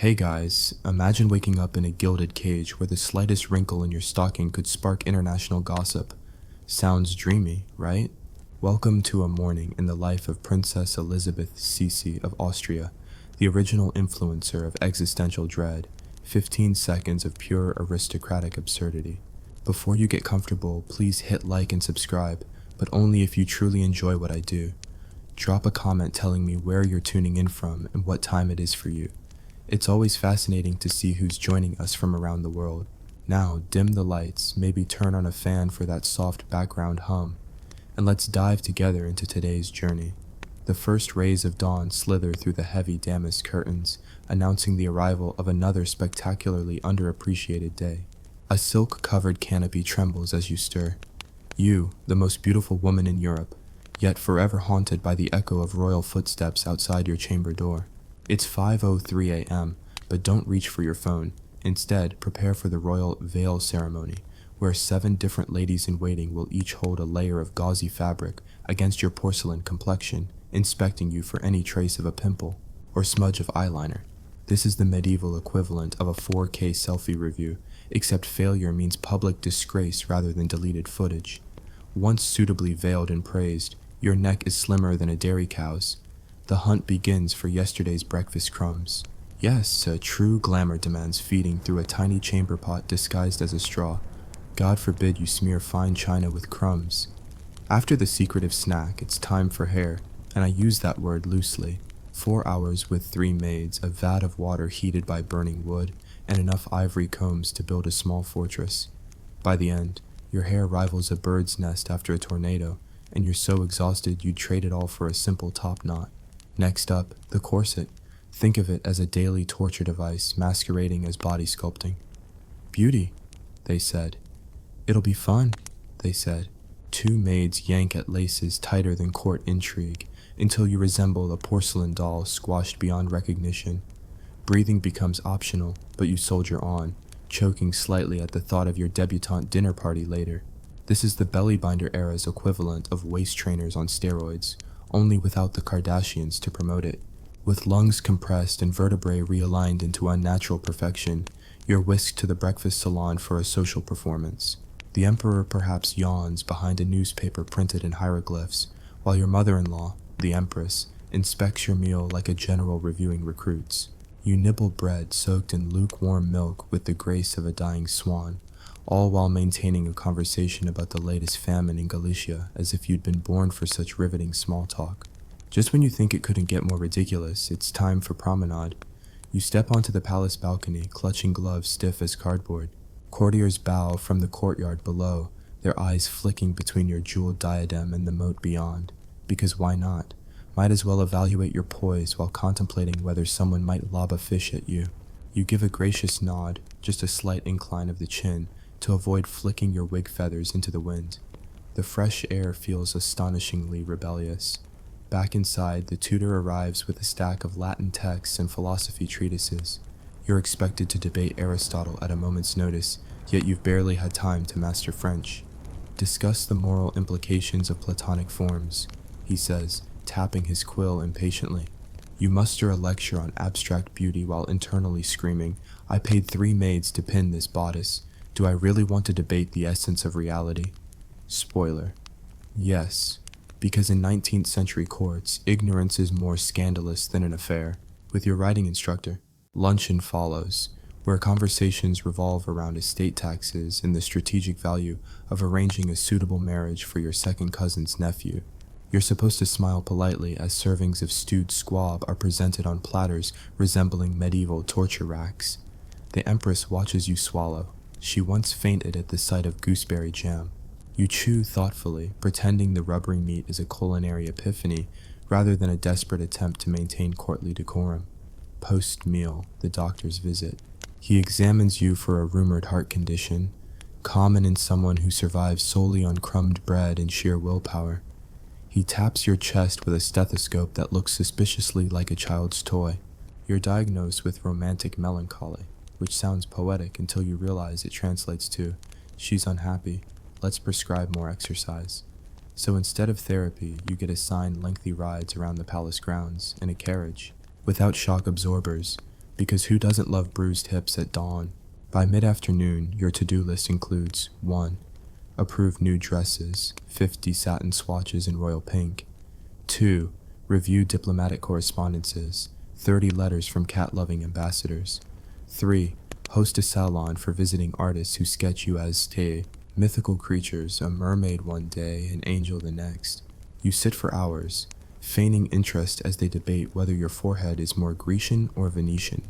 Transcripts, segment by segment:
Hey guys, imagine waking up in a gilded cage where the slightest wrinkle in your stocking could spark international gossip. Sounds dreamy, right? Welcome to a morning in the life of Princess Elizabeth Sisi of Austria, the original influencer of existential dread, 15 seconds of pure aristocratic absurdity. Before you get comfortable, please hit like and subscribe, but only if you truly enjoy what I do. Drop a comment telling me where you're tuning in from and what time it is for you. It's always fascinating to see who's joining us from around the world. Now, dim the lights, maybe turn on a fan for that soft background hum, and let's dive together into today's journey. The first rays of dawn slither through the heavy damask curtains, announcing the arrival of another spectacularly underappreciated day. A silk-covered canopy trembles as you stir. You, the most beautiful woman in Europe, yet forever haunted by the echo of royal footsteps outside your chamber door. It's 5:03 a.m., but don't reach for your phone. Instead, prepare for the royal veil ceremony, where 7 different ladies-in-waiting will each hold a layer of gauzy fabric against your porcelain complexion, inspecting you for any trace of a pimple or smudge of eyeliner. This is the medieval equivalent of a 4K selfie review, except failure means public disgrace rather than deleted footage. Once suitably veiled and praised, your neck is slimmer than a dairy cow's. The hunt begins for yesterday's breakfast crumbs. Yes, a true glamour demands feeding through a tiny chamber pot disguised as a straw. God forbid you smear fine china with crumbs. After the secretive snack, it's time for hair, and I use that word loosely. 4 hours with 3 maids, a vat of water heated by burning wood, and enough ivory combs to build a small fortress. By the end, your hair rivals a bird's nest after a tornado, and you're so exhausted you'd trade it all for a simple top knot. Next up, the corset. Think of it as a daily torture device masquerading as body sculpting. Beauty, they said. It'll be fun, they said. 2 maids yank at laces tighter than court intrigue until you resemble a porcelain doll squashed beyond recognition. Breathing becomes optional, but you soldier on, choking slightly at the thought of your debutante dinner party later. This is the bellybinder era's equivalent of waist trainers on steroids, only without the Kardashians to promote it. With lungs compressed and vertebrae realigned into unnatural perfection, you're whisked to the breakfast salon for a social performance. The emperor perhaps yawns behind a newspaper printed in hieroglyphs, while your mother-in-law, the empress, inspects your meal like a general reviewing recruits. You nibble bread soaked in lukewarm milk with the grace of a dying swan, all while maintaining a conversation about the latest famine in Galicia as if you'd been born for such riveting small talk. Just when you think it couldn't get more ridiculous, it's time for promenade. You step onto the palace balcony, clutching gloves stiff as cardboard. Courtiers bow from the courtyard below, their eyes flicking between your jeweled diadem and the moat beyond. Because why not? Might as well evaluate your poise while contemplating whether someone might lob a fish at you. You give a gracious nod, just a slight incline of the chin, to avoid flicking your wig feathers into the wind. The fresh air feels astonishingly rebellious. Back inside, the tutor arrives with a stack of Latin texts and philosophy treatises. You're expected to debate Aristotle at a moment's notice, yet you've barely had time to master French. Discuss the moral implications of Platonic forms, he says, tapping his quill impatiently. You muster a lecture on abstract beauty while internally screaming, I paid 3 maids to pin this bodice. Do I really want to debate the essence of reality? Spoiler. Yes, because in 19th century courts, ignorance is more scandalous than an affair. With your writing instructor, luncheon follows, where conversations revolve around estate taxes and the strategic value of arranging a suitable marriage for your second cousin's nephew. You're supposed to smile politely as servings of stewed squab are presented on platters resembling medieval torture racks. The empress watches you swallow. She once fainted at the sight of gooseberry jam. You chew thoughtfully, pretending the rubbery meat is a culinary epiphany rather than a desperate attempt to maintain courtly decorum. Post-meal, the doctor's visit. He examines you for a rumored heart condition, common in someone who survives solely on crumbed bread and sheer willpower. He taps your chest with a stethoscope that looks suspiciously like a child's toy. You're diagnosed with romantic melancholy, which sounds poetic until you realize it translates to, she's unhappy, let's prescribe more exercise. So instead of therapy, you get assigned lengthy rides around the palace grounds in a carriage, without shock absorbers, because who doesn't love bruised hips at dawn? By mid-afternoon, your to-do list includes 1. Approve new dresses, 50 satin swatches in royal pink. 2. Review diplomatic correspondences, 30 letters from cat-loving ambassadors. 3. Host a salon for visiting artists who sketch you as mythical creatures, a mermaid one day, an angel the next. You sit for hours, feigning interest as they debate whether your forehead is more Grecian or Venetian.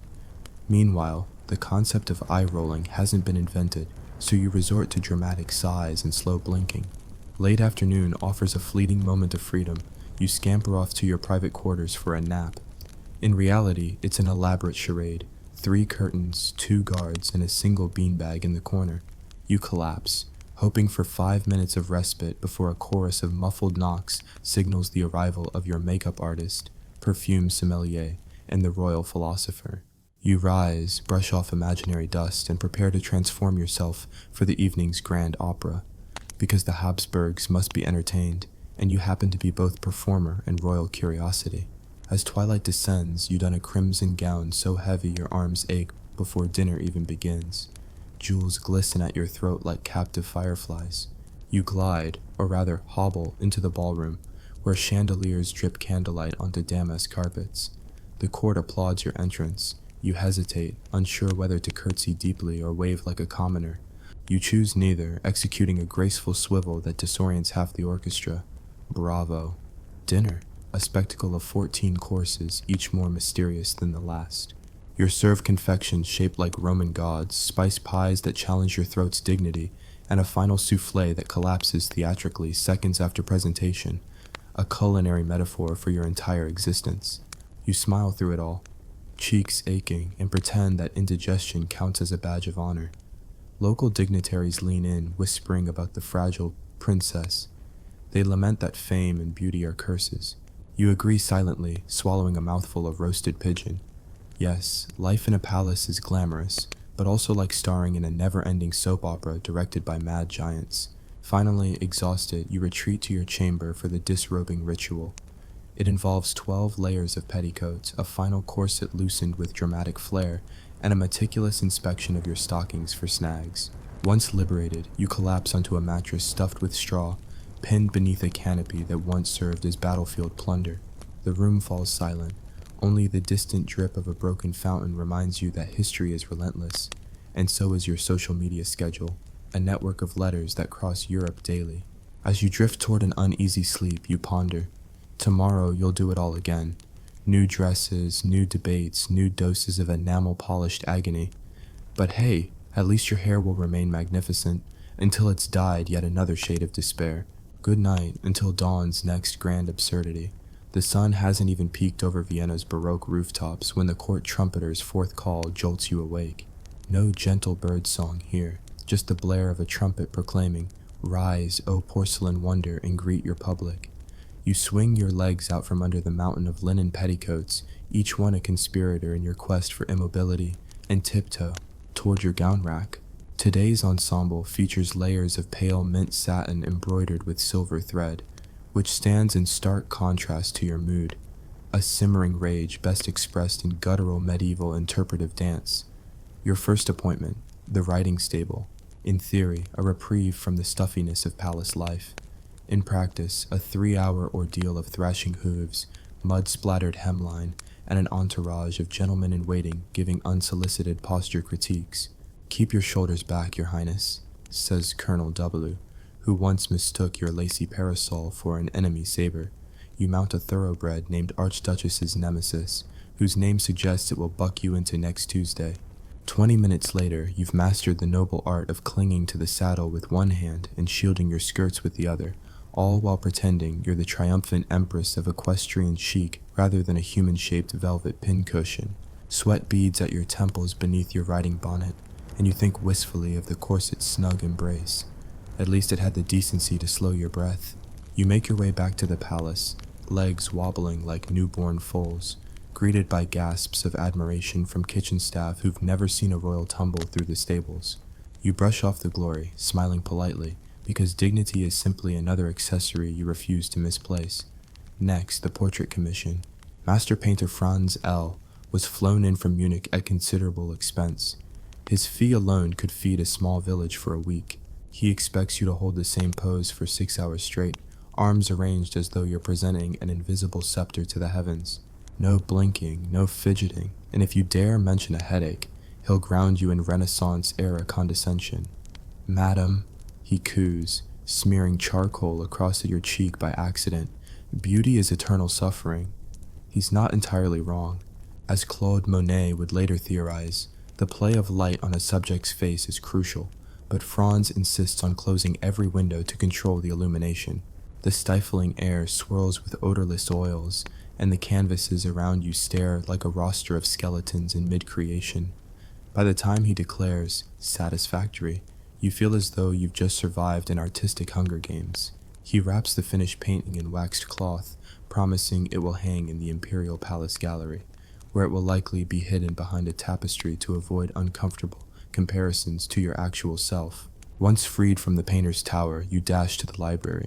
Meanwhile, the concept of eye-rolling hasn't been invented, so you resort to dramatic sighs and slow blinking. Late afternoon offers a fleeting moment of freedom. You scamper off to your private quarters for a nap. In reality, it's an elaborate charade. 3 curtains, 2 guards, and a single beanbag in the corner. You collapse, hoping for 5 minutes of respite before a chorus of muffled knocks signals the arrival of your makeup artist, perfume sommelier, and the royal philosopher. You rise, brush off imaginary dust, and prepare to transform yourself for the evening's grand opera, because the Habsburgs must be entertained, and you happen to be both performer and royal curiosity. As twilight descends, you don a crimson gown so heavy your arms ache before dinner even begins. Jewels glisten at your throat like captive fireflies. You glide, or rather hobble, into the ballroom, where chandeliers drip candlelight onto damask carpets. The court applauds your entrance. You hesitate, unsure whether to curtsy deeply or wave like a commoner. You choose neither, executing a graceful swivel that disorients half the orchestra. Bravo. Dinner, a spectacle of 14 courses, each more mysterious than the last. You're served confections shaped like Roman gods, spice pies that challenge your throat's dignity, and a final souffle that collapses theatrically seconds after presentation, a culinary metaphor for your entire existence. You smile through it all, cheeks aching, and pretend that indigestion counts as a badge of honor. Local dignitaries lean in, whispering about the fragile princess. They lament that fame and beauty are curses. You agree silently, swallowing a mouthful of roasted pigeon. Yes, life in a palace is glamorous, but also like starring in a never-ending soap opera directed by mad giants. Finally, exhausted, you retreat to your chamber for the disrobing ritual. It involves 12 layers of petticoats, a final corset loosened with dramatic flair, and a meticulous inspection of your stockings for snags. Once liberated, you collapse onto a mattress stuffed with straw, pinned beneath a canopy that once served as battlefield plunder. The room falls silent. Only the distant drip of a broken fountain reminds you that history is relentless, and so is your social media schedule, a network of letters that cross Europe daily. As you drift toward an uneasy sleep, you ponder. Tomorrow you'll do it all again. New dresses, new debates, new doses of enamel-polished agony. But hey, at least your hair will remain magnificent, until it's dyed yet another shade of despair. Good night, until dawn's next grand absurdity. The sun hasn't even peeked over Vienna's Baroque rooftops when the court trumpeter's fourth call jolts you awake. No gentle bird song here, just the blare of a trumpet proclaiming, "Rise, O porcelain wonder, and greet your public." You swing your legs out from under the mountain of linen petticoats, each one a conspirator in your quest for immobility, and tiptoe toward your gown rack. Today's ensemble features layers of pale mint satin embroidered with silver thread, which stands in stark contrast to your mood, a simmering rage best expressed in guttural medieval interpretive dance. Your first appointment, the riding stable, in theory, a reprieve from the stuffiness of palace life. In practice, a 3-hour ordeal of thrashing hooves, mud-splattered hemline, and an entourage of gentlemen-in-waiting giving unsolicited posture critiques. "Keep your shoulders back, your highness," says Colonel W., who once mistook your lacy parasol for an enemy saber. You mount a thoroughbred named Archduchess's nemesis, whose name suggests it will buck you into next Tuesday. 20 minutes later, you've mastered the noble art of clinging to the saddle with one hand and shielding your skirts with the other, all while pretending you're the triumphant empress of equestrian chic rather than a human-shaped velvet pincushion. Sweat beads at your temples beneath your riding bonnet, and you think wistfully of the corset's snug embrace. At least it had the decency to slow your breath. You make your way back to the palace, legs wobbling like newborn foals, greeted by gasps of admiration from kitchen staff who've never seen a royal tumble through the stables. You brush off the glory, smiling politely, because dignity is simply another accessory you refuse to misplace. Next, the portrait commission. Master painter Franz L. was flown in from Munich at considerable expense. His fee alone could feed a small village for a week. He expects you to hold the same pose for 6 hours straight, arms arranged as though you're presenting an invisible scepter to the heavens. No blinking, no fidgeting, and if you dare mention a headache, he'll ground you in Renaissance-era condescension. "Madam," he coos, smearing charcoal across your cheek by accident, "beauty is eternal suffering." He's not entirely wrong. As Claude Monet would later theorize, the play of light on a subject's face is crucial, but Franz insists on closing every window to control the illumination. The stifling air swirls with odorless oils, and the canvases around you stare like a roster of skeletons in mid-creation. By the time he declares, "satisfactory," you feel as though you've just survived an artistic Hunger Games. He wraps the finished painting in waxed cloth, promising it will hang in the Imperial Palace Gallery, where it will likely be hidden behind a tapestry to avoid uncomfortable comparisons to your actual self. Once freed from the painter's tower, you dash to the library.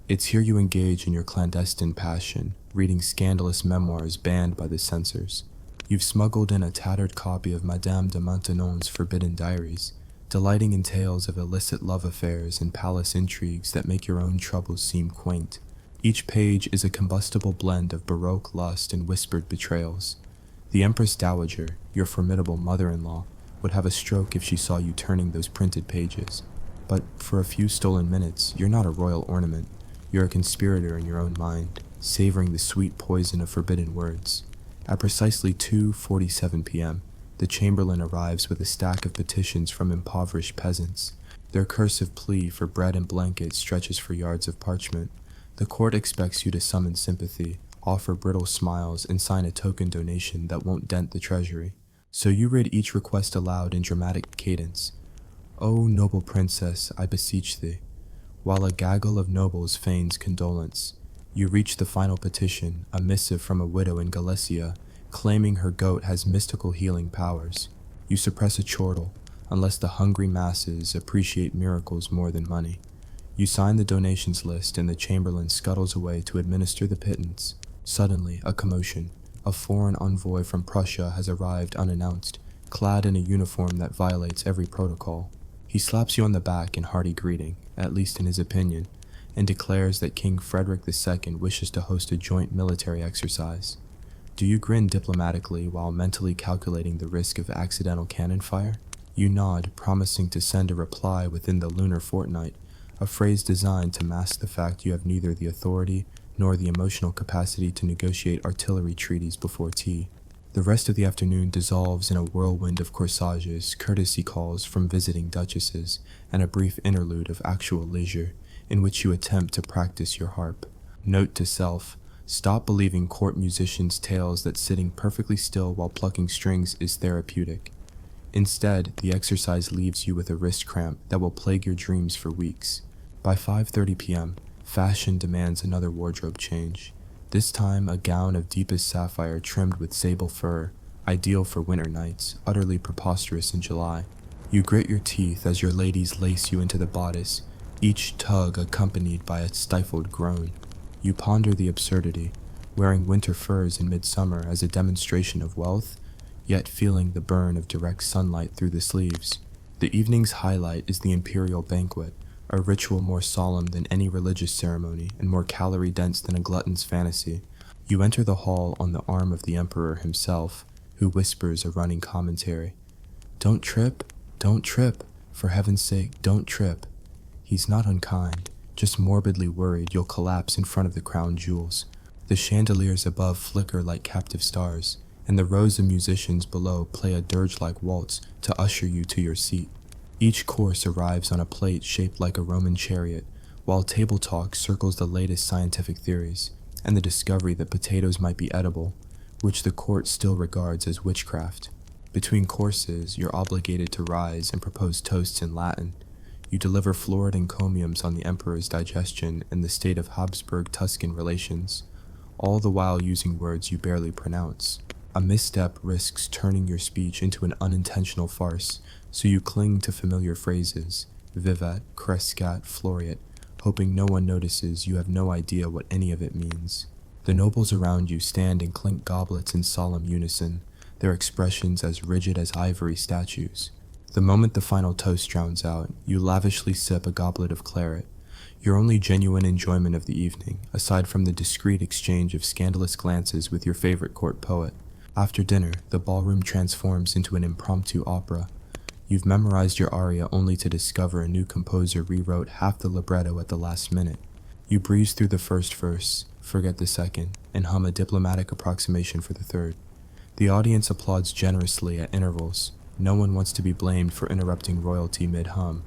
It's here you engage in your clandestine passion, reading scandalous memoirs banned by the censors. You've smuggled in a tattered copy of Madame de Maintenon's forbidden diaries, delighting in tales of illicit love affairs and palace intrigues that make your own troubles seem quaint. Each page is a combustible blend of Baroque lust and whispered betrayals. The Empress Dowager, your formidable mother-in-law, would have a stroke if she saw you turning those printed pages. But for a few stolen minutes, you're not a royal ornament. You're a conspirator in your own mind, savoring the sweet poison of forbidden words. At precisely 2:47 p.m., the Chamberlain arrives with a stack of petitions from impoverished peasants. Their cursive plea for bread and blankets stretches for yards of parchment. The court expects you to summon sympathy, offer brittle smiles, and sign a token donation that won't dent the treasury. So you read each request aloud in dramatic cadence. "O noble princess, I beseech thee," while a gaggle of nobles feigns condolence. You reach the final petition, a missive from a widow in Galicia, claiming her goat has mystical healing powers. You suppress a chortle, unless the hungry masses appreciate miracles more than money. You sign the donations list, and the Chamberlain scuttles away to administer the pittance. Suddenly, a commotion. A foreign envoy from Prussia has arrived unannounced, clad in a uniform that violates every protocol. He slaps you on the back in hearty greeting, at least in his opinion, and declares that King Frederick II wishes to host a joint military exercise. Do you grin diplomatically while mentally calculating the risk of accidental cannon fire? You nod, promising to send a reply within the lunar fortnight, a phrase designed to mask the fact you have neither the authority nor the emotional capacity to negotiate artillery treaties before tea. The rest of the afternoon dissolves in a whirlwind of corsages, courtesy calls from visiting duchesses, and a brief interlude of actual leisure, in which you attempt to practice your harp. Note to self: stop believing court musicians' tales that sitting perfectly still while plucking strings is therapeutic. Instead, the exercise leaves you with a wrist cramp that will plague your dreams for weeks. By 5:30 p.m., fashion demands another wardrobe change. This time, a gown of deepest sapphire trimmed with sable fur, ideal for winter nights, utterly preposterous in July. You grit your teeth as your ladies lace you into the bodice, each tug accompanied by a stifled groan. You ponder the absurdity, wearing winter furs in midsummer as a demonstration of wealth, yet feeling the burn of direct sunlight through the sleeves. The evening's highlight is the imperial banquet, a ritual more solemn than any religious ceremony and more calorie-dense than a glutton's fantasy. You enter the hall on the arm of the emperor himself, who whispers a running commentary. "Don't trip, don't trip, for heaven's sake, don't trip." He's not unkind, just morbidly worried you'll collapse in front of the crown jewels. The chandeliers above flicker like captive stars, and the rows of musicians below play a dirge-like waltz to usher you to your seat. Each course arrives on a plate shaped like a Roman chariot, while table talk circles the latest scientific theories, and the discovery that potatoes might be edible, which the court still regards as witchcraft. Between courses, you're obligated to rise and propose toasts in Latin. You deliver florid encomiums on the emperor's digestion and the state of Habsburg-Tuscan relations, all the while using words you barely pronounce. A misstep risks turning your speech into an unintentional farce, so you cling to familiar phrases, vivat, crescat, floreat, hoping no one notices you have no idea what any of it means. The nobles around you stand and clink goblets in solemn unison, their expressions as rigid as ivory statues. The moment the final toast drowns out, you lavishly sip a goblet of claret, your only genuine enjoyment of the evening, aside from the discreet exchange of scandalous glances with your favorite court poet. After dinner, the ballroom transforms into an impromptu opera. You've memorized your aria only to discover a new composer rewrote half the libretto at the last minute. You breeze through the first verse, forget the second, and hum a diplomatic approximation for the third. The audience applauds generously at intervals. No one wants to be blamed for interrupting royalty mid-hum.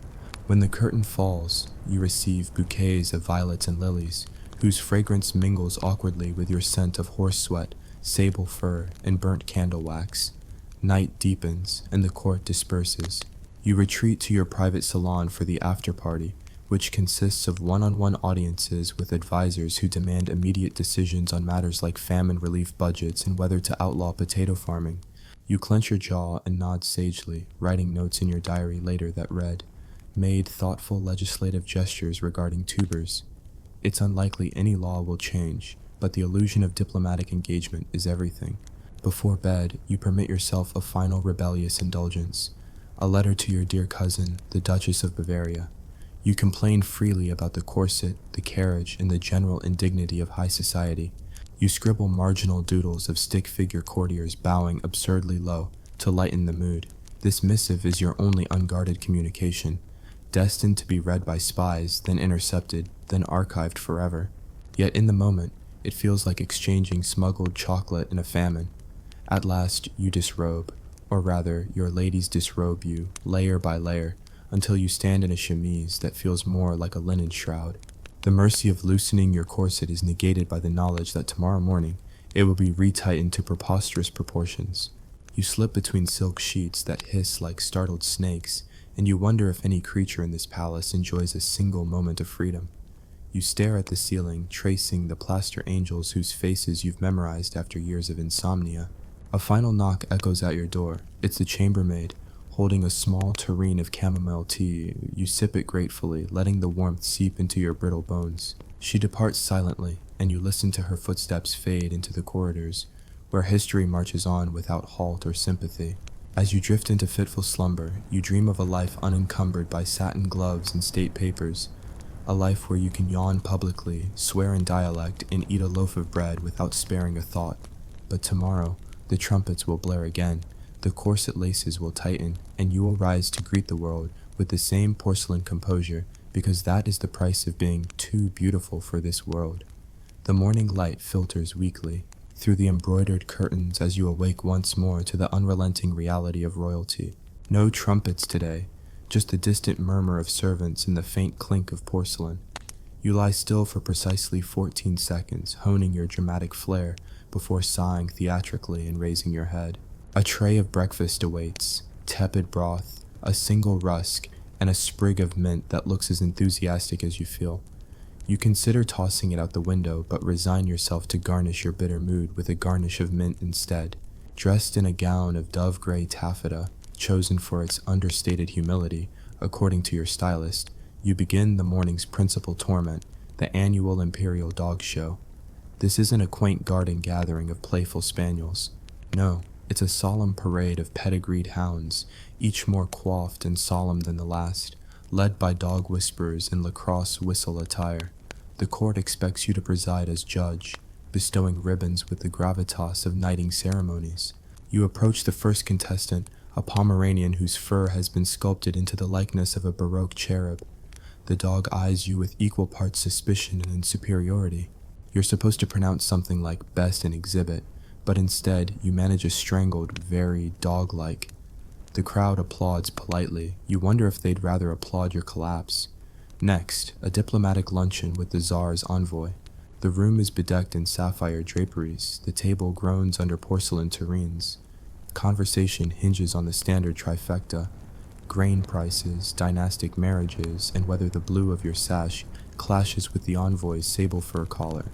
When the curtain falls, you receive bouquets of violets and lilies, whose fragrance mingles awkwardly with your scent of horse sweat, sable fur, and burnt candle wax. Night deepens, and the court disperses. You retreat to your private salon for the after-party, which consists of one-on-one audiences with advisors who demand immediate decisions on matters like famine relief budgets and whether to outlaw potato farming. You clench your jaw and nod sagely, writing notes in your diary later that read, "Made thoughtful legislative gestures regarding tubers." It's unlikely any law will change, but the illusion of diplomatic engagement is everything. Before bed, you permit yourself a final rebellious indulgence, a letter to your dear cousin, the Duchess of Bavaria. You complain freely about the corset, the carriage, and the general indignity of high society. You scribble marginal doodles of stick-figure courtiers bowing absurdly low to lighten the mood. This missive is your only unguarded communication, destined to be read by spies, then intercepted, then archived forever. Yet in the moment, it feels like exchanging smuggled chocolate in a famine. At last, you disrobe, or rather, your ladies disrobe you, layer by layer, until you stand in a chemise that feels more like a linen shroud. The mercy of loosening your corset is negated by the knowledge that tomorrow morning it will be retightened to preposterous proportions. You slip between silk sheets that hiss like startled snakes, and you wonder if any creature in this palace enjoys a single moment of freedom. You stare at the ceiling, tracing the plaster angels whose faces you've memorized after years of insomnia. A final knock echoes at your door. It's the chambermaid, holding a small tureen of chamomile tea. You sip it gratefully, letting the warmth seep into your brittle bones. She departs silently, and you listen to her footsteps fade into the corridors, where history marches on without halt or sympathy. As you drift into fitful slumber, you dream of a life unencumbered by satin gloves and state papers, a life where you can yawn publicly, swear in dialect, and eat a loaf of bread without sparing a thought. But tomorrow, the trumpets will blare again, the corset laces will tighten, and you will rise to greet the world with the same porcelain composure, because that is the price of being too beautiful for this world. The morning light filters weakly through the embroidered curtains as you awake once more to the unrelenting reality of royalty. No trumpets today, just the distant murmur of servants and the faint clink of porcelain. You lie still for precisely 14 seconds, honing your dramatic flair before sighing theatrically and raising your head. A tray of breakfast awaits, tepid broth, a single rusk, and a sprig of mint that looks as enthusiastic as you feel. You consider tossing it out the window, but resign yourself to garnish your bitter mood with a garnish of mint instead. Dressed in a gown of dove-gray taffeta, chosen for its understated humility, according to your stylist, you begin the morning's principal torment, the annual imperial dog show. This isn't a quaint garden gathering of playful spaniels. No, it's a solemn parade of pedigreed hounds, each more coiffed and solemn than the last, led by dog whisperers in lacrosse whistle attire. The court expects you to preside as judge, bestowing ribbons with the gravitas of knighting ceremonies. You approach the first contestant, a Pomeranian whose fur has been sculpted into the likeness of a Baroque cherub. The dog eyes you with equal parts suspicion and superiority. You're supposed to pronounce something like best in exhibit, but instead you manage a strangled, very dog-like. The crowd applauds politely. You wonder if they'd rather applaud your collapse. Next, a diplomatic luncheon with the Tsar's envoy. The room is bedecked in sapphire draperies. The table groans under porcelain tureens. Conversation hinges on the standard trifecta: grain prices, dynastic marriages, and whether the blue of your sash clashes with the envoy's sable fur collar.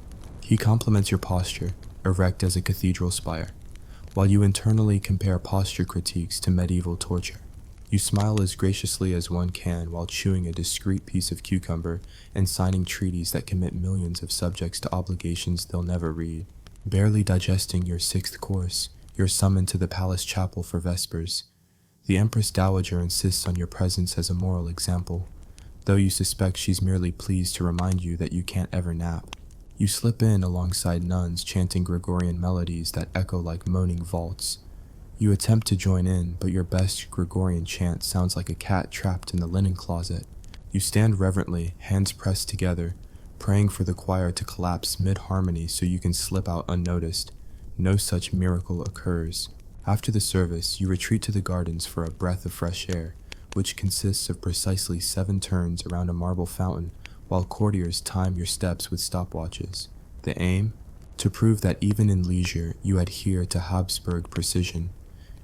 He compliments your posture, erect as a cathedral spire, while you internally compare posture critiques to medieval torture. You smile as graciously as one can while chewing a discreet piece of cucumber and signing treaties that commit millions of subjects to obligations they'll never read. Barely digesting your sixth course, You're summoned to the palace chapel for vespers. The Empress Dowager insists on your presence as a moral example, though you suspect she's merely pleased to remind you that you can't ever nap. You slip in alongside nuns chanting Gregorian melodies that echo like moaning vaults. You attempt to join in, but your best Gregorian chant sounds like a cat trapped in the linen closet. You stand reverently, hands pressed together, praying for the choir to collapse mid-harmony so you can slip out unnoticed. No such miracle occurs. After the service, you retreat to the gardens for a breath of fresh air, which consists of precisely 7 turns around a marble fountain, while courtiers time your steps with stopwatches. The aim? To prove that even in leisure, you adhere to Habsburg precision.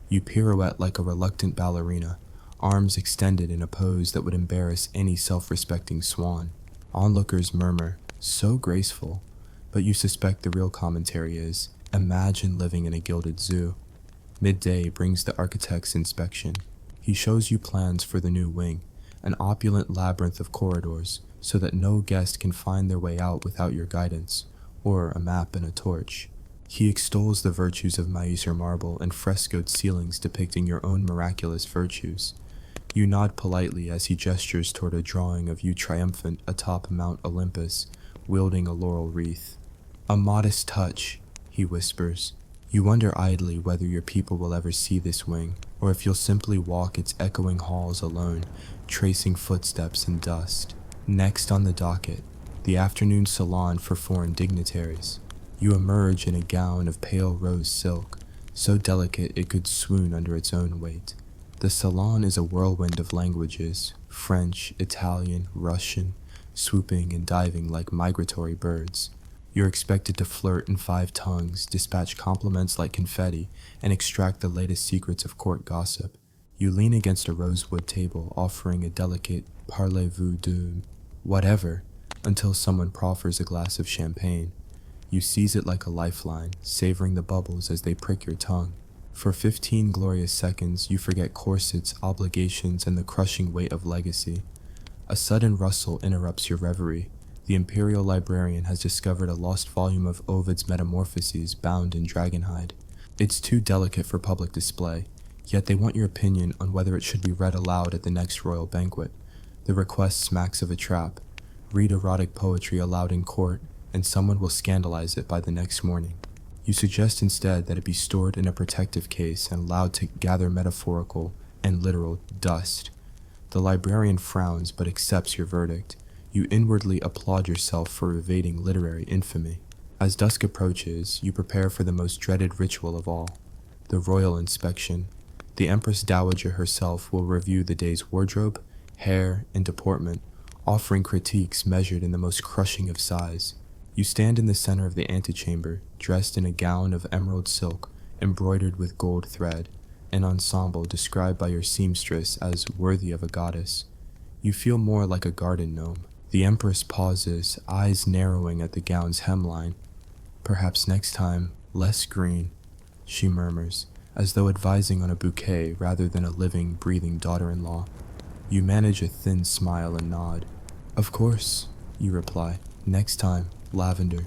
You pirouette like a reluctant ballerina, arms extended in a pose that would embarrass any self-respecting swan. Onlookers murmur, "So graceful," but you suspect the real commentary is, "Imagine living in a gilded zoo." Midday brings the architect's inspection. He shows you plans for the new wing, an opulent labyrinth of corridors, so that no guest can find their way out without your guidance, or a map and a torch. He extols the virtues of Meiser marble and frescoed ceilings depicting your own miraculous virtues. You nod politely as he gestures toward a drawing of you triumphant atop Mount Olympus, wielding a laurel wreath. "A modest touch," he whispers. You wonder idly whether your people will ever see this wing, or if you'll simply walk its echoing halls alone, tracing footsteps in dust. Next on the docket, the afternoon salon for foreign dignitaries. You emerge in a gown of pale rose silk, so delicate it could swoon under its own weight. The salon is a whirlwind of languages, French, Italian, Russian, swooping and diving like migratory birds. You're expected to flirt in 5 tongues, dispatch compliments like confetti, and extract the latest secrets of court gossip. You lean against a rosewood table, offering a delicate "Parlez-vous de whatever," until someone proffers a glass of champagne. You seize it like a lifeline, savoring the bubbles as they prick your tongue. For 15 glorious seconds, you forget corsets, obligations, and the crushing weight of legacy. A sudden rustle interrupts your reverie. The imperial librarian has discovered a lost volume of Ovid's Metamorphoses bound in dragonhide. It's too delicate for public display, yet they want your opinion on whether it should be read aloud at the next royal banquet. The request smacks of a trap. Read erotic poetry aloud in court, and someone will scandalize it by the next morning. You suggest instead that it be stored in a protective case and allowed to gather metaphorical and literal dust. The librarian frowns but accepts your verdict. You inwardly applaud yourself for evading literary infamy. As dusk approaches, you prepare for the most dreaded ritual of all, the royal inspection. The Empress Dowager herself will review the day's wardrobe, hair, and deportment, offering critiques measured in the most crushing of sighs. You stand in the center of the antechamber, dressed in a gown of emerald silk, embroidered with gold thread, an ensemble described by your seamstress as worthy of a goddess. You feel more like a garden gnome. The Empress pauses, eyes narrowing at the gown's hemline. "Perhaps next time, less green," she murmurs, as though advising on a bouquet rather than a living, breathing daughter-in-law. You manage a thin smile and nod. "Of course," you reply. "Next time, lavender."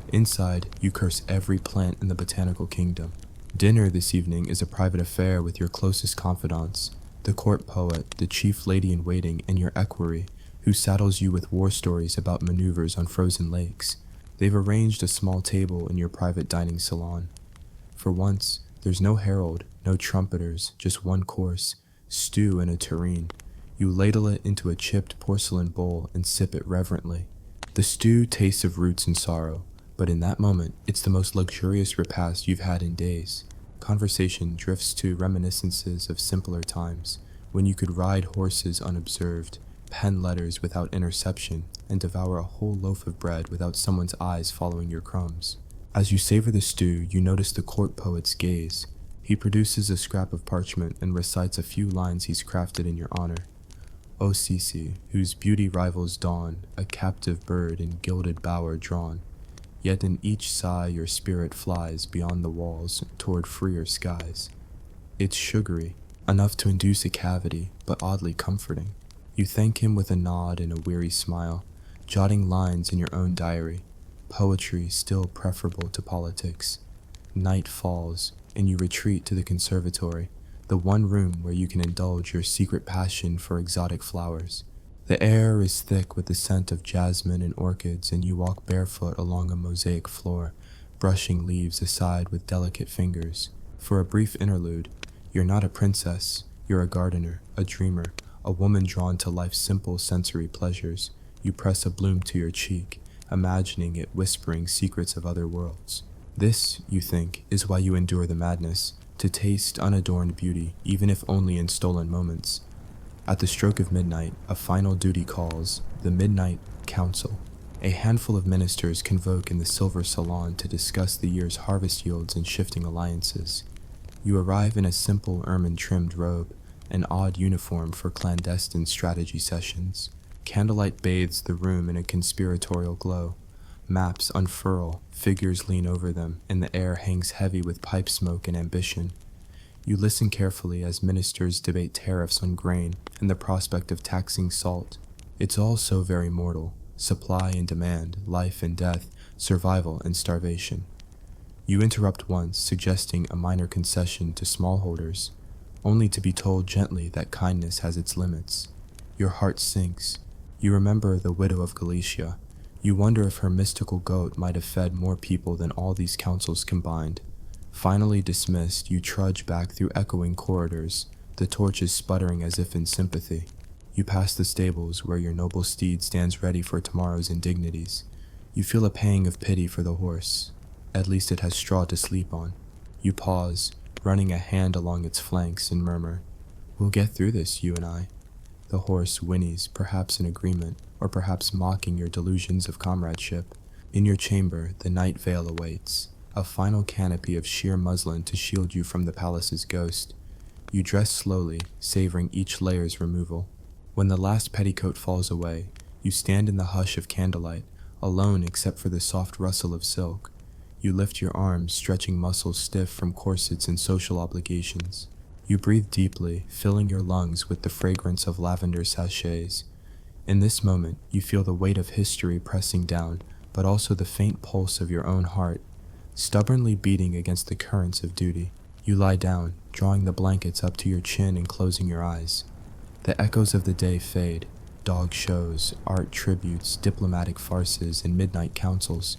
Inside, you curse every plant in the botanical kingdom. Dinner this evening is a private affair with your closest confidants, the court poet, the chief lady-in-waiting, and your equerry, who saddles you with war stories about maneuvers on frozen lakes. They've arranged a small table in your private dining salon. For once, there's no herald, no trumpeters, just one course, stew in a tureen. You ladle it into a chipped porcelain bowl and sip it reverently. The stew tastes of roots and sorrow, but in that moment, it's the most luxurious repast you've had in days. Conversation drifts to reminiscences of simpler times, when you could ride horses unobserved, pen letters without interception, and devour a whole loaf of bread without someone's eyes following your crumbs. As you savor the stew, you notice the court poet's gaze. He produces a scrap of parchment and recites a few lines he's crafted in your honor. "O Sisi, whose beauty rivals dawn, a captive bird in gilded bower drawn, yet in each sigh your spirit flies beyond the walls toward freer skies." It's sugary, enough to induce a cavity, but oddly comforting. You thank him with a nod and a weary smile, jotting lines in your own diary. Poetry still preferable to politics. Night falls. and you retreat to the conservatory, the one room where you can indulge your secret passion for exotic flowers. The air is thick with the scent of jasmine and orchids, and you walk barefoot along a mosaic floor, brushing leaves aside with delicate fingers. For a brief interlude, you're not a princess, you're a gardener, a dreamer, a woman drawn to life's simple sensory pleasures. You press a bloom to your cheek, imagining it whispering secrets of other worlds. This, you think, is why you endure the madness, to taste unadorned beauty, even if only in stolen moments. At the stroke of midnight, a final duty calls, the Midnight Council. A handful of ministers convoke in the Silver Salon to discuss the year's harvest yields and shifting alliances. You arrive in a simple ermine-trimmed robe, an odd uniform for clandestine strategy sessions. Candlelight bathes the room in a conspiratorial glow. Maps unfurl, figures lean over them, and the air hangs heavy with pipe smoke and ambition. You listen carefully as ministers debate tariffs on grain and the prospect of taxing salt. It's all so very mortal: supply and demand, life and death, survival and starvation. You interrupt once, suggesting a minor concession to smallholders, only to be told gently that kindness has its limits. Your heart sinks. You remember the widow of Galicia. You wonder if her mystical goat might have fed more people than all these councils combined. Finally dismissed, you trudge back through echoing corridors, the torches sputtering as if in sympathy. You pass the stables where your noble steed stands ready for tomorrow's indignities. You feel a pang of pity for the horse. At least it has straw to sleep on. You pause, running a hand along its flanks, and murmur, "We'll get through this, you and I." The horse whinnies, perhaps in agreement, or perhaps mocking your delusions of comradeship. In your chamber, the night veil awaits, a final canopy of sheer muslin to shield you from the palace's ghost. You dress slowly, savoring each layer's removal. When the last petticoat falls away, you stand in the hush of candlelight, alone except for the soft rustle of silk. You lift your arms, stretching muscles stiff from corsets and social obligations. You breathe deeply, filling your lungs with the fragrance of lavender sachets. In this moment, you feel the weight of history pressing down, but also the faint pulse of your own heart, stubbornly beating against the currents of duty. You lie down, drawing the blankets up to your chin and closing your eyes. The echoes of the day fade: dog shows, art tributes, diplomatic farces, and midnight councils.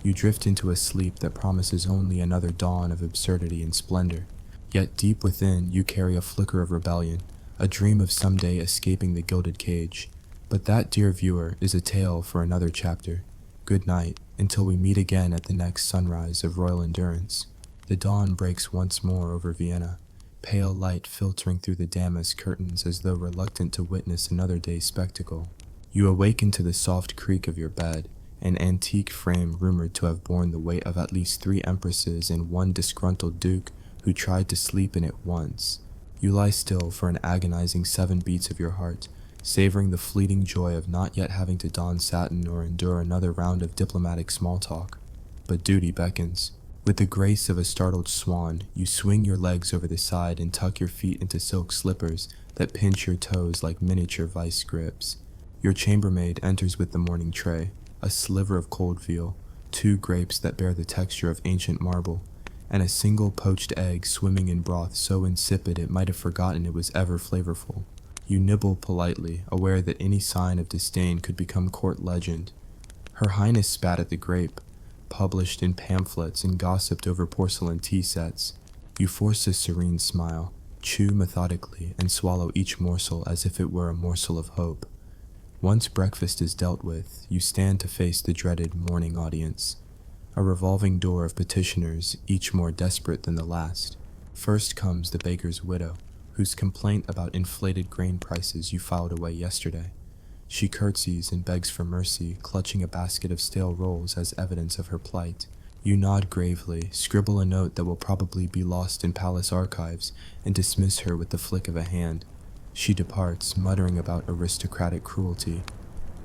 You drift into a sleep that promises only another dawn of absurdity and splendor. Yet deep within, you carry a flicker of rebellion, a dream of someday escaping the gilded cage. But that, dear viewer, is a tale for another chapter. Good night, until we meet again at the next sunrise of royal endurance. The dawn breaks once more over Vienna, pale light filtering through the damask curtains as though reluctant to witness another day's spectacle. You awaken to the soft creak of your bed, an antique frame rumored to have borne the weight of at least 3 empresses and 1 disgruntled duke who tried to sleep in it once. You lie still for an agonizing 7 beats of your heart, savoring the fleeting joy of not yet having to don satin or endure another round of diplomatic small talk. But duty beckons. With the grace of a startled swan, you swing your legs over the side and tuck your feet into silk slippers that pinch your toes like miniature vice grips. Your chambermaid enters with the morning tray, a sliver of cold veal, 2 grapes that bear the texture of ancient marble, and a single poached egg swimming in broth so insipid it might have forgotten it was ever flavorful. You nibble politely, aware that any sign of disdain could become court legend. Her Highness spat at the grape, published in pamphlets and gossiped over porcelain tea sets. You force a serene smile, chew methodically, and swallow each morsel as if it were a morsel of hope. Once breakfast is dealt with, you stand to face the dreaded morning audience, a revolving door of petitioners, each more desperate than the last. First comes the baker's widow, whose complaint about inflated grain prices you filed away yesterday. She curtsies and begs for mercy, clutching a basket of stale rolls as evidence of her plight. You nod gravely, scribble a note that will probably be lost in palace archives, and dismiss her with the flick of a hand. She departs, muttering about aristocratic cruelty.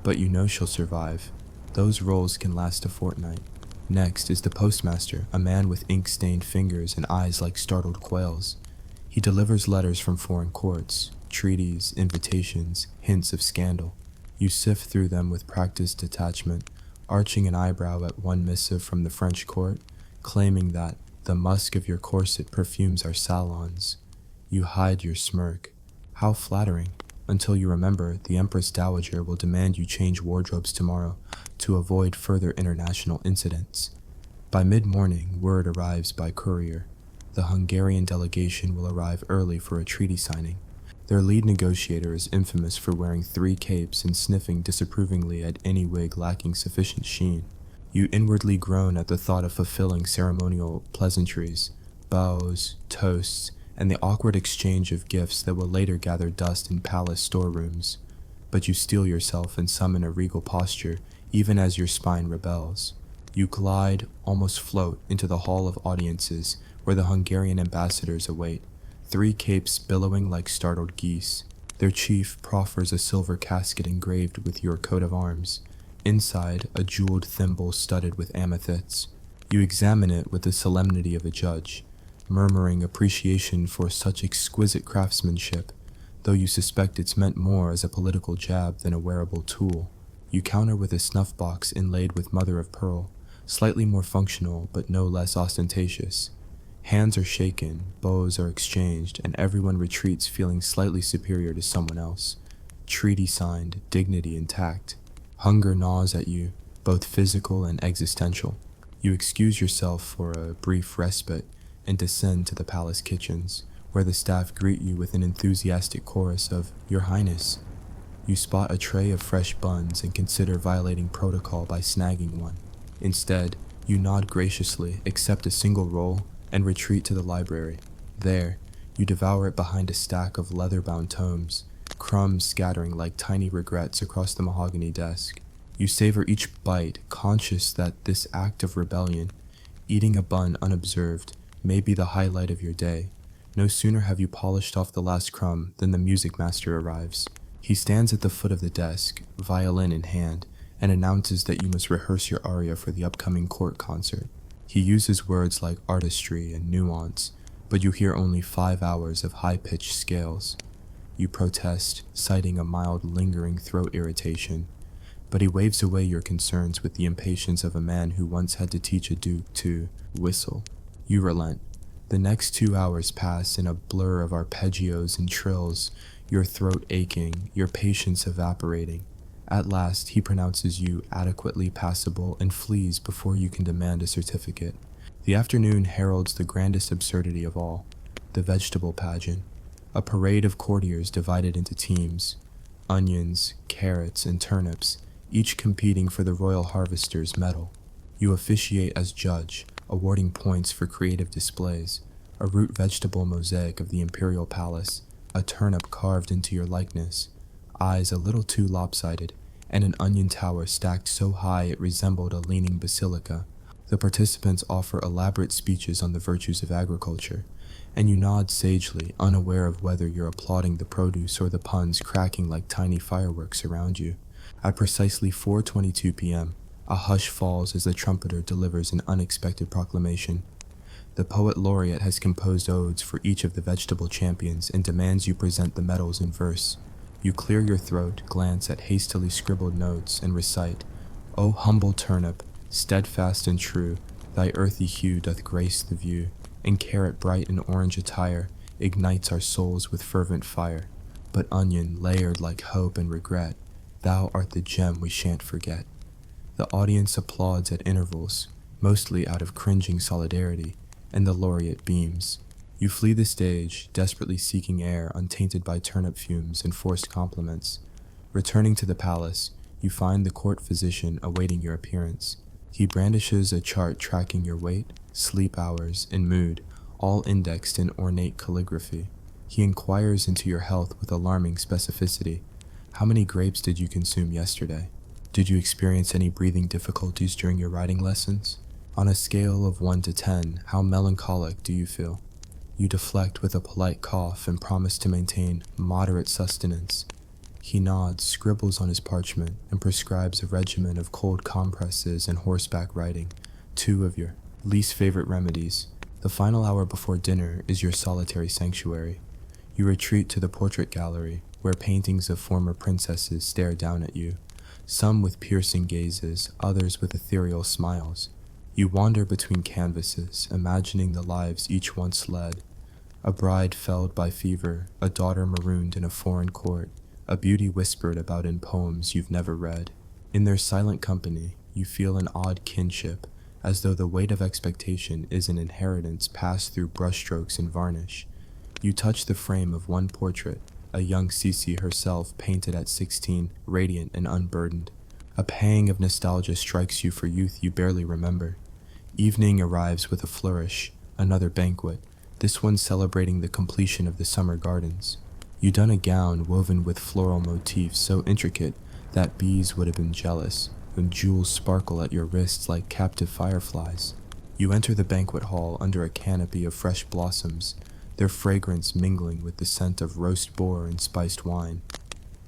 But you know she'll survive. Those rolls can last a fortnight. Next is the postmaster, a man with ink-stained fingers and eyes like startled quails. He delivers letters from foreign courts, treaties, invitations, hints of scandal. You sift through them with practiced detachment, arching an eyebrow at one missive from the French court, claiming that, The musk of your corset perfumes our salons. You hide your smirk. How flattering, until you remember the Empress Dowager will demand you change wardrobes tomorrow to avoid further international incidents. By mid-morning, word arrives by courier. The Hungarian delegation will arrive early for a treaty signing. Their lead negotiator is infamous for wearing 3 capes and sniffing disapprovingly at any wig lacking sufficient sheen. You inwardly groan at the thought of fulfilling ceremonial pleasantries, bows, toasts, and the awkward exchange of gifts that will later gather dust in palace storerooms. But you steel yourself and summon a regal posture even as your spine rebels. You glide, almost float, into the hall of audiences where the Hungarian ambassadors await, 3 capes billowing like startled geese. Their chief proffers a silver casket engraved with your coat of arms. Inside, a jeweled thimble studded with amethysts. You examine it with the solemnity of a judge, murmuring appreciation for such exquisite craftsmanship, though you suspect it's meant more as a political jab than a wearable tool. You counter with a snuff box inlaid with mother of pearl, slightly more functional but no less ostentatious. Hands are shaken, bows are exchanged, and everyone retreats feeling slightly superior to someone else. Treaty signed, dignity intact. Hunger gnaws at you, both physical and existential. You excuse yourself for a brief respite and descend to the palace kitchens, where the staff greet you with an enthusiastic chorus of "Your Highness." You spot a tray of fresh buns and consider violating protocol by snagging one. Instead, you nod graciously, accept a single roll, and retreat to the library. There, you devour it behind a stack of leather-bound tomes, crumbs scattering like tiny regrets across the mahogany desk. You savor each bite, conscious that this act of rebellion, eating a bun unobserved, may be the highlight of your day. No sooner have you polished off the last crumb than the music master arrives. He stands at the foot of the desk, violin in hand, and announces that you must rehearse your aria for the upcoming court concert. He uses words like artistry and nuance, but you hear only 5 hours of high-pitched scales. You protest, citing a mild lingering throat irritation, but he waves away your concerns with the impatience of a man who once had to teach a duke to whistle. You relent. The next 2 hours pass in a blur of arpeggios and trills, your throat aching, your patience evaporating. At last, he pronounces you adequately passable and flees before you can demand a certificate. The afternoon heralds the grandest absurdity of all, the vegetable pageant, a parade of courtiers divided into teams, onions, carrots, and turnips, each competing for the royal harvester's medal. You officiate as judge, awarding points for creative displays, a root vegetable mosaic of the imperial palace, a turnip carved into your likeness, eyes a little too lopsided, and an onion tower stacked so high it resembled a leaning basilica. The participants offer elaborate speeches on the virtues of agriculture, and you nod sagely, unaware of whether you're applauding the produce or the puns cracking like tiny fireworks around you. At precisely 4:22 p.m., a hush falls as the trumpeter delivers an unexpected proclamation. The poet laureate has composed odes for each of the vegetable champions and demands you present the medals in verse. You clear your throat, glance at hastily scribbled notes, and recite, "O humble turnip, steadfast and true, thy earthy hue doth grace the view, and carrot bright in orange attire ignites our souls with fervent fire. But onion, layered like hope and regret, thou art the gem we shan't forget." The audience applauds at intervals, mostly out of cringing solidarity, and the laureate beams. You flee the stage, desperately seeking air untainted by turnip fumes and forced compliments. Returning to the palace, you find the court physician awaiting your appearance. He brandishes a chart tracking your weight, sleep hours, and mood, all indexed in ornate calligraphy. He inquires into your health with alarming specificity. How many grapes did you consume yesterday? Did you experience any breathing difficulties during your riding lessons? On a scale of 1 to 10, how melancholic do you feel? You deflect with a polite cough and promise to maintain moderate sustenance. He nods, scribbles on his parchment, and prescribes a regimen of cold compresses and horseback riding, 2 of your least favorite remedies. The final hour before dinner is your solitary sanctuary. You retreat to the portrait gallery, where paintings of former princesses stare down at you, some with piercing gazes, others with ethereal smiles. You wander between canvases, imagining the lives each once led. A bride felled by fever, a daughter marooned in a foreign court, a beauty whispered about in poems you've never read. In their silent company, you feel an odd kinship, as though the weight of expectation is an inheritance passed through brushstrokes and varnish. You touch the frame of one portrait, a young Sisi herself painted at 16, radiant and unburdened. A pang of nostalgia strikes you for youth you barely remember. Evening arrives with a flourish, another banquet, this one celebrating the completion of the summer gardens. You don a gown woven with floral motifs so intricate that bees would have been jealous, and jewels sparkle at your wrists like captive fireflies. You enter the banquet hall under a canopy of fresh blossoms, their fragrance mingling with the scent of roast boar and spiced wine.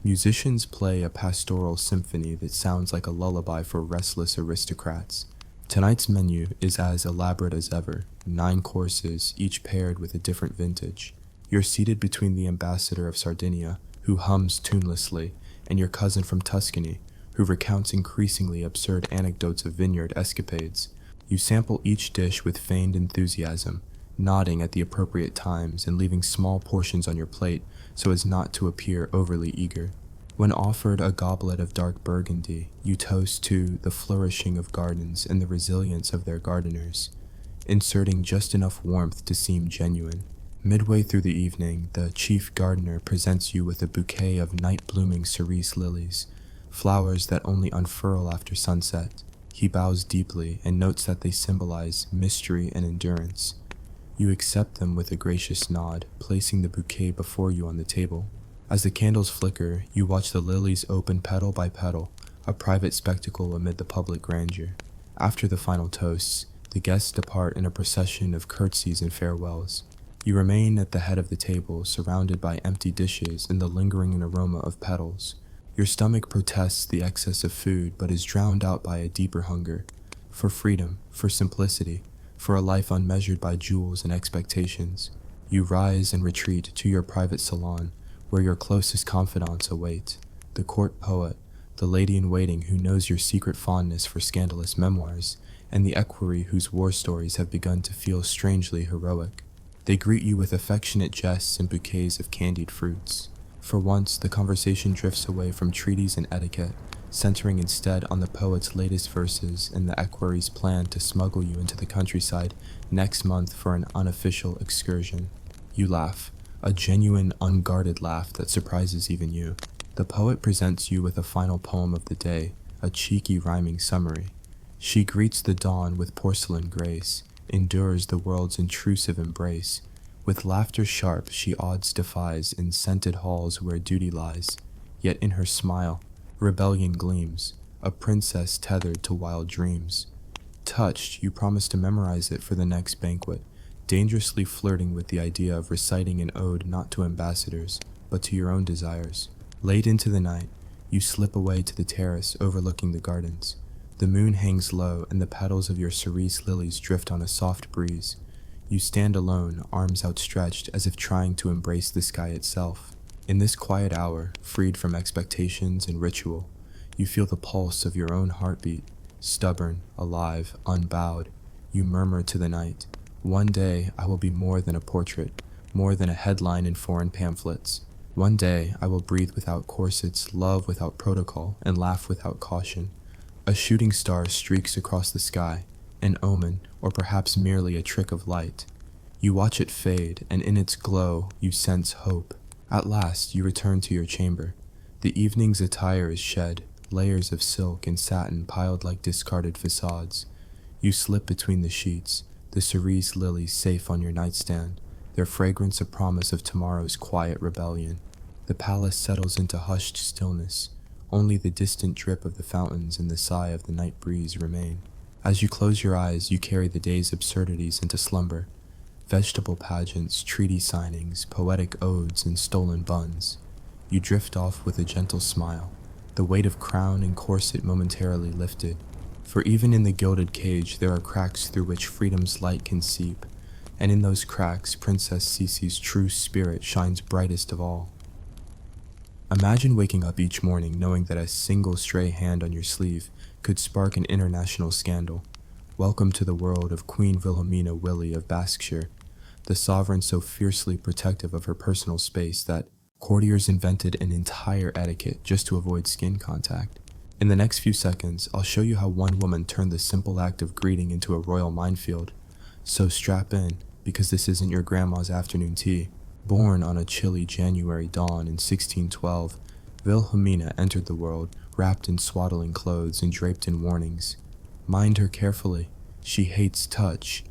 Musicians play a pastoral symphony that sounds like a lullaby for restless aristocrats. Tonight's menu is as elaborate as ever, 9 courses, each paired with a different vintage. You're seated between the ambassador of Sardinia, who hums tunelessly, and your cousin from Tuscany, who recounts increasingly absurd anecdotes of vineyard escapades. You sample each dish with feigned enthusiasm, nodding at the appropriate times and leaving small portions on your plate so as not to appear overly eager. When offered a goblet of dark burgundy, you toast to the flourishing of gardens and the resilience of their gardeners, inserting just enough warmth to seem genuine. Midway through the evening, the chief gardener presents you with a bouquet of night-blooming cerise lilies, flowers that only unfurl after sunset. He bows deeply and notes that they symbolize mystery and endurance. You accept them with a gracious nod, placing the bouquet before you on the table. As the candles flicker, you watch the lilies open petal by petal, a private spectacle amid the public grandeur. After the final toasts, the guests depart in a procession of curtsies and farewells. You remain at the head of the table, surrounded by empty dishes and the lingering aroma of petals. Your stomach protests the excess of food, but is drowned out by a deeper hunger. For freedom, for simplicity, for a life unmeasured by jewels and expectations. You rise and retreat to your private salon, where your closest confidants await. The court poet, the lady-in-waiting who knows your secret fondness for scandalous memoirs, and the equerry whose war stories have begun to feel strangely heroic. They greet you with affectionate jests and bouquets of candied fruits. For once, the conversation drifts away from treaties and etiquette, centering instead on the poet's latest verses and the equerry's plan to smuggle you into the countryside next month for an unofficial excursion. You laugh, a genuine, unguarded laugh that surprises even you. The poet presents you with a final poem of the day, a cheeky rhyming summary. She greets the dawn with porcelain grace, endures the world's intrusive embrace. With laughter sharp she odds defies in scented halls where duty lies. Yet in her smile, rebellion gleams, a princess tethered to wild dreams. Touched, you promise to memorize it for the next banquet, dangerously flirting with the idea of reciting an ode not to ambassadors, but to your own desires. Late into the night, you slip away to the terrace overlooking the gardens. The moon hangs low and the petals of your cerise lilies drift on a soft breeze. You stand alone, arms outstretched as if trying to embrace the sky itself. In this quiet hour, freed from expectations and ritual, you feel the pulse of your own heartbeat. Stubborn, alive, unbowed, you murmur to the night, "One day I will be more than a portrait, more than a headline in foreign pamphlets. One day I will breathe without corsets, love without protocol, and laugh without caution." A shooting star streaks across the sky, an omen, or perhaps merely a trick of light. You watch it fade, and in its glow you sense hope. At last you return to your chamber. The evening's attire is shed, layers of silk and satin piled like discarded facades. You slip between the sheets, the cerise lilies safe on your nightstand, their fragrance a promise of tomorrow's quiet rebellion. The palace settles into hushed stillness. Only the distant drip of the fountains and the sigh of the night breeze remain. As you close your eyes, you carry the day's absurdities into slumber. Vegetable pageants, treaty signings, poetic odes, and stolen buns. You drift off with a gentle smile, the weight of crown and corset momentarily lifted. For even in the gilded cage there are cracks through which freedom's light can seep, and in those cracks Princess Sisi's true spirit shines brightest of all. Imagine waking up each morning knowing that a single stray hand on your sleeve could spark an international scandal. Welcome to the world of Queen Wilhelmina Willy of Baskshire, the sovereign so fiercely protective of her personal space that courtiers invented an entire etiquette just to avoid skin contact. In the next few seconds, I'll show you how one woman turned the simple act of greeting into a royal minefield. So strap in, because this isn't your grandma's afternoon tea. Born on a chilly January dawn in 1612, Wilhelmina entered the world wrapped in swaddling clothes and draped in warnings. Mind her carefully, she hates touch.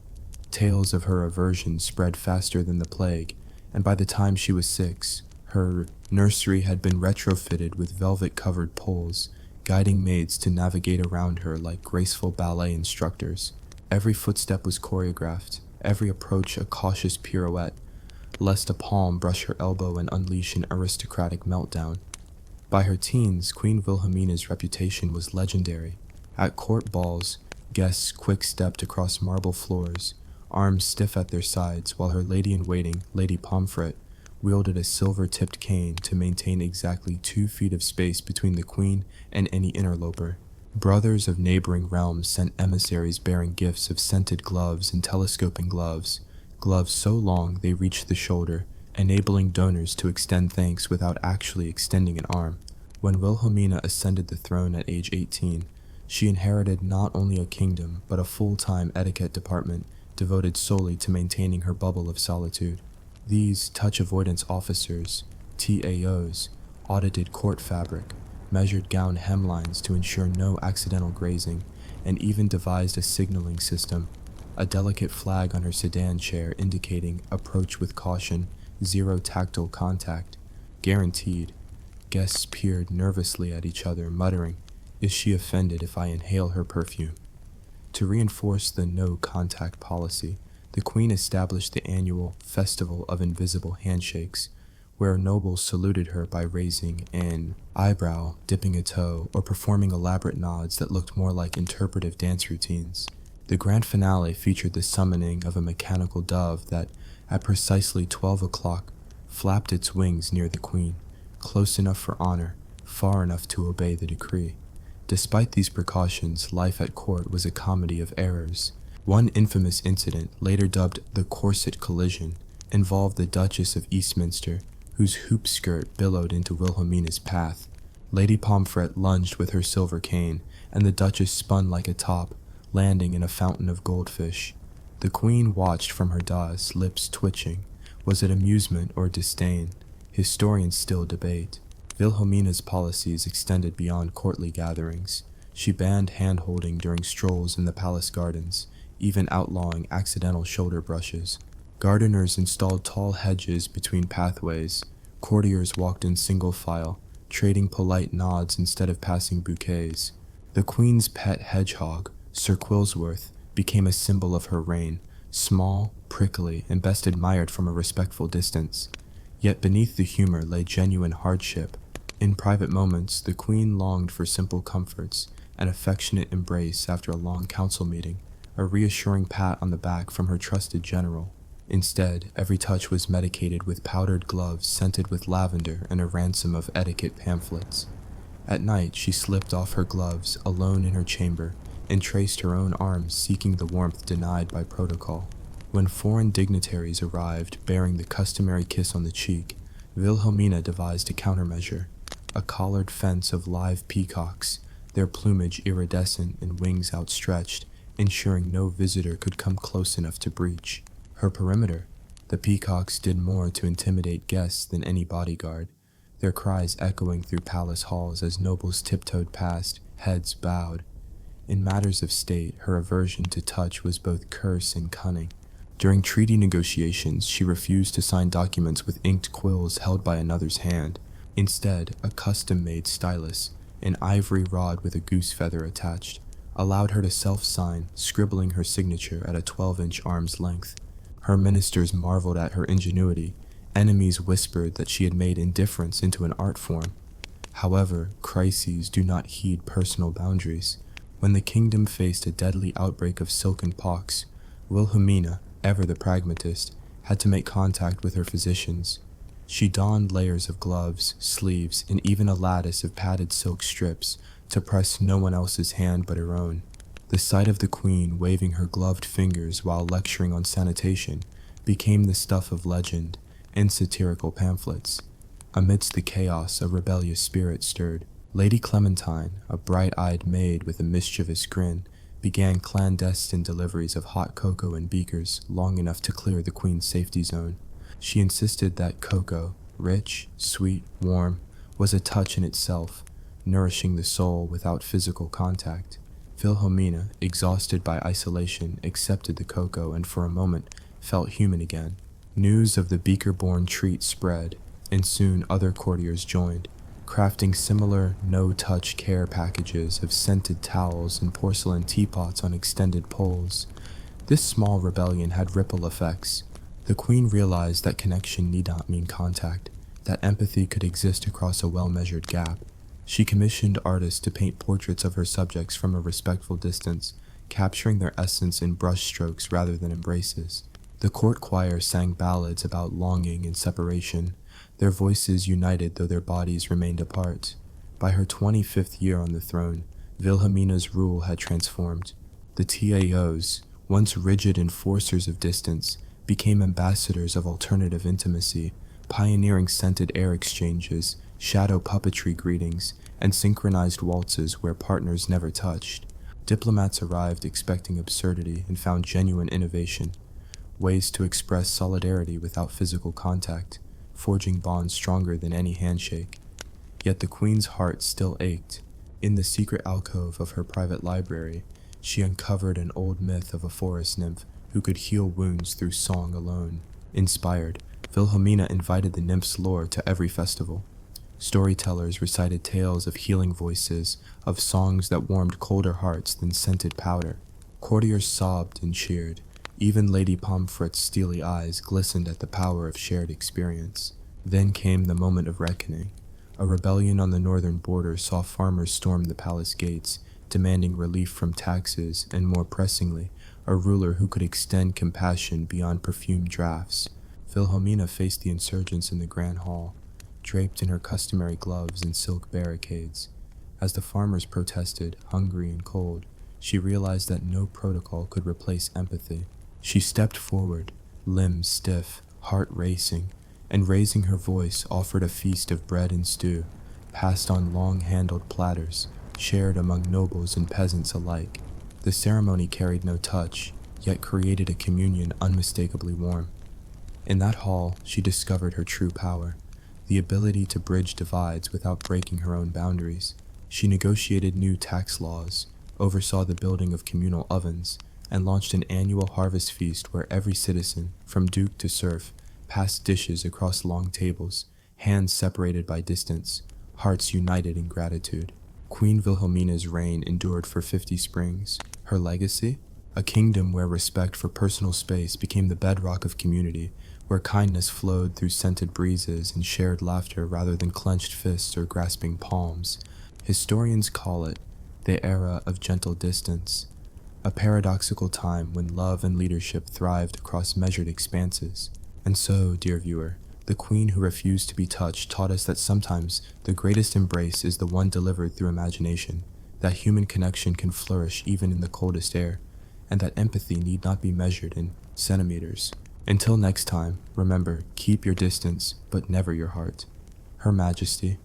Tales of her aversion spread faster than the plague, and by the time she was 6, her nursery had been retrofitted with velvet-covered poles, guiding maids to navigate around her like graceful ballet instructors. Every footstep was choreographed, every approach a cautious pirouette, lest a palm brush her elbow and unleash an aristocratic meltdown. By her teens, Queen Wilhelmina's reputation was legendary. At court balls, guests quick-stepped across marble floors, arms stiff at their sides, while her lady-in-waiting, Lady Pomfret, wielded a silver-tipped cane to maintain exactly 2 feet of space between the queen and any interloper. Brothers of neighboring realms sent emissaries bearing gifts of scented gloves and telescoping gloves so long they reached the shoulder, enabling donors to extend thanks without actually extending an arm. When Wilhelmina ascended the throne at age 18, she inherited not only a kingdom, but a full-time etiquette department devoted solely to maintaining her bubble of solitude. These touch avoidance officers, TAOs, audited court fabric, measured gown hemlines to ensure no accidental grazing, and even devised a signaling system, a delicate flag on her sedan chair indicating approach with caution, 0 tactile contact, guaranteed. Guests peered nervously at each other, muttering, "Is she offended if I inhale her perfume?" To reinforce the no-contact policy, the Queen established the annual Festival of Invisible Handshakes, where nobles saluted her by raising an eyebrow, dipping a toe, or performing elaborate nods that looked more like interpretive dance routines. The grand finale featured the summoning of a mechanical dove that, at precisely 12 o'clock, flapped its wings near the Queen, close enough for honor, far enough to obey the decree. Despite these precautions, life at court was a comedy of errors. One infamous incident, later dubbed the Corset Collision, involved the Duchess of Eastminster, whose hoop skirt billowed into Wilhelmina's path. Lady Pomfret lunged with her silver cane, and the Duchess spun like a top, landing in a fountain of goldfish. The Queen watched from her dais, lips twitching. Was it amusement or disdain? Historians still debate. Wilhelmina's policies extended beyond courtly gatherings. She banned hand-holding during strolls in the palace gardens, even outlawing accidental shoulder brushes. Gardeners installed tall hedges between pathways. Courtiers walked in single file, trading polite nods instead of passing bouquets. The Queen's pet hedgehog, Sir Quilsworth, became a symbol of her reign, small, prickly, and best admired from a respectful distance. Yet beneath the humor lay genuine hardship. In private moments, the Queen longed for simple comforts, an affectionate embrace after a long council meeting, a reassuring pat on the back from her trusted general. Instead, every touch was medicated with powdered gloves scented with lavender and a ransom of etiquette pamphlets. At night, she slipped off her gloves, alone in her chamber, and traced her own arms seeking the warmth denied by protocol. When foreign dignitaries arrived bearing the customary kiss on the cheek, Wilhelmina devised a countermeasure, a collared fence of live peacocks, their plumage iridescent and wings outstretched, ensuring no visitor could come close enough to breach. Her perimeter, the peacocks did more to intimidate guests than any bodyguard, their cries echoing through palace halls as nobles tiptoed past, heads bowed. In matters of state, her aversion to touch was both curse and cunning. During treaty negotiations, she refused to sign documents with inked quills held by another's hand. Instead, a custom-made stylus, an ivory rod with a goose feather attached, allowed her to self-sign, scribbling her signature at a 12-inch arm's length. Her ministers marveled at her ingenuity. Enemies whispered that she had made indifference into an art form. However, crises do not heed personal boundaries. When the kingdom faced a deadly outbreak of silken pox, Wilhelmina, ever the pragmatist, had to make contact with her physicians. She donned layers of gloves, sleeves, and even a lattice of padded silk strips to press no one else's hand but her own. The sight of the queen waving her gloved fingers while lecturing on sanitation became the stuff of legend and satirical pamphlets. Amidst the chaos, a rebellious spirit stirred. Lady Clementine, a bright-eyed maid with a mischievous grin, began clandestine deliveries of hot cocoa in beakers long enough to clear the queen's safety zone. She insisted that cocoa, rich, sweet, warm, was a touch in itself, nourishing the soul without physical contact. Wilhelmina, exhausted by isolation, accepted the cocoa and for a moment felt human again. News of the beaker-borne treat spread, and soon other courtiers joined, crafting similar no-touch care packages of scented towels and porcelain teapots on extended poles. This small rebellion had ripple effects. The queen realized that connection need not mean contact, that empathy could exist across a well-measured gap. She commissioned artists to paint portraits of her subjects from a respectful distance, capturing their essence in brushstrokes rather than embraces. The court choir sang ballads about longing and separation, their voices united though their bodies remained apart. By her 25th year on the throne, Wilhelmina's rule had transformed. The TAOs, once rigid enforcers of distance, became ambassadors of alternative intimacy, pioneering scented air exchanges, shadow puppetry greetings, and synchronized waltzes where partners never touched. Diplomats arrived expecting absurdity and found genuine innovation, ways to express solidarity without physical contact, forging bonds stronger than any handshake. Yet the queen's heart still ached. In the secret alcove of her private library, she uncovered an old myth of a forest nymph who could heal wounds through song alone. Inspired, Wilhelmina invited the nymph's lore to every festival. Storytellers recited tales of healing voices, of songs that warmed colder hearts than scented powder. Courtiers sobbed and cheered. Even Lady Pomfret's steely eyes glistened at the power of shared experience. Then came the moment of reckoning. A rebellion on the northern border saw farmers storm the palace gates, demanding relief from taxes and, more pressingly, a ruler who could extend compassion beyond perfumed drafts. Wilhelmina faced the insurgents in the Grand Hall, draped in her customary gloves and silk barricades. As the farmers protested, hungry and cold, she realized that no protocol could replace empathy. She stepped forward, limbs stiff, heart racing, and raising her voice offered a feast of bread and stew, passed on long-handled platters, shared among nobles and peasants alike. The ceremony carried no touch, yet created a communion unmistakably warm. In that hall, she discovered her true power, the ability to bridge divides without breaking her own boundaries. She negotiated new tax laws, oversaw the building of communal ovens, and launched an annual harvest feast where every citizen, from duke to serf, passed dishes across long tables, hands separated by distance, hearts united in gratitude. Queen Wilhelmina's reign endured for 50 springs. Her legacy? A kingdom where respect for personal space became the bedrock of community, where kindness flowed through scented breezes and shared laughter rather than clenched fists or grasping palms. Historians call it the era of gentle distance, a paradoxical time when love and leadership thrived across measured expanses. And so, dear viewer, the queen who refused to be touched taught us that sometimes the greatest embrace is the one delivered through imagination, that human connection can flourish even in the coldest air, and that empathy need not be measured in centimeters. Until next time, remember, keep your distance, but never your heart. Her Majesty.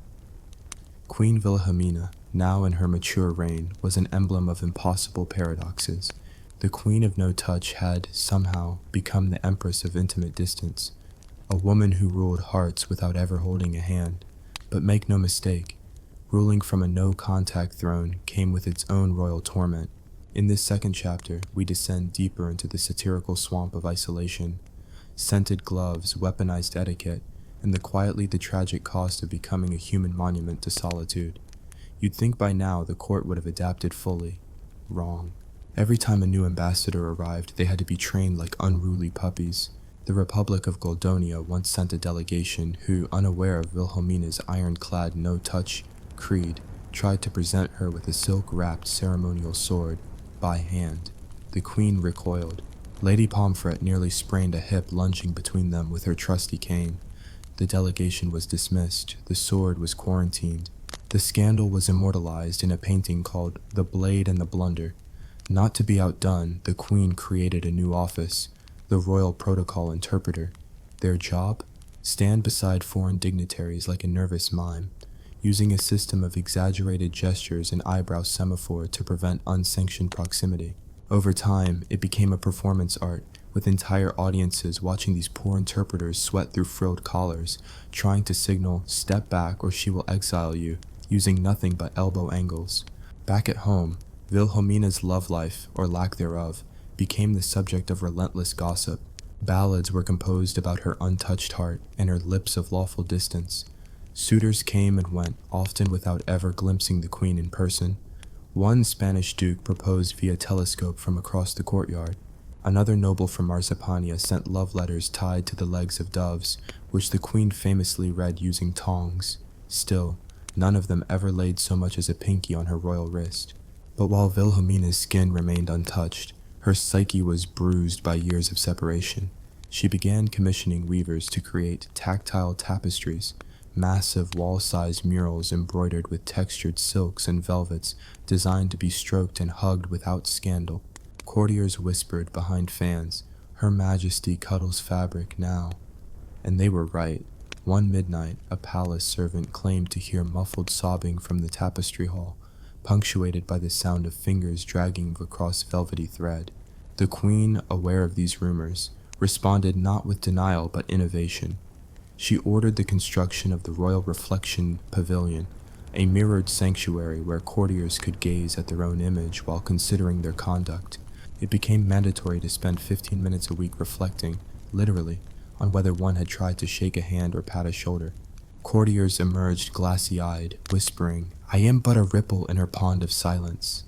Queen Wilhelmina, now in her mature reign, was an emblem of impossible paradoxes. The Queen of No Touch had, somehow, become the Empress of Intimate Distance, a woman who ruled hearts without ever holding a hand. But make no mistake, ruling from a no-contact throne came with its own royal torment. In this second chapter, we descend deeper into the satirical swamp of isolation, scented gloves, weaponized etiquette, and the tragic cost of becoming a human monument to solitude. You'd think by now the court would have adapted fully. Wrong. Every time a new ambassador arrived, they had to be trained like unruly puppies. The Republic of Goldonia once sent a delegation who, unaware of Wilhelmina's ironclad no-touch creed, tried to present her with a silk-wrapped ceremonial sword, by hand. The queen recoiled. Lady Pomfret nearly sprained a hip lunging between them with her trusty cane. The delegation was dismissed. The sword was quarantined. The scandal was immortalized in a painting called The Blade and the Blunder. Not to be outdone, the queen created a new office, the Royal Protocol Interpreter. Their job? Stand beside foreign dignitaries like a nervous mime, using a system of exaggerated gestures and eyebrow semaphore to prevent unsanctioned proximity. Over time, it became a performance art, with entire audiences watching these poor interpreters sweat through frilled collars, trying to signal, "Step back or she will exile you," using nothing but elbow angles. Back at home, Wilhelmina's love life, or lack thereof, became the subject of relentless gossip. Ballads were composed about her untouched heart and her lips of lawful distance. Suitors came and went, often without ever glimpsing the queen in person. One Spanish duke proposed via telescope from across the courtyard. Another noble from Marsipania sent love letters tied to the legs of doves, which the queen famously read using tongs. Still, none of them ever laid so much as a pinky on her royal wrist. But while Wilhelmina's skin remained untouched, her psyche was bruised by years of separation. She began commissioning weavers to create tactile tapestries, massive wall-sized murals embroidered with textured silks and velvets designed to be stroked and hugged without scandal. Courtiers whispered behind fans, "Her Majesty cuddles fabric now." And they were right. One midnight, a palace servant claimed to hear muffled sobbing from the tapestry hall, punctuated by the sound of fingers dragging across velvety thread. The queen, aware of these rumors, responded not with denial but innovation. She ordered the construction of the Royal Reflection Pavilion, a mirrored sanctuary where courtiers could gaze at their own image while considering their conduct. It became mandatory to spend 15 minutes a week reflecting, literally, on whether one had tried to shake a hand or pat a shoulder. Courtiers emerged glassy-eyed, whispering, "I am but a ripple in her pond of silence."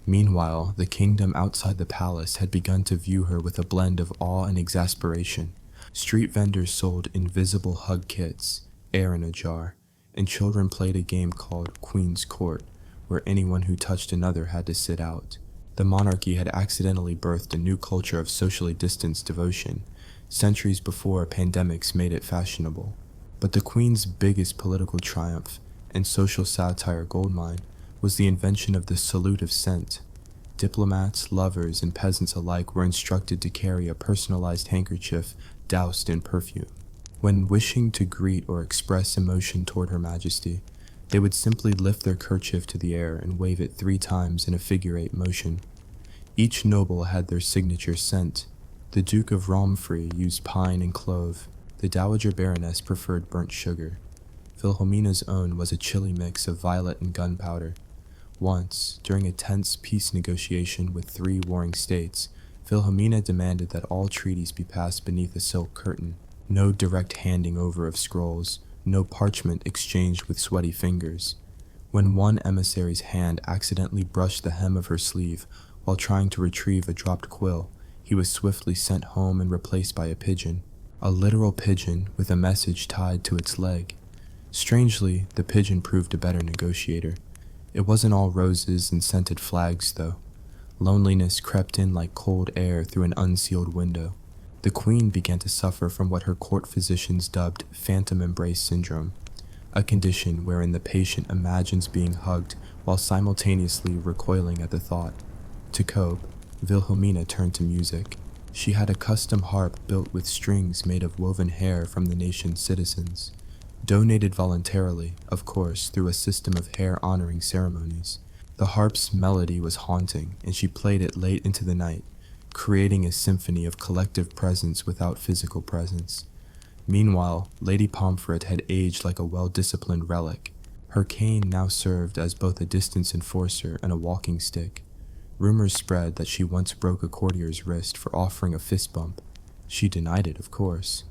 Meanwhile, the kingdom outside the palace had begun to view her with a blend of awe and exasperation. Street vendors sold invisible hug kits, air in a jar, and children played a game called Queen's Court, where anyone who touched another had to sit out. The monarchy had accidentally birthed a new culture of socially distanced devotion, centuries before pandemics made it fashionable. But the Queen's biggest political triumph and social satire goldmine was the invention of the salute of scent. Diplomats, lovers, and peasants alike were instructed to carry a personalized handkerchief doused in perfume. When wishing to greet or express emotion toward Her Majesty, they would simply lift their kerchief to the air and wave it 3 times in a figure-8 motion. Each noble had their signature scent. The Duke of Romfrey used pine and clove. The Dowager Baroness preferred burnt sugar. Wilhelmina's own was a chilly mix of violet and gunpowder. Once, during a tense peace negotiation with 3 warring states, Wilhelmina demanded that all treaties be passed beneath a silk curtain. No direct handing over of scrolls, no parchment exchanged with sweaty fingers. When one emissary's hand accidentally brushed the hem of her sleeve while trying to retrieve a dropped quill, he was swiftly sent home and replaced by a pigeon. A literal pigeon with a message tied to its leg. Strangely, the pigeon proved a better negotiator. It wasn't all roses and scented flags, though. Loneliness crept in like cold air through an unsealed window. The queen began to suffer from what her court physicians dubbed phantom embrace syndrome, a condition wherein the patient imagines being hugged while simultaneously recoiling at the thought. To cope, Wilhelmina turned to music. She had a custom harp built with strings made of woven hair from the nation's citizens, donated voluntarily, of course, through a system of hair-honoring ceremonies. The harp's melody was haunting, and she played it late into the night, creating a symphony of collective presence without physical presence. Meanwhile, Lady Pomfret had aged like a well-disciplined relic. Her cane now served as both a distance enforcer and a walking stick. Rumors spread that she once broke a courtier's wrist for offering a fist bump. She denied it, of course.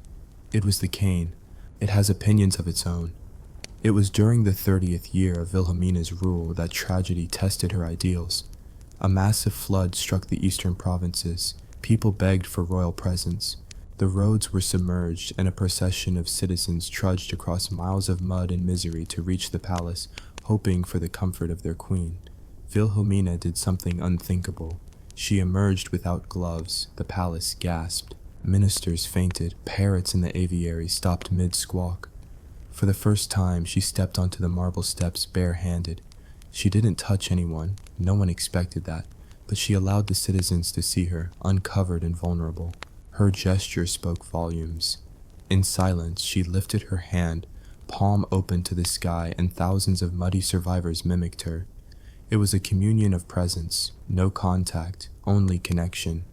It was the cane. It has opinions of its own. It was during the 30th year of Wilhelmina's rule that tragedy tested her ideals. A massive flood struck the eastern provinces. People begged for royal presence. The roads were submerged, and a procession of citizens trudged across miles of mud and misery to reach the palace, hoping for the comfort of their queen. Wilhelmina did something unthinkable. She emerged without gloves. The palace gasped. Ministers fainted. Parrots in the aviary stopped mid-squawk. For the first time, she stepped onto the marble steps bare-handed. She didn't touch anyone. No one expected that. but she allowed the citizens to see her, uncovered and vulnerable. Her gesture spoke volumes. In silence, she lifted her hand, palm open to the sky, and thousands of muddy survivors mimicked her. It was a communion of presence, no contact, only connection.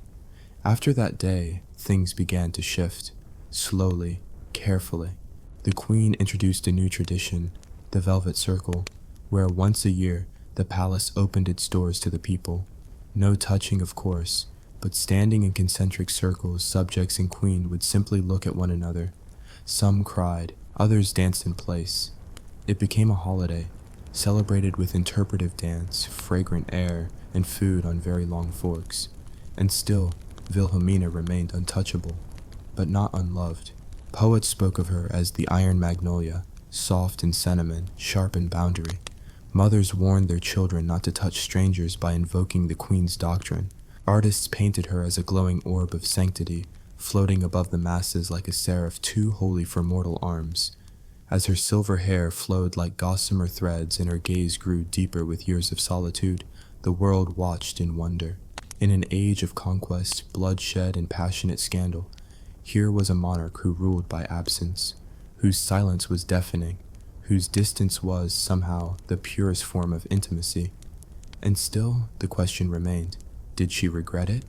After that day, things began to shift, slowly, carefully. The Queen introduced a new tradition, the Velvet Circle, where once a year the palace opened its doors to the people. No touching, of course, but standing in concentric circles, subjects and queen would simply look at one another. Some cried, others danced in place. It became a holiday, celebrated with interpretive dance, fragrant air, and food on very long forks. And still, Wilhelmina remained untouchable, but not unloved. Poets spoke of her as the iron magnolia, soft in sentiment, sharp in boundary. Mothers warned their children not to touch strangers by invoking the Queen's doctrine. Artists painted her as a glowing orb of sanctity, floating above the masses like a seraph too holy for mortal arms. As her silver hair flowed like gossamer threads and her gaze grew deeper with years of solitude, the world watched in wonder. In an age of conquest, bloodshed, and passionate scandal, here was a monarch who ruled by absence, whose silence was deafening, whose distance was, somehow, the purest form of intimacy. And still, the question remained, did she regret it?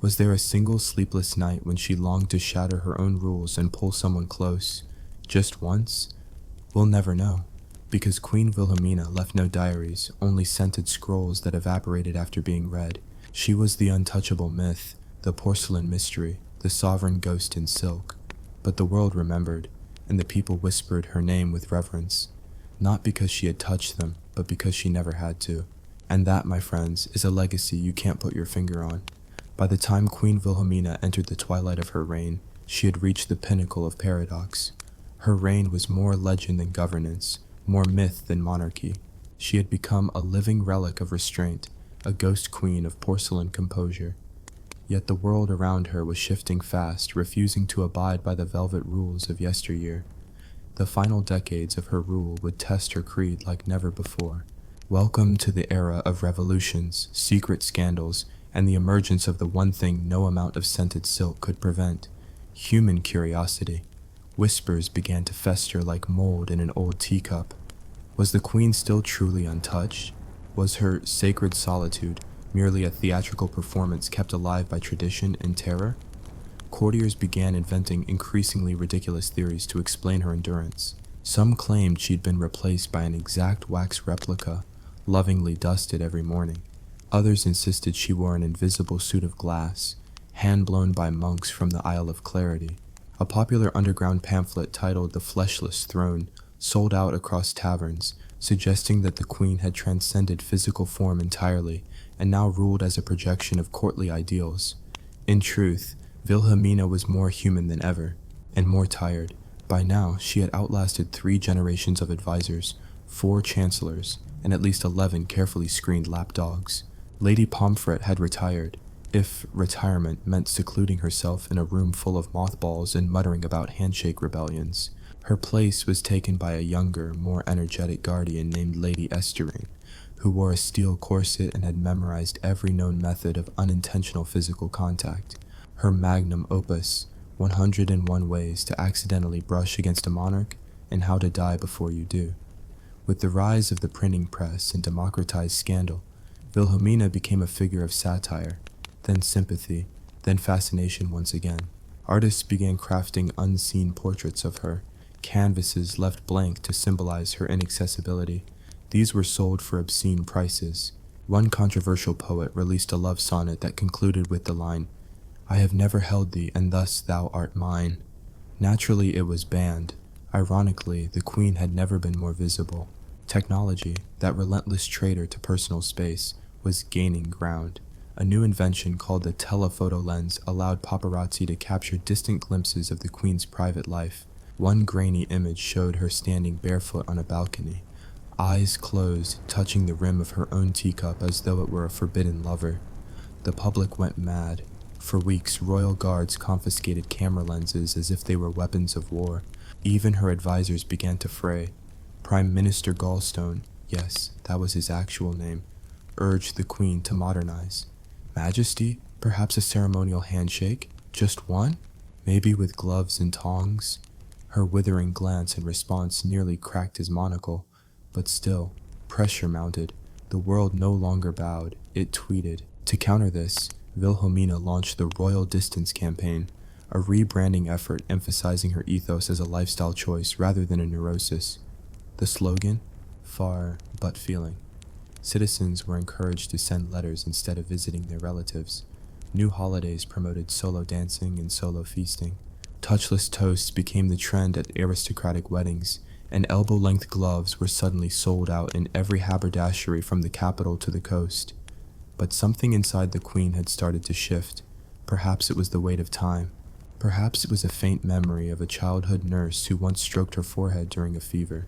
Was there a single sleepless night when she longed to shatter her own rules and pull someone close? Just once? We'll never know, because Queen Wilhelmina left no diaries, only scented scrolls that evaporated after being read. She was the untouchable myth, the porcelain mystery, the sovereign ghost in silk. But the world remembered, and the people whispered her name with reverence, not because she had touched them, but because she never had to. And that, my friends, is a legacy you can't put your finger on. By the time Queen Wilhelmina entered the twilight of her reign, she had reached the pinnacle of paradox. Her reign was more legend than governance, more myth than monarchy. She had become a living relic of restraint, a ghost queen of porcelain composure. Yet the world around her was shifting fast, refusing to abide by the velvet rules of yesteryear. The final decades of her rule would test her creed like never before. Welcome to the era of revolutions, secret scandals, and the emergence of the one thing no amount of scented silk could prevent: human curiosity. Whispers began to fester like mold in an old teacup. Was the Queen still truly untouched? Was her sacred solitude merely a theatrical performance kept alive by tradition and terror? Courtiers began inventing increasingly ridiculous theories to explain her endurance. Some claimed she'd been replaced by an exact wax replica, lovingly dusted every morning. Others insisted she wore an invisible suit of glass, hand-blown by monks from the Isle of Clarity. A popular underground pamphlet titled The Fleshless Throne sold out across taverns, suggesting that the Queen had transcended physical form entirely and now ruled as a projection of courtly ideals. In truth, Wilhelmina was more human than ever, and more tired. By now, she had outlasted 3 generations of advisors, 4 chancellors, and at least 11 carefully screened lapdogs. Lady Pomfret had retired, if retirement meant secluding herself in a room full of mothballs and muttering about handshake rebellions. Her place was taken by a younger, more energetic guardian named Lady Estherine, who wore a steel corset and had memorized every known method of unintentional physical contact. Her magnum opus, 101 Ways to Accidentally Brush Against a Monarch and How to Die Before You Do. With the rise of the printing press and democratized scandal, Wilhelmina became a figure of satire, then sympathy, then fascination once again. Artists began crafting unseen portraits of her, canvases left blank to symbolize her inaccessibility. These were sold for obscene prices. One controversial poet released a love sonnet that concluded with the line, "I have never held thee, and thus thou art mine." Naturally, it was banned. Ironically, the Queen had never been more visible. Technology, that relentless traitor to personal space, was gaining ground. A new invention called the telephoto lens allowed paparazzi to capture distant glimpses of the Queen's private life. One grainy image showed her standing barefoot on a balcony, eyes closed, touching the rim of her own teacup as though it were a forbidden lover. The public went mad. For weeks, royal guards confiscated camera lenses as if they were weapons of war. Even her advisors began to fray. Prime Minister Gallstone, yes, that was his actual name, urged the Queen to modernize. Majesty? Perhaps a ceremonial handshake? Just one? Maybe with gloves and tongs? Her withering glance in response nearly cracked his monocle, but still, pressure mounted. The world no longer bowed, it tweeted. To counter this, Wilhelmina launched the Royal Distance campaign, a rebranding effort emphasizing her ethos as a lifestyle choice rather than a neurosis. The slogan? Far but feeling. Citizens were encouraged to send letters instead of visiting their relatives. New holidays promoted solo dancing and solo feasting. Touchless toasts became the trend at aristocratic weddings, and elbow-length gloves were suddenly sold out in every haberdashery from the capital to the coast. But something inside the Queen had started to shift. Perhaps it was the weight of time. Perhaps it was a faint memory of a childhood nurse who once stroked her forehead during a fever.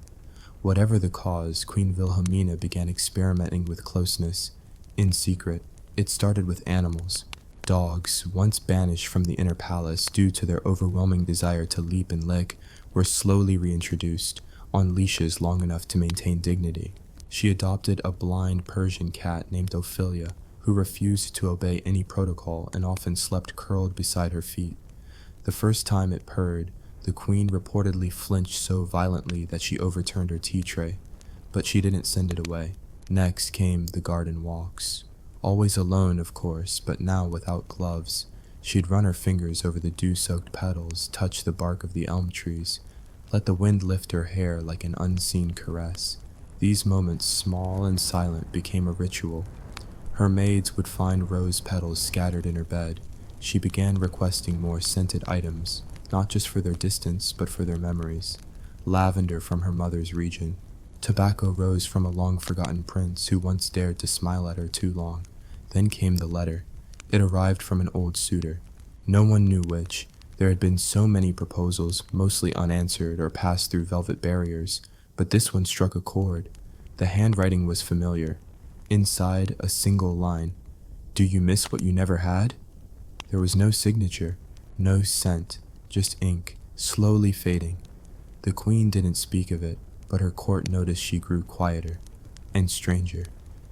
Whatever the cause, Queen Wilhelmina began experimenting with closeness. In secret, it started with animals. Dogs, once banished from the inner palace due to their overwhelming desire to leap and lick, were slowly reintroduced, on leashes long enough to maintain dignity. She adopted a blind Persian cat named Ophelia, who refused to obey any protocol and often slept curled beside her feet. The first time it purred, the Queen reportedly flinched so violently that she overturned her tea tray, but she didn't send it away. Next came the garden walks. Always alone, of course, but now without gloves. She'd run her fingers over the dew-soaked petals, touch the bark of the elm trees, let the wind lift her hair like an unseen caress. These moments, small and silent, became a ritual. Her maids would find rose petals scattered in her bed. She began requesting more scented items, not just for their distance, but for their memories. Lavender from her mother's region. Tobacco rose from a long-forgotten prince who once dared to smile at her too long. Then came the letter. It arrived from an old suitor. No one knew which. There had been so many proposals, mostly unanswered or passed through velvet barriers, but this one struck a chord. The handwriting was familiar. Inside, a single line. "Do you miss what you never had?" There was no signature, no scent, just ink, slowly fading. The Queen didn't speak of it, but her court noticed she grew quieter and stranger.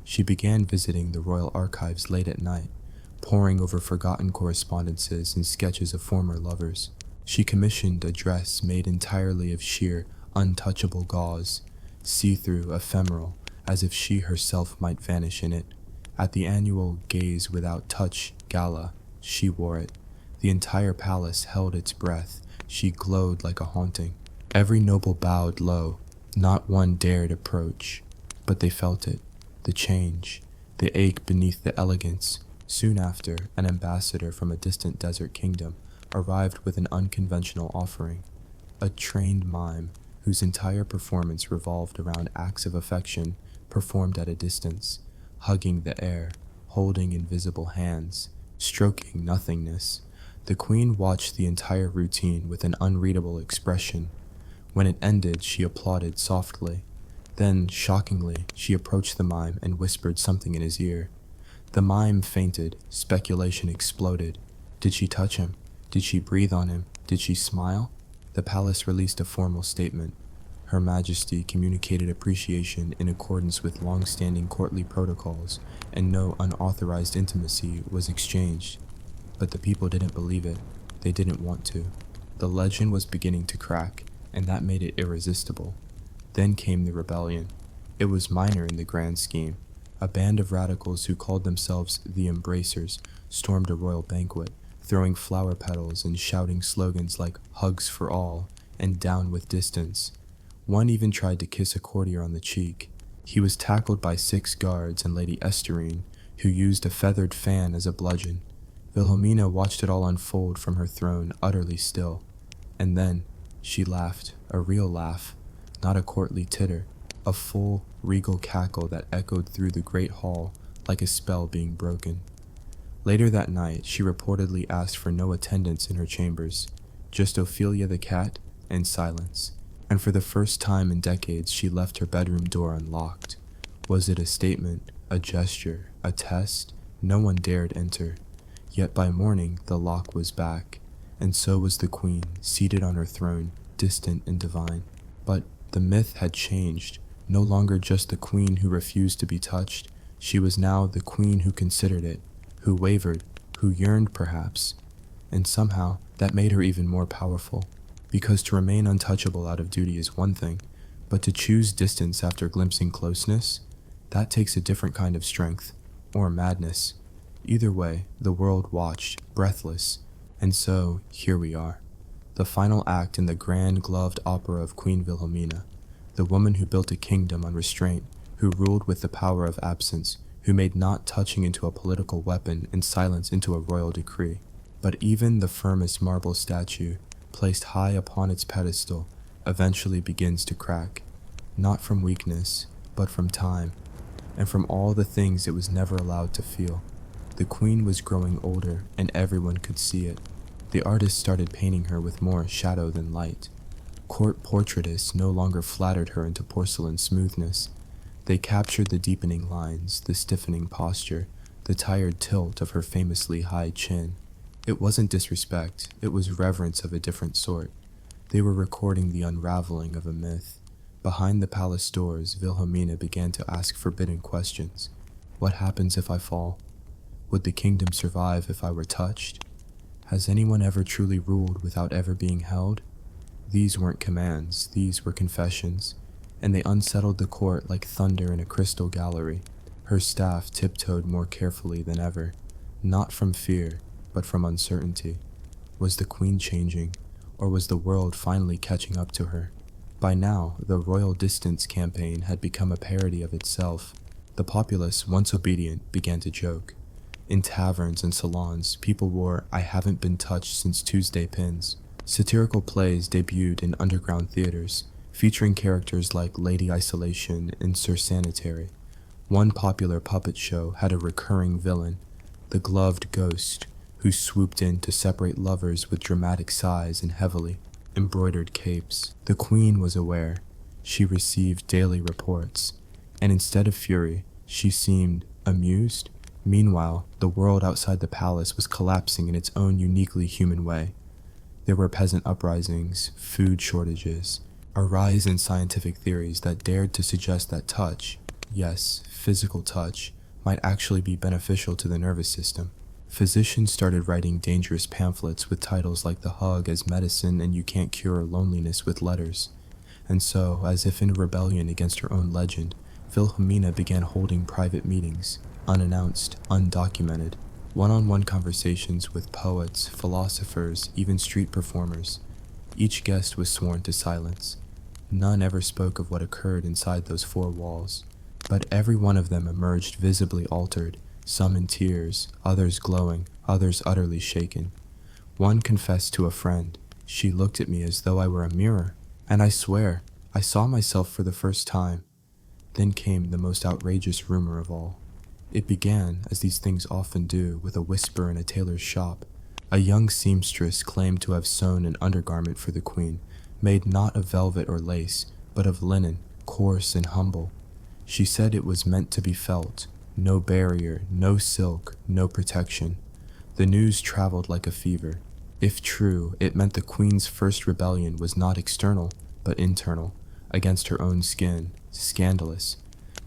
She began visiting the royal archives late at night, poring over forgotten correspondences and sketches of former lovers. She commissioned a dress made entirely of sheer, untouchable gauze, see-through, ephemeral, as if she herself might vanish in it. At the annual Gaze Without Touch gala, she wore it. The entire palace held its breath. She glowed like a haunting. Every noble bowed low. Not one dared approach. But they felt it. The change. The ache beneath the elegance. Soon after, an ambassador from a distant desert kingdom arrived with an unconventional offering. A trained mime, whose entire performance revolved around acts of affection performed at a distance, hugging the air, holding invisible hands, stroking nothingness. The Queen watched the entire routine with an unreadable expression. When it ended, she applauded softly. Then, shockingly, she approached the mime and whispered something in his ear. The mime fainted. Speculation exploded. Did she touch him? Did she breathe on him? Did she smile? The palace released a formal statement. Her Majesty communicated appreciation in accordance with long-standing courtly protocols, and no unauthorized intimacy was exchanged. But the people didn't believe it. They didn't want to. The legend was beginning to crack, and that made it irresistible. Then came the rebellion. It was minor in the grand scheme. A band of radicals who called themselves the Embracers stormed a royal banquet, throwing flower petals and shouting slogans like "Hugs for all" and "Down with distance." One even tried to kiss a courtier on the cheek. He was tackled by 6 guards and Lady Esterine, who used a feathered fan as a bludgeon. Wilhelmina watched it all unfold from her throne, utterly still. And then, she laughed, a real laugh, not a courtly titter, a full, regal cackle that echoed through the great hall like a spell being broken. Later that night, she reportedly asked for no attendants in her chambers, just Ophelia the cat and silence. And for the first time in decades, she left her bedroom door unlocked. Was it a statement, a gesture, a test? No one dared enter. Yet by morning, the lock was back, and so was the Queen, seated on her throne, distant and divine. But the myth had changed. No longer just the Queen who refused to be touched. She was now the Queen who considered it. who wavered, who yearned perhaps, and somehow that made her even more powerful, because to remain untouchable out of duty is one thing, but to choose distance after glimpsing closeness, that takes a different kind of strength, or madness. Either way, the world watched, breathless, and so here we are. The final act in the grand gloved opera of Queen Wilhelmina, the woman who built a kingdom on restraint, who ruled with the power of absence, who made not touching into a political weapon and silence into a royal decree. But even the firmest marble statue, placed high upon its pedestal, eventually begins to crack, not from weakness, but from time, and from all the things it was never allowed to feel. The queen was growing older, and everyone could see it. The artist started painting her with more shadow than light. Court portraitists no longer flattered her into porcelain smoothness. They captured the deepening lines, the stiffening posture, the tired tilt of her famously high chin. It wasn't disrespect, it was reverence of a different sort. They were recording the unraveling of a myth. Behind the palace doors, Wilhelmina began to ask forbidden questions. What happens if I fall? Would the kingdom survive if I were touched? Has anyone ever truly ruled without ever being held? These weren't commands, these were confessions, and they unsettled the court like thunder in a crystal gallery. Her staff tiptoed more carefully than ever, not from fear, but from uncertainty. Was the queen changing, or was the world finally catching up to her? By now, the royal distance campaign had become a parody of itself. The populace, once obedient, began to joke. In taverns and salons, people wore "I haven't been touched since Tuesday" pins. Satirical plays debuted in underground theaters, featuring characters like Lady Isolation and Sir Sanitary. One popular puppet show had a recurring villain, the gloved ghost, who swooped in to separate lovers with dramatic sighs and heavily embroidered capes. The queen was aware. She received daily reports, and instead of fury, she seemed amused. Meanwhile, the world outside the palace was collapsing in its own uniquely human way. There were peasant uprisings, food shortages, a rise in scientific theories that dared to suggest that touch, yes, physical touch, might actually be beneficial to the nervous system. Physicians started writing dangerous pamphlets with titles like "The Hug as Medicine" and "You Can't Cure Loneliness with Letters." And so, as if in rebellion against her own legend, Wilhelmina began holding private meetings, unannounced, undocumented, one-on-one conversations with poets, philosophers, even street performers. Each guest was sworn to silence. None ever spoke of what occurred inside those four walls, but every one of them emerged visibly altered, some in tears, others glowing, others utterly shaken. One confessed to a friend, "She looked at me as though I were a mirror, and I swear, I saw myself for the first time." Then came the most outrageous rumor of all. It began, as these things often do, with a whisper in a tailor's shop. A young seamstress claimed to have sewn an undergarment for the queen, made not of velvet or lace, but of linen, coarse and humble. She said it was meant to be felt, no barrier, no silk, no protection. The news traveled like a fever. If true, it meant the queen's first rebellion was not external, but internal, against her own skin. Scandalous.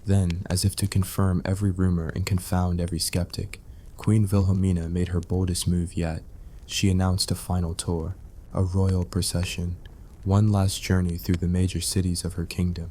Then, as if to confirm every rumor and confound every skeptic, Queen Wilhelmina made her boldest move yet. She announced a final tour, a royal procession, one last journey through the major cities of her kingdom.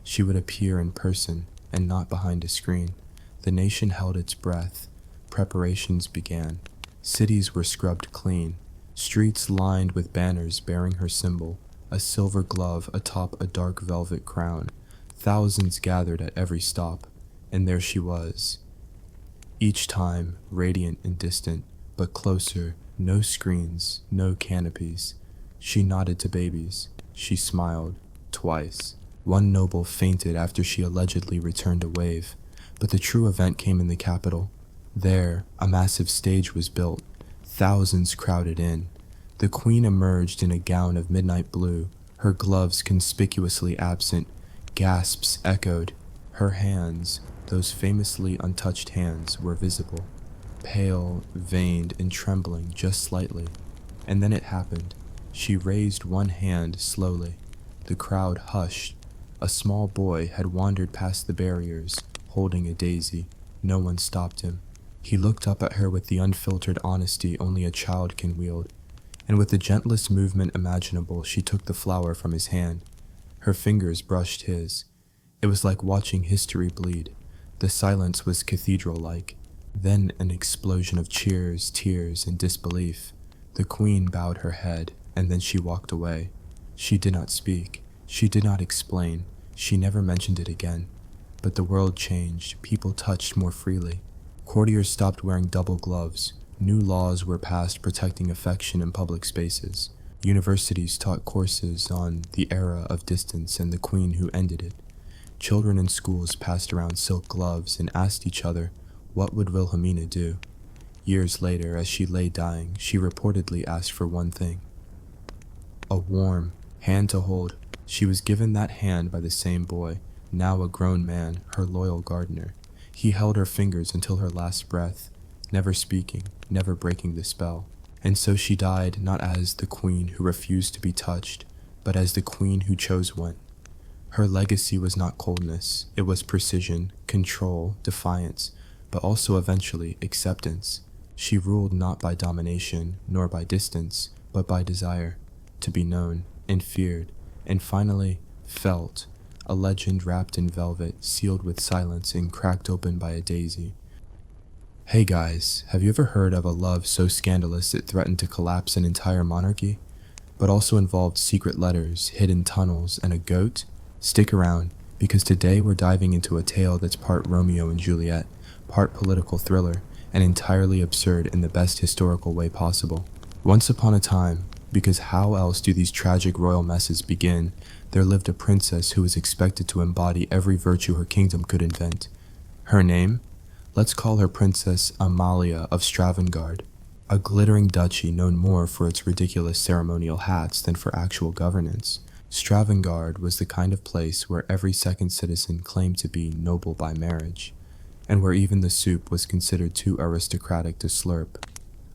She would appear in person, and not behind a screen. The nation held its breath. Preparations began. Cities were scrubbed clean, streets lined with banners bearing her symbol, a silver glove atop a dark velvet crown. Thousands gathered at every stop, and there she was. Each time, radiant and distant, but closer, no screens, no canopies. She nodded to babies. She smiled, twice. One noble fainted after she allegedly returned a wave, but the true event came in the capital. There, a massive stage was built. Thousands crowded in. The queen emerged in a gown of midnight blue, her gloves conspicuously absent. Gasps echoed. Her hands, those famously untouched hands, were visible, pale, veined, and trembling just slightly. And then it happened. She raised one hand slowly. The crowd hushed. A small boy had wandered past the barriers, holding a daisy. No one stopped him. He looked up at her with the unfiltered honesty only a child can wield, and with the gentlest movement imaginable, she took the flower from his hand. Her fingers brushed his. It was like watching history bleed. The silence was cathedral-like. Then an explosion of cheers, tears, and disbelief. The queen bowed her head, and then she walked away. She did not speak. She did not explain. She never mentioned it again. But the world changed. People touched more freely. Courtiers stopped wearing double gloves. New laws were passed protecting affection in public spaces. Universities taught courses on the era of distance and the queen who ended it. Children in schools passed around silk gloves and asked each other, what would Wilhelmina do? Years later, as she lay dying, she reportedly asked for one thing: a warm hand to hold. She was given that hand by the same boy, now a grown man, her loyal gardener. He held her fingers until her last breath, never speaking, never breaking the spell. And so she died not as the queen who refused to be touched, but as the queen who chose when. Her legacy was not coldness, it was precision, control, defiance, but also eventually acceptance. She ruled not by domination, nor by distance, but by desire, to be known, and feared, and finally felt, a legend wrapped in velvet, sealed with silence and cracked open by a daisy. Hey guys, have you ever heard of a love so scandalous it threatened to collapse an entire monarchy, but also involved secret letters, hidden tunnels, and a goat? Stick around, because today we're diving into a tale that's part Romeo and Juliet, part political thriller, and entirely absurd in the best historical way possible. Once upon a time, because how else do these tragic royal messes begin, there lived a princess who was expected to embody every virtue her kingdom could invent. Her name? Let's call her Princess Amalia of Stravengard, a glittering duchy known more for its ridiculous ceremonial hats than for actual governance. Stravengard was the kind of place where every second citizen claimed to be noble by marriage, and where even the soup was considered too aristocratic to slurp.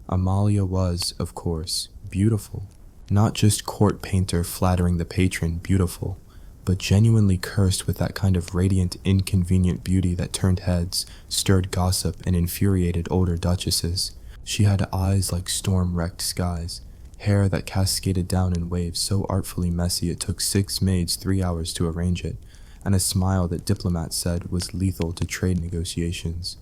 Amalia was, of course, beautiful. Not just court painter flattering the patron beautiful, but genuinely cursed with that kind of radiant, inconvenient beauty that turned heads, stirred gossip, and infuriated older duchesses. She had eyes like storm-wrecked skies, hair that cascaded down in waves so artfully messy it took 6 maids 3 hours to arrange it, and a smile that diplomats said was lethal to trade negotiations.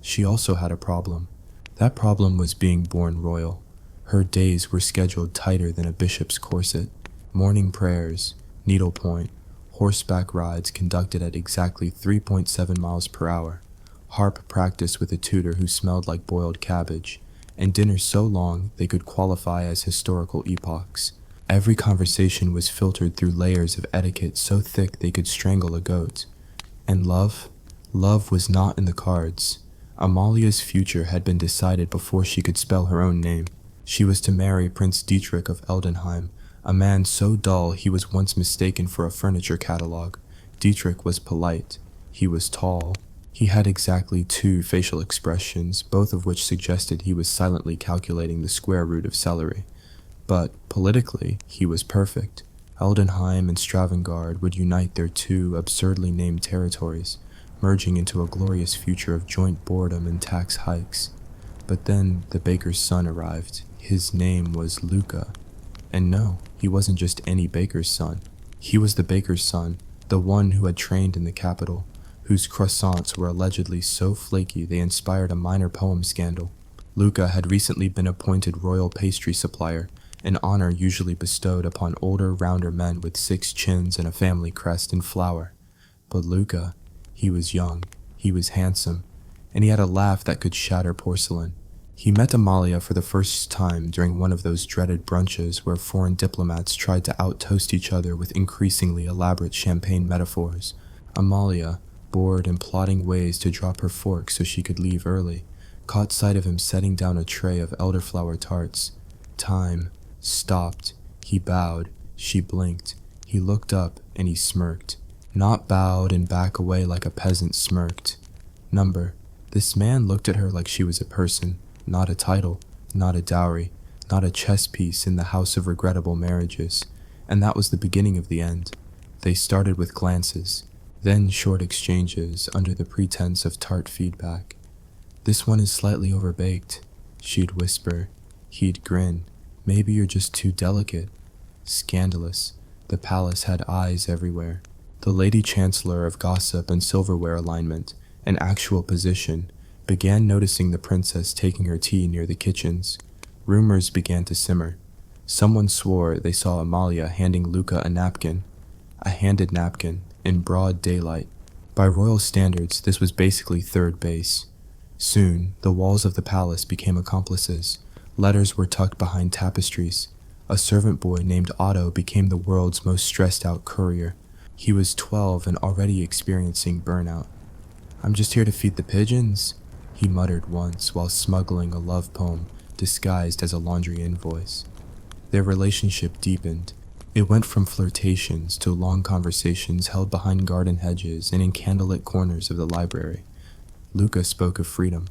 She also had a problem. That problem was being born royal. Her days were scheduled tighter than a bishop's corset. Morning prayers, needlepoint, horseback rides conducted at exactly 3.7 miles per hour, harp practice with a tutor who smelled like boiled cabbage, and dinners so long they could qualify as historical epochs. Every conversation was filtered through layers of etiquette so thick they could strangle a goat. And love? Love was not in the cards. Amalia's future had been decided before she could spell her own name. She was to marry Prince Dietrich of Eldenheim, a man so dull he was once mistaken for a furniture catalog. Dietrich was polite. He was tall. He had exactly 2 facial expressions, both of which suggested he was silently calculating the square root of celery. But, politically, he was perfect. Eldenheim and Stravengard would unite their 2 absurdly named territories, merging into a glorious future of joint boredom and tax hikes. But then the baker's son arrived. His name was Luca. And no, he wasn't just any baker's son. He was the baker's son, the one who had trained in the capital, whose croissants were allegedly so flaky they inspired a minor poem scandal. Luca had recently been appointed royal pastry supplier, an honor usually bestowed upon older, rounder men with 6 chins and a family crest in flour. But Luca, he was young, he was handsome, and he had a laugh that could shatter porcelain. He met Amalia for the first time during one of those dreaded brunches where foreign diplomats tried to out-toast each other with increasingly elaborate champagne metaphors. Amalia, bored and plotting ways to drop her fork so she could leave early, caught sight of him setting down a tray of elderflower tarts. Time stopped. He bowed. She blinked. He looked up and he smirked. Not bowed and back away like a peasant smirked. Number. This man looked at her like she was a person. Not a title, not a dowry, not a chess piece in the house of regrettable marriages, and that was the beginning of the end. They started with glances, then short exchanges under the pretense of tart feedback. "This one is slightly overbaked," she'd whisper. He'd grin. "Maybe you're just too delicate." Scandalous. The palace had eyes everywhere. The Lady Chancellor of Gossip and Silverware Alignment, an actual position, began noticing the princess taking her tea near the kitchens. Rumors began to simmer. Someone swore they saw Amalia handing Luca a napkin. A handed napkin, in broad daylight. By royal standards, this was basically third base. Soon, the walls of the palace became accomplices. Letters were tucked behind tapestries. A servant boy named Otto became the world's most stressed-out courier. He was 12 and already experiencing burnout. "I'm just here to feed the pigeons," he muttered once while smuggling a love poem disguised as a laundry invoice. Their relationship deepened. It went from flirtations to long conversations held behind garden hedges and in candlelit corners of the library. Luca spoke of freedom,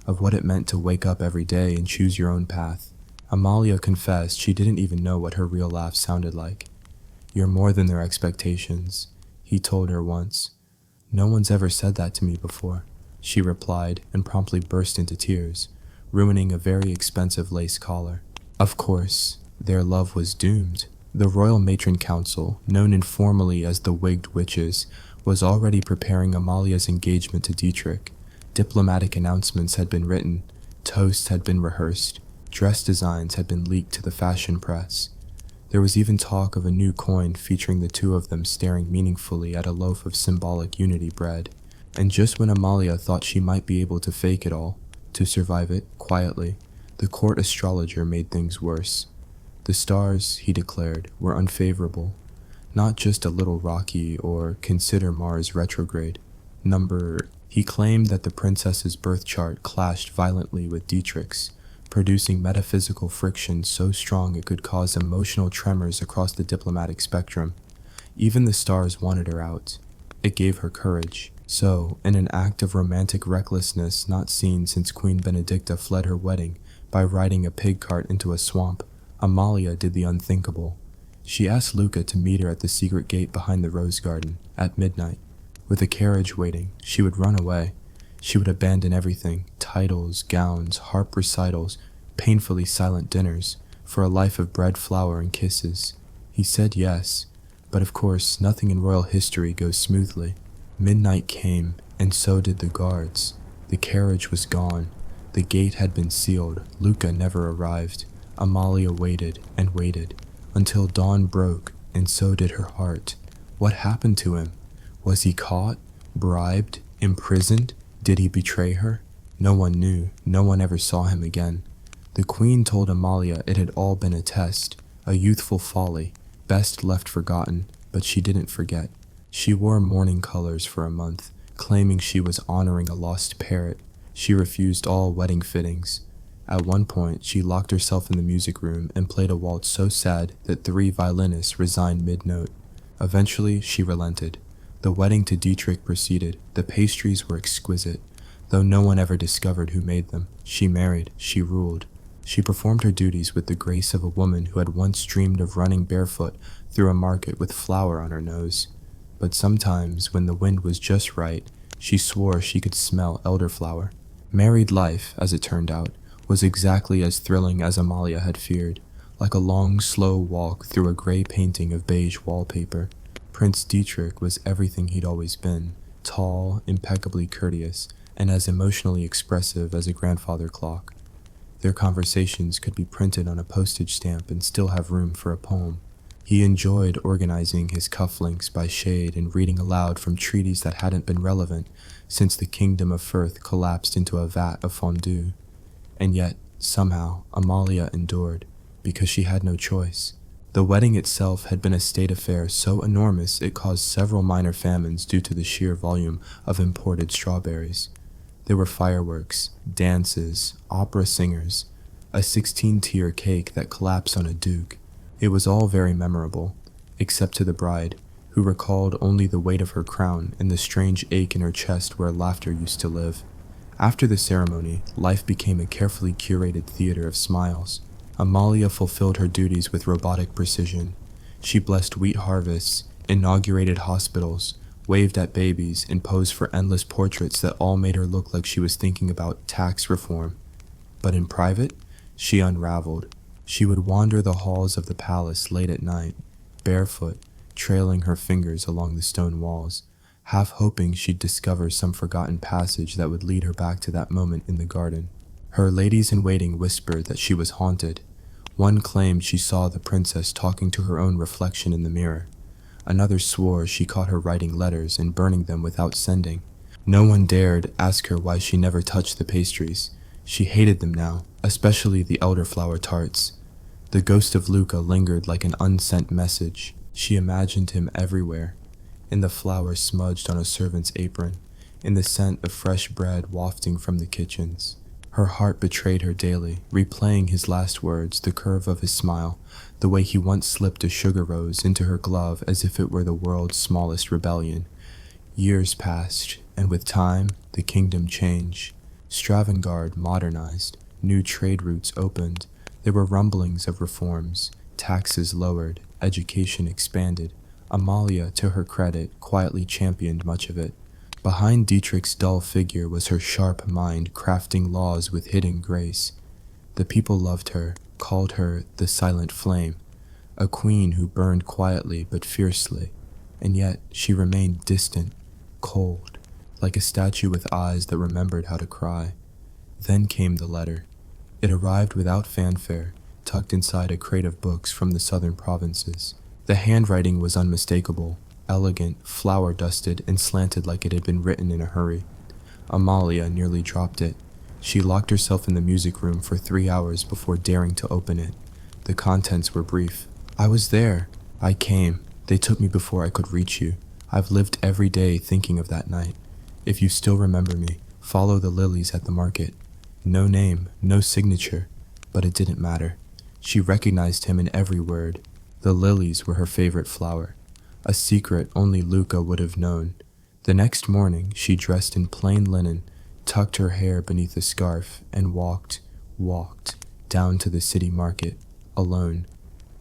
of what it meant to wake up every day and choose your own path. Amalia confessed she didn't even know what her real laugh sounded like. "You're more than their expectations," he told her once. "No one's ever said that to me before," she replied and promptly burst into tears, ruining a very expensive lace collar. Of course, their love was doomed. The Royal Matron Council, known informally as the Wigged Witches, was already preparing Amalia's engagement to Dietrich. Diplomatic announcements had been written, toasts had been rehearsed, dress designs had been leaked to the fashion press. There was even talk of a new coin featuring the two of them staring meaningfully at a loaf of symbolic unity bread. And just when Amalia thought she might be able to fake it all, to survive it quietly, the court astrologer made things worse. The stars, he declared, were unfavorable. Not just a little rocky or consider Mars retrograde. He claimed that the princess's birth chart clashed violently with Dietrich's, producing metaphysical friction so strong it could cause emotional tremors across the diplomatic spectrum. Even the stars wanted her out. It gave her courage. So, in an act of romantic recklessness not seen since Queen Benedicta fled her wedding by riding a pig cart into a swamp, Amalia did the unthinkable. She asked Luca to meet her at the secret gate behind the rose garden, at midnight. With a carriage waiting, she would run away. She would abandon everything, titles, gowns, harp recitals, painfully silent dinners, for a life of bread, flour, and kisses. He said yes, but of course nothing in royal history goes smoothly. Midnight came, and so did the guards. The carriage was gone. The gate had been sealed. Luca never arrived. Amalia waited and waited, until dawn broke, and so did her heart. What happened to him? Was he caught? Bribed? Imprisoned? Did he betray her? No one knew. No one ever saw him again. The queen told Amalia it had all been a test, a youthful folly, best left forgotten, but she didn't forget. She wore mourning colors for a month, claiming she was honoring a lost parrot. She refused all wedding fittings. At one point, she locked herself in the music room and played a waltz so sad that 3 violinists resigned mid-note. Eventually, she relented. The wedding to Dietrich proceeded. The pastries were exquisite, though no one ever discovered who made them. She married. She ruled. She performed her duties with the grace of a woman who had once dreamed of running barefoot through a market with flour on her nose. But sometimes, when the wind was just right, she swore she could smell elderflower. Married life, as it turned out, was exactly as thrilling as Amalia had feared, like a long, slow walk through a gray painting of beige wallpaper. Prince Dietrich was everything he'd always been, tall, impeccably courteous, and as emotionally expressive as a grandfather clock. Their conversations could be printed on a postage stamp and still have room for a poem. He enjoyed organizing his cufflinks by shade and reading aloud from treaties that hadn't been relevant since the kingdom of Firth collapsed into a vat of fondue. And yet, somehow, Amalia endured, because she had no choice. The wedding itself had been a state affair so enormous it caused several minor famines due to the sheer volume of imported strawberries. There were fireworks, dances, opera singers, a 16-tier cake that collapsed on a duke. It was all very memorable, except to the bride, who recalled only the weight of her crown and the strange ache in her chest where laughter used to live. After the ceremony, life became a carefully curated theater of smiles. Amalia fulfilled her duties with robotic precision. She blessed wheat harvests, inaugurated hospitals, waved at babies, and posed for endless portraits that all made her look like she was thinking about tax reform. But in private, she unraveled. She would wander the halls of the palace late at night, barefoot, trailing her fingers along the stone walls, half hoping she'd discover some forgotten passage that would lead her back to that moment in the garden. Her ladies-in-waiting whispered that she was haunted. One claimed she saw the princess talking to her own reflection in the mirror. Another swore she caught her writing letters and burning them without sending. No one dared ask her why she never touched the pastries. She hated them now, especially the elderflower tarts. The ghost of Luca lingered like an unsent message. She imagined him everywhere, in the flour smudged on a servant's apron, in the scent of fresh bread wafting from the kitchens. Her heart betrayed her daily, replaying his last words, the curve of his smile, the way he once slipped a sugar rose into her glove as if it were the world's smallest rebellion. Years passed, and with time, the kingdom changed. Stravengard modernized, new trade routes opened. There were rumblings of reforms, taxes lowered, education expanded. Amalia, to her credit, quietly championed much of it. Behind Dietrich's dull figure was her sharp mind crafting laws with hidden grace. The people loved her, called her the Silent Flame, a queen who burned quietly but fiercely, and yet she remained distant, cold, like a statue with eyes that remembered how to cry. Then came the letter. It arrived without fanfare, tucked inside a crate of books from the southern provinces. The handwriting was unmistakable, elegant, flour-dusted, and slanted like it had been written in a hurry. Amalia nearly dropped it. She locked herself in the music room for 3 hours before daring to open it. The contents were brief. I was there. I came. They took me before I could reach you. I've lived every day thinking of that night. If you still remember me, follow the lilies at the market. No name, no signature, but it didn't matter. She recognized him in every word. The lilies were her favorite flower, a secret only Luca would have known. The next morning, she dressed in plain linen, tucked her hair beneath a scarf, and walked down to the city market, alone.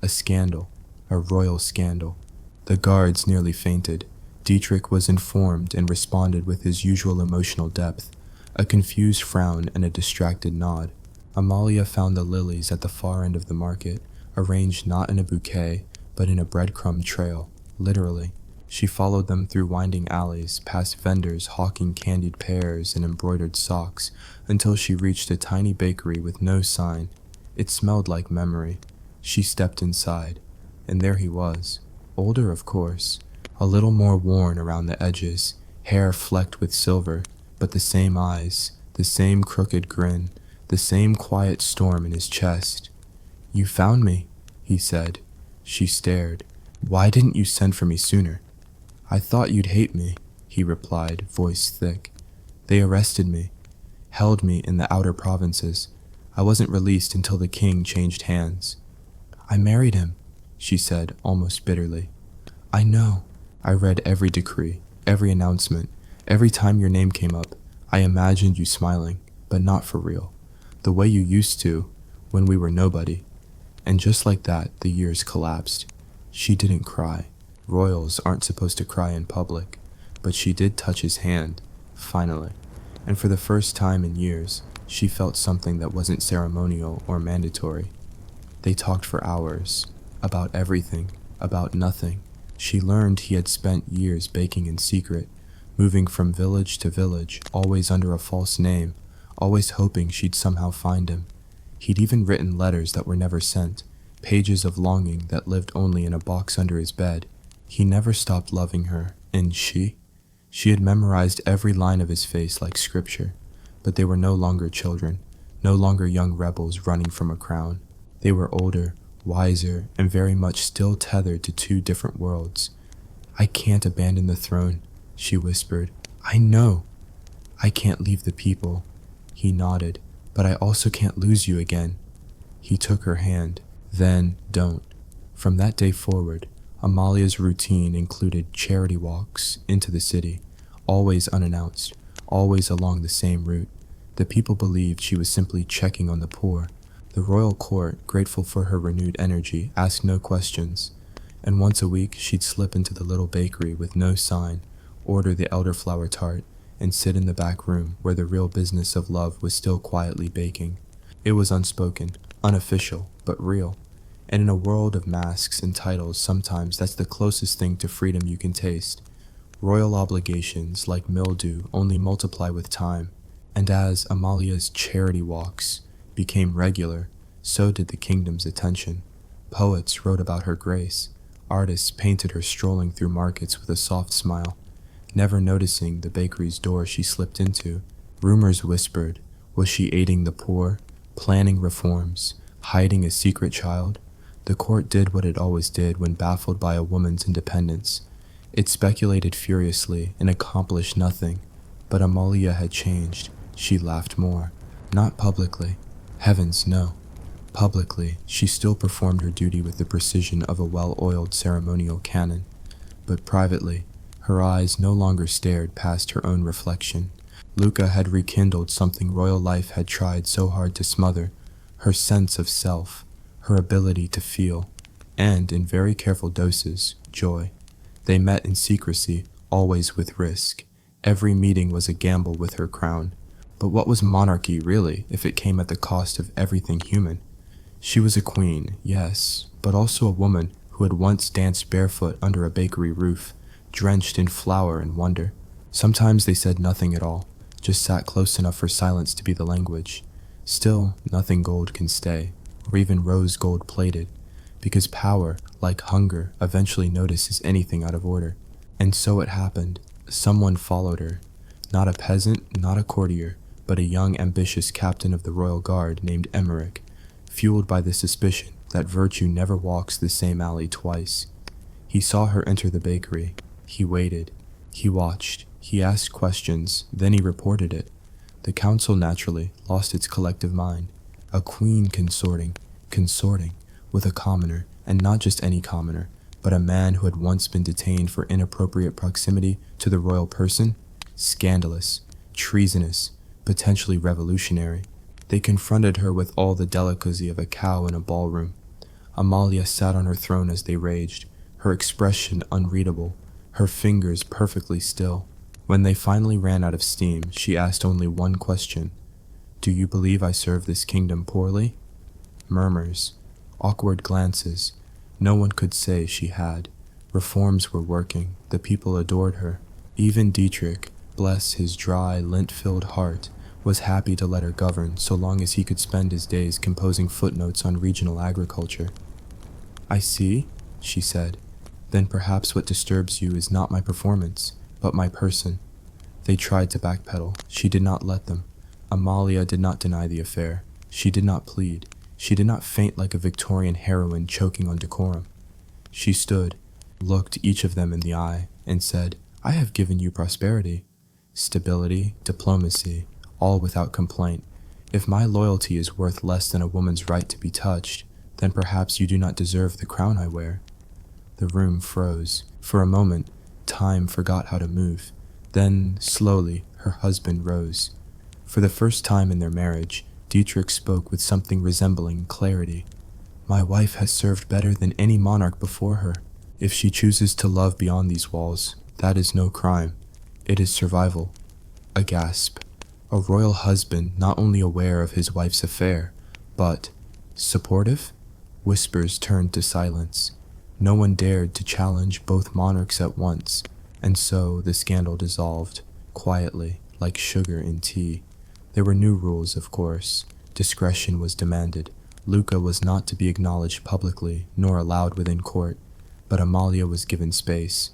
A scandal, a royal scandal. The guards nearly fainted. Dietrich was informed and responded with his usual emotional depth, a confused frown and a distracted nod. Amalia found the lilies at the far end of the market, arranged not in a bouquet, but in a breadcrumb trail, literally. She followed them through winding alleys, past vendors hawking candied pears and embroidered socks, until she reached a tiny bakery with no sign. It smelled like memory. She stepped inside, and there he was. Older, of course, a little more worn around the edges, hair flecked with silver, but the same eyes, the same crooked grin, the same quiet storm in his chest. "You found me," he said. She stared. "Why didn't you send for me sooner?" "I thought you'd hate me," he replied, voice thick. "They arrested me, held me in the outer provinces. I wasn't released until the king changed hands." "I married him," she said, almost bitterly. "I know. I read every decree, every announcement. Every time your name came up, I imagined you smiling, but not for real. The way you used to, when we were nobody." And just like that, the years collapsed. She didn't cry. Royals aren't supposed to cry in public, but she did touch his hand, finally. And for the first time in years, she felt something that wasn't ceremonial or mandatory. They talked for hours, about everything, about nothing. She learned he had spent years baking in secret, moving from village to village, always under a false name, always hoping she'd somehow find him. He'd even written letters that were never sent, pages of longing that lived only in a box under his bed. He never stopped loving her, and she had memorized every line of his face like scripture, but they were no longer children, no longer young rebels running from a crown. They were older, wiser, and very much still tethered to two different worlds. "I can't abandon the throne," she whispered. "I know. I can't leave the people." He nodded. "But I also can't lose you again." He took her hand. "Then don't." From that day forward, Amalia's routine included charity walks into the city, always unannounced, always along the same route. The people believed she was simply checking on the poor. The royal court, grateful for her renewed energy, asked no questions. And once a week, she'd slip into the little bakery with no sign, order the elderflower tart, and sit in the back room where the real business of love was still quietly baking. It was unspoken, unofficial, but real. And in a world of masks and titles, sometimes that's the closest thing to freedom you can taste. Royal obligations, like mildew, only multiply with time. And as Amalia's charity walks became regular, so did the kingdom's attention. Poets wrote about her grace. Artists painted her strolling through markets with a soft smile, never noticing the bakery's door she slipped into. Rumors whispered, was she aiding the poor, planning reforms, hiding a secret child? The court did what it always did when baffled by a woman's independence. It speculated furiously and accomplished nothing. But Amalia had changed. She laughed more. Not publicly. Heavens, no. Publicly, she still performed her duty with the precision of a well-oiled ceremonial cannon. But privately, her eyes no longer stared past her own reflection. Luca had rekindled something royal life had tried so hard to smother, her sense of self, her ability to feel, and, in very careful doses, joy. They met in secrecy, always with risk. Every meeting was a gamble with her crown. But what was monarchy, really, if it came at the cost of everything human? She was a queen, yes, but also a woman who had once danced barefoot under a bakery roof, drenched in flour and wonder. Sometimes they said nothing at all, just sat close enough for silence to be the language. Still, nothing gold can stay, or even rose gold plated, because power, like hunger, eventually notices anything out of order. And so it happened. Someone followed her. Not a peasant, not a courtier, but a young, ambitious captain of the royal guard named Emmerich, fueled by the suspicion that virtue never walks the same alley twice. He saw her enter the bakery. He waited. He watched. He asked questions. Then he reported it. The council naturally lost its collective mind. A queen consorting with a commoner, and not just any commoner, but a man who had once been detained for inappropriate proximity to the royal person? Scandalous, treasonous, potentially revolutionary. They confronted her with all the delicacy of a cow in a ballroom. Amalia sat on her throne as they raged, her expression unreadable, her fingers perfectly still. When they finally ran out of steam, she asked only one question. Do you believe I serve this kingdom poorly? Murmurs, awkward glances. No one could say she had. Reforms were working. The people adored her. Even Dietrich, bless his dry, lint-filled heart, was happy to let her govern so long as he could spend his days composing footnotes on regional agriculture. I see, she said. Then perhaps what disturbs you is not my performance, but my person. They tried to backpedal. She did not let them. Amalia did not deny the affair. She did not plead. She did not faint like a Victorian heroine choking on decorum. She stood, looked each of them in the eye, and said, I have given you prosperity, stability, diplomacy, all without complaint. If my loyalty is worth less than a woman's right to be touched, then perhaps you do not deserve the crown I wear. The room froze. For a moment, time forgot how to move. Then, slowly, her husband rose. For the first time in their marriage, Dietrich spoke with something resembling clarity. My wife has served better than any monarch before her. If she chooses to love beyond these walls, that is no crime. It is survival. A gasp. A royal husband not only aware of his wife's affair, but supportive? Whispers turned to silence. No one dared to challenge both monarchs at once, and so the scandal dissolved, quietly, like sugar in tea. There were new rules, of course. Discretion was demanded. Luca was not to be acknowledged publicly, nor allowed within court, but Amalia was given space,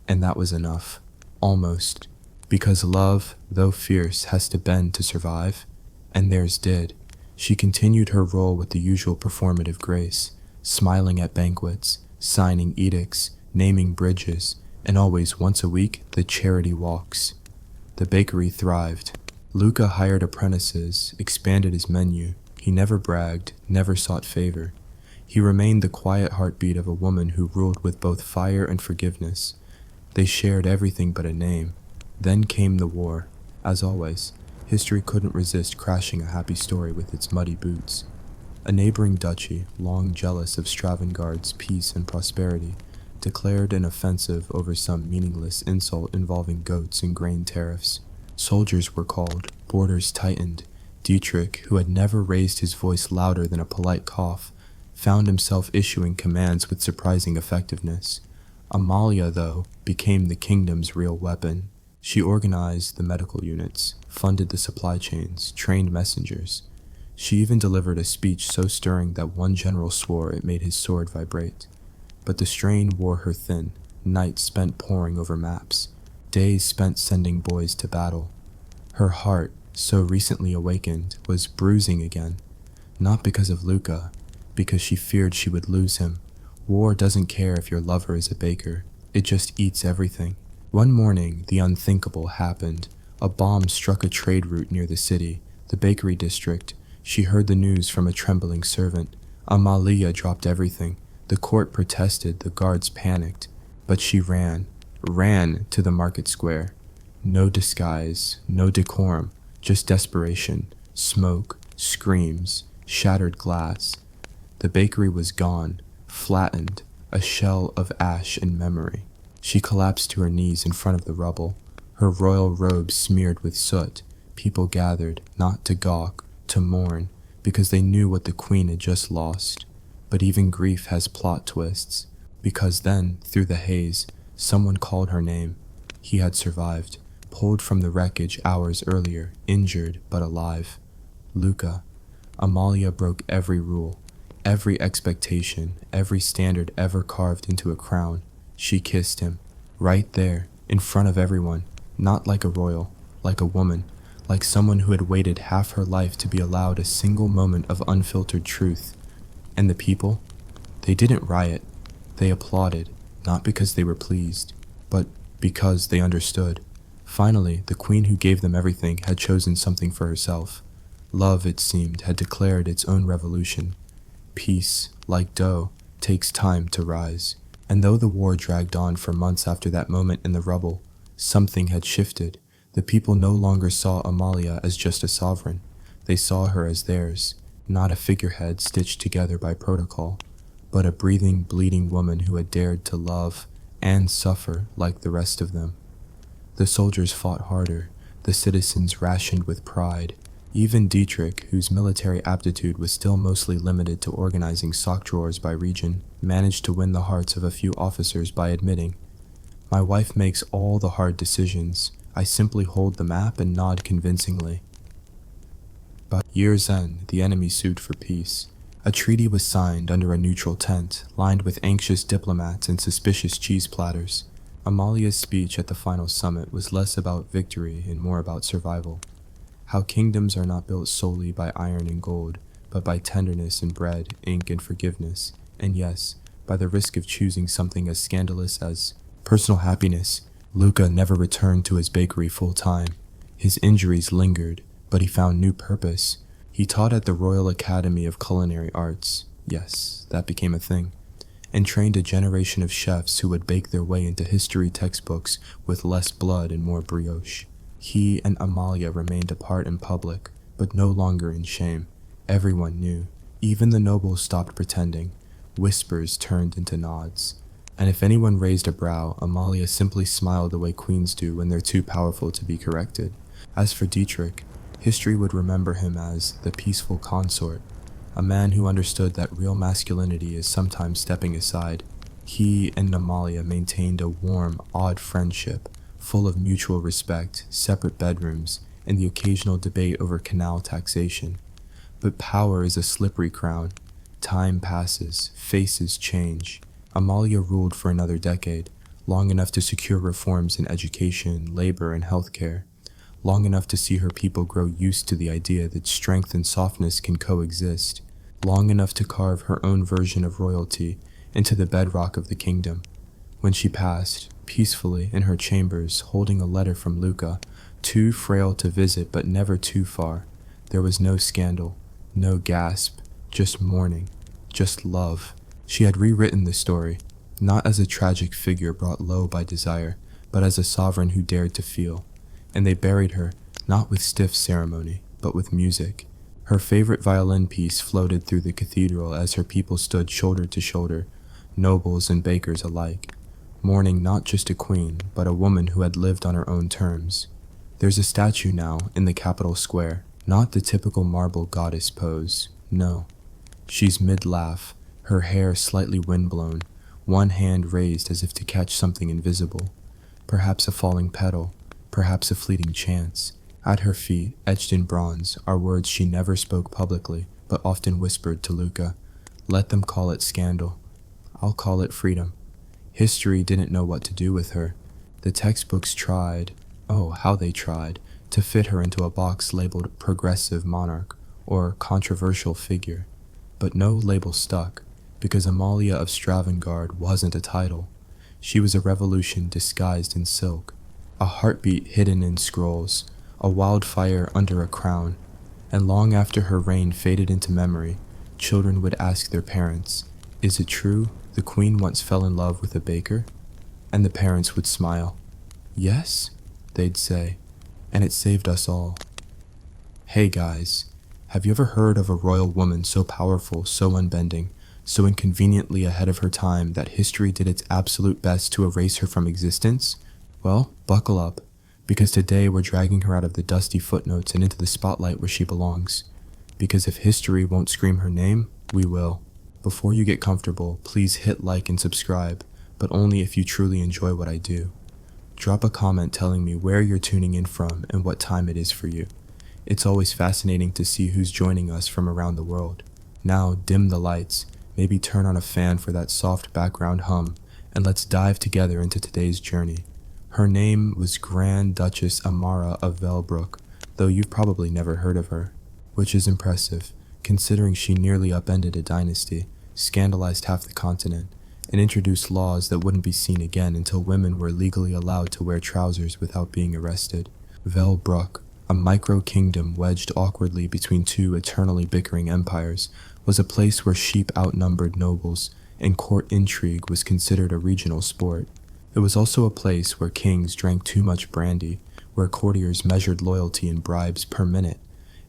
and that was enough. Almost. Because love, though fierce, has to bend to survive, and theirs did. She continued her role with the usual performative grace, smiling at banquets, signing edicts, naming bridges, and always once a week the charity walks. The bakery thrived. Luca hired apprentices, expanded his menu. He never bragged, never sought favor. He remained the quiet heartbeat of a woman who ruled with both fire and forgiveness. They shared everything but a name. Then came the war. As always, history couldn't resist crashing a happy story with its muddy boots. A neighboring duchy, long jealous of Stravengard's peace and prosperity, declared an offensive over some meaningless insult involving goats and grain tariffs. Soldiers were called, borders tightened. Dietrich, who had never raised his voice louder than a polite cough, found himself issuing commands with surprising effectiveness. Amalia, though, became the kingdom's real weapon. She organized the medical units, funded the supply chains, trained messengers. She even delivered a speech so stirring that one general swore it made his sword vibrate. But the strain wore her thin, nights spent poring over maps, days spent sending boys to battle. Her heart, so recently awakened, was bruising again, not because of Luca, because she feared she would lose him. War doesn't care if your lover is a baker, it just eats everything. One morning, the unthinkable happened. A bomb struck a trade route near the city, the bakery district. She heard the news from a trembling servant. Amalia dropped everything. The court protested, the guards panicked, but she ran to the market square. No disguise, no decorum, just desperation, smoke, screams, shattered glass. The bakery was gone, flattened, a shell of ash and memory. She collapsed to her knees in front of the rubble, her royal robe smeared with soot. People gathered, not to gawk, to mourn, because they knew what the queen had just lost. But even grief has plot twists, because then, through the haze, someone called her name. He had survived, pulled from the wreckage hours earlier, injured but alive. Luca. Amalia broke every rule, every expectation, every standard ever carved into a crown. She kissed him, right there, in front of everyone, not like a royal, like a woman, like someone who had waited half her life to be allowed a single moment of unfiltered truth. And the people? They didn't riot. They applauded, not because they were pleased, but because they understood. Finally, the queen who gave them everything had chosen something for herself. Love, it seemed, had declared its own revolution. Peace, like dough, takes time to rise. And though the war dragged on for months after that moment in the rubble, something had shifted. The people no longer saw Amalia as just a sovereign. They saw her as theirs, not a figurehead stitched together by protocol, but a breathing, bleeding woman who had dared to love and suffer like the rest of them. The soldiers fought harder, the citizens rationed with pride. Even Dietrich, whose military aptitude was still mostly limited to organizing sock drawers by region, managed to win the hearts of a few officers by admitting, "My wife makes all the hard decisions. I simply hold the map and nod convincingly." By year's end, the enemy sued for peace. A treaty was signed under a neutral tent, lined with anxious diplomats and suspicious cheese platters. Amalia's speech at the final summit was less about victory and more about survival. How kingdoms are not built solely by iron and gold, but by tenderness and bread, ink and forgiveness, and yes, by the risk of choosing something as scandalous as personal happiness. Luca never returned to his bakery full-time. His injuries lingered, but he found new purpose. He taught at the Royal Academy of Culinary Arts, yes, that became a thing, and trained a generation of chefs who would bake their way into history textbooks with less blood and more brioche. He and Amalia remained apart in public, but no longer in shame. Everyone knew. Even the nobles stopped pretending. Whispers turned into nods. And if anyone raised a brow, Amalia simply smiled the way queens do when they're too powerful to be corrected. As for Dietrich, history would remember him as the peaceful consort, a man who understood that real masculinity is sometimes stepping aside. He and Amalia maintained a warm, odd friendship, full of mutual respect, separate bedrooms, and the occasional debate over canal taxation. But power is a slippery crown. Time passes, faces change. Amalia ruled for another decade, long enough to secure reforms in education, labor, and healthcare, long enough to see her people grow used to the idea that strength and softness can coexist, long enough to carve her own version of royalty into the bedrock of the kingdom. When she passed, peacefully in her chambers, holding a letter from Luca, too frail to visit but never too far, there was no scandal, no gasp, just mourning, just love. She had rewritten the story, not as a tragic figure brought low by desire, but as a sovereign who dared to feel. And they buried her, not with stiff ceremony, but with music. Her favorite violin piece floated through the cathedral as her people stood shoulder to shoulder, nobles and bakers alike, mourning not just a queen, but a woman who had lived on her own terms. There's a statue now in the Capitol Square, not the typical marble goddess pose, no. She's mid-laugh, her hair slightly windblown, one hand raised as if to catch something invisible, perhaps a falling petal, perhaps a fleeting chance. At her feet, etched in bronze, are words she never spoke publicly, but often whispered to Luca. Let them call it scandal. I'll call it freedom. History didn't know what to do with her. The textbooks tried, oh, how they tried, to fit her into a box labeled progressive monarch or controversial figure. But no label stuck, because Amalia of Stravengard wasn't a title. She was a revolution disguised in silk, a heartbeat hidden in scrolls, a wildfire under a crown. And long after her reign faded into memory, children would ask their parents, "Is it true the queen once fell in love with a baker?" And the parents would smile. "Yes," they'd say, and it saved us all. Hey guys, have you ever heard of a royal woman so powerful, so unbending, so inconveniently ahead of her time that history did its absolute best to erase her from existence? Well, buckle up, because today we're dragging her out of the dusty footnotes and into the spotlight where she belongs. Because if history won't scream her name, we will. Before you get comfortable, please hit like and subscribe, but only if you truly enjoy what I do. Drop a comment telling me where you're tuning in from and what time it is for you. It's always fascinating to see who's joining us from around the world. Now, dim the lights, maybe turn on a fan for that soft background hum, and let's dive together into today's journey. Her name was Grand Duchess Amara of Velbrook, though you've probably never heard of her, which is impressive, considering she nearly upended a dynasty, scandalized half the continent, and introduced laws that wouldn't be seen again until women were legally allowed to wear trousers without being arrested. Velbrook, a micro-kingdom wedged awkwardly between two eternally bickering empires, was a place where sheep outnumbered nobles, and court intrigue was considered a regional sport. It was also a place where kings drank too much brandy, where courtiers measured loyalty in bribes per minute,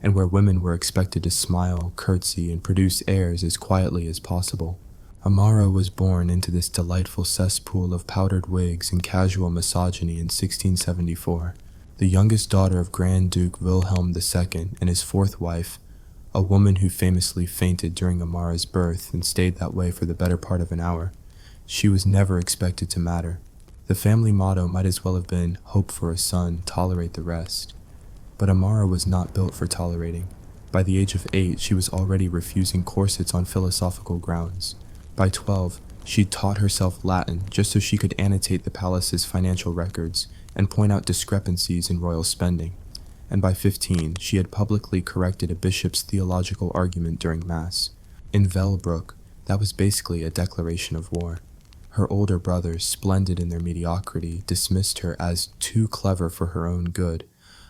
and where women were expected to smile, curtsy, and produce heirs as quietly as possible. Amara was born into this delightful cesspool of powdered wigs and casual misogyny in 1674, the youngest daughter of Grand Duke Wilhelm II and his fourth wife, a woman who famously fainted during Amara's birth and stayed that way for the better part of an hour. She was never expected to matter. The family motto might as well have been, "Hope for a son, tolerate the rest." But Amara was not built for tolerating. By the age of 8, she was already refusing corsets on philosophical grounds. By 12, she'd taught herself Latin just so she could annotate the palace's financial records and point out discrepancies in royal spending. And by 15, she had publicly corrected a bishop's theological argument during Mass. In Velbrook, that was basically a declaration of war. Her older brothers, splendid in their mediocrity, dismissed her as too clever for her own good,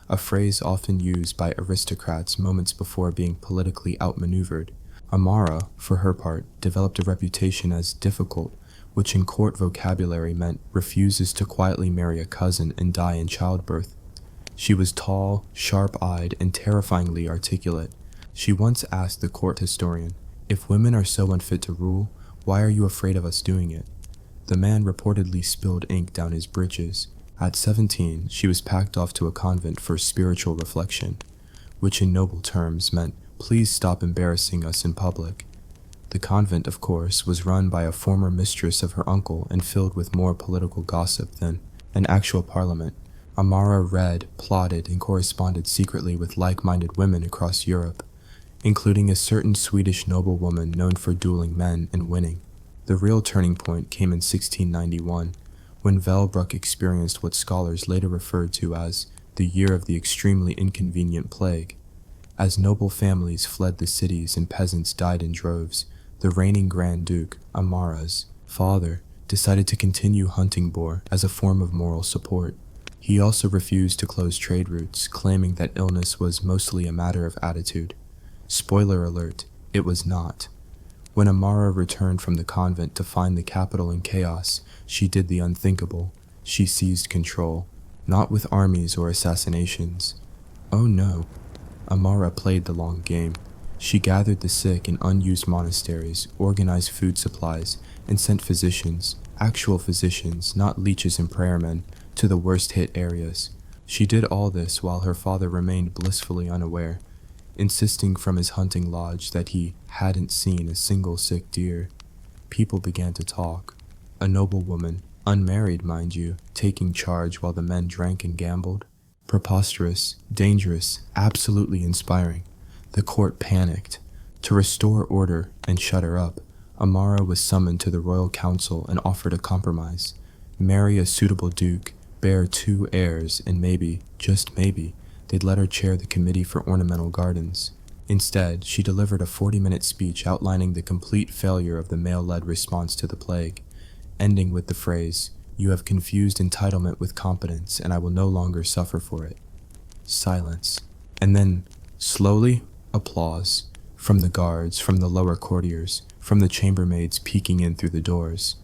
a phrase often used by aristocrats moments before being politically outmaneuvered. Amara, for her part, developed a reputation as difficult, which in court vocabulary meant refuses to quietly marry a cousin and die in childbirth. She was tall, sharp-eyed, and terrifyingly articulate. She once asked the court historian, "If women are so unfit to rule, why are you afraid of us doing it?" The man reportedly spilled ink down his breeches. At 17, she was packed off to a convent for spiritual reflection, which in noble terms meant, "Please stop embarrassing us in public." The convent, of course, was run by a former mistress of her uncle and filled with more political gossip than an actual parliament. Amara read, plotted, and corresponded secretly with like-minded women across Europe, including a certain Swedish noblewoman known for dueling men and winning. The real turning point came in 1691, when Velbrook experienced what scholars later referred to as the Year of the Extremely Inconvenient Plague. As noble families fled the cities and peasants died in droves, the reigning Grand Duke, Amara's father, decided to continue hunting boar as a form of moral support. He also refused to close trade routes, claiming that illness was mostly a matter of attitude. Spoiler alert, it was not. When Amara returned from the convent to find the capital in chaos, she did the unthinkable. She seized control, not with armies or assassinations. Oh no, Amara played the long game. She gathered the sick in unused monasteries, organized food supplies, and sent physicians, actual physicians, not leeches and prayermen, to the worst hit areas. She did all this while her father remained blissfully unaware, insisting from his hunting lodge that he hadn't seen a single sick deer. People began to talk. A noblewoman, unmarried mind you, taking charge while the men drank and gambled. Preposterous, dangerous, absolutely inspiring. The court panicked. To restore order and shut her up, Amara was summoned to the royal council and offered a compromise. Marry a suitable duke, bear 2 heirs, and maybe, just maybe, they'd let her chair the committee for ornamental gardens. Instead, she delivered a 40-minute speech outlining the complete failure of the male-led response to the plague, ending with the phrase, "You have confused entitlement with competence, and I will no longer suffer for it." Silence. And then, slowly, applause. From the guards, from the lower courtiers, from the chambermaids peeking in through the doors.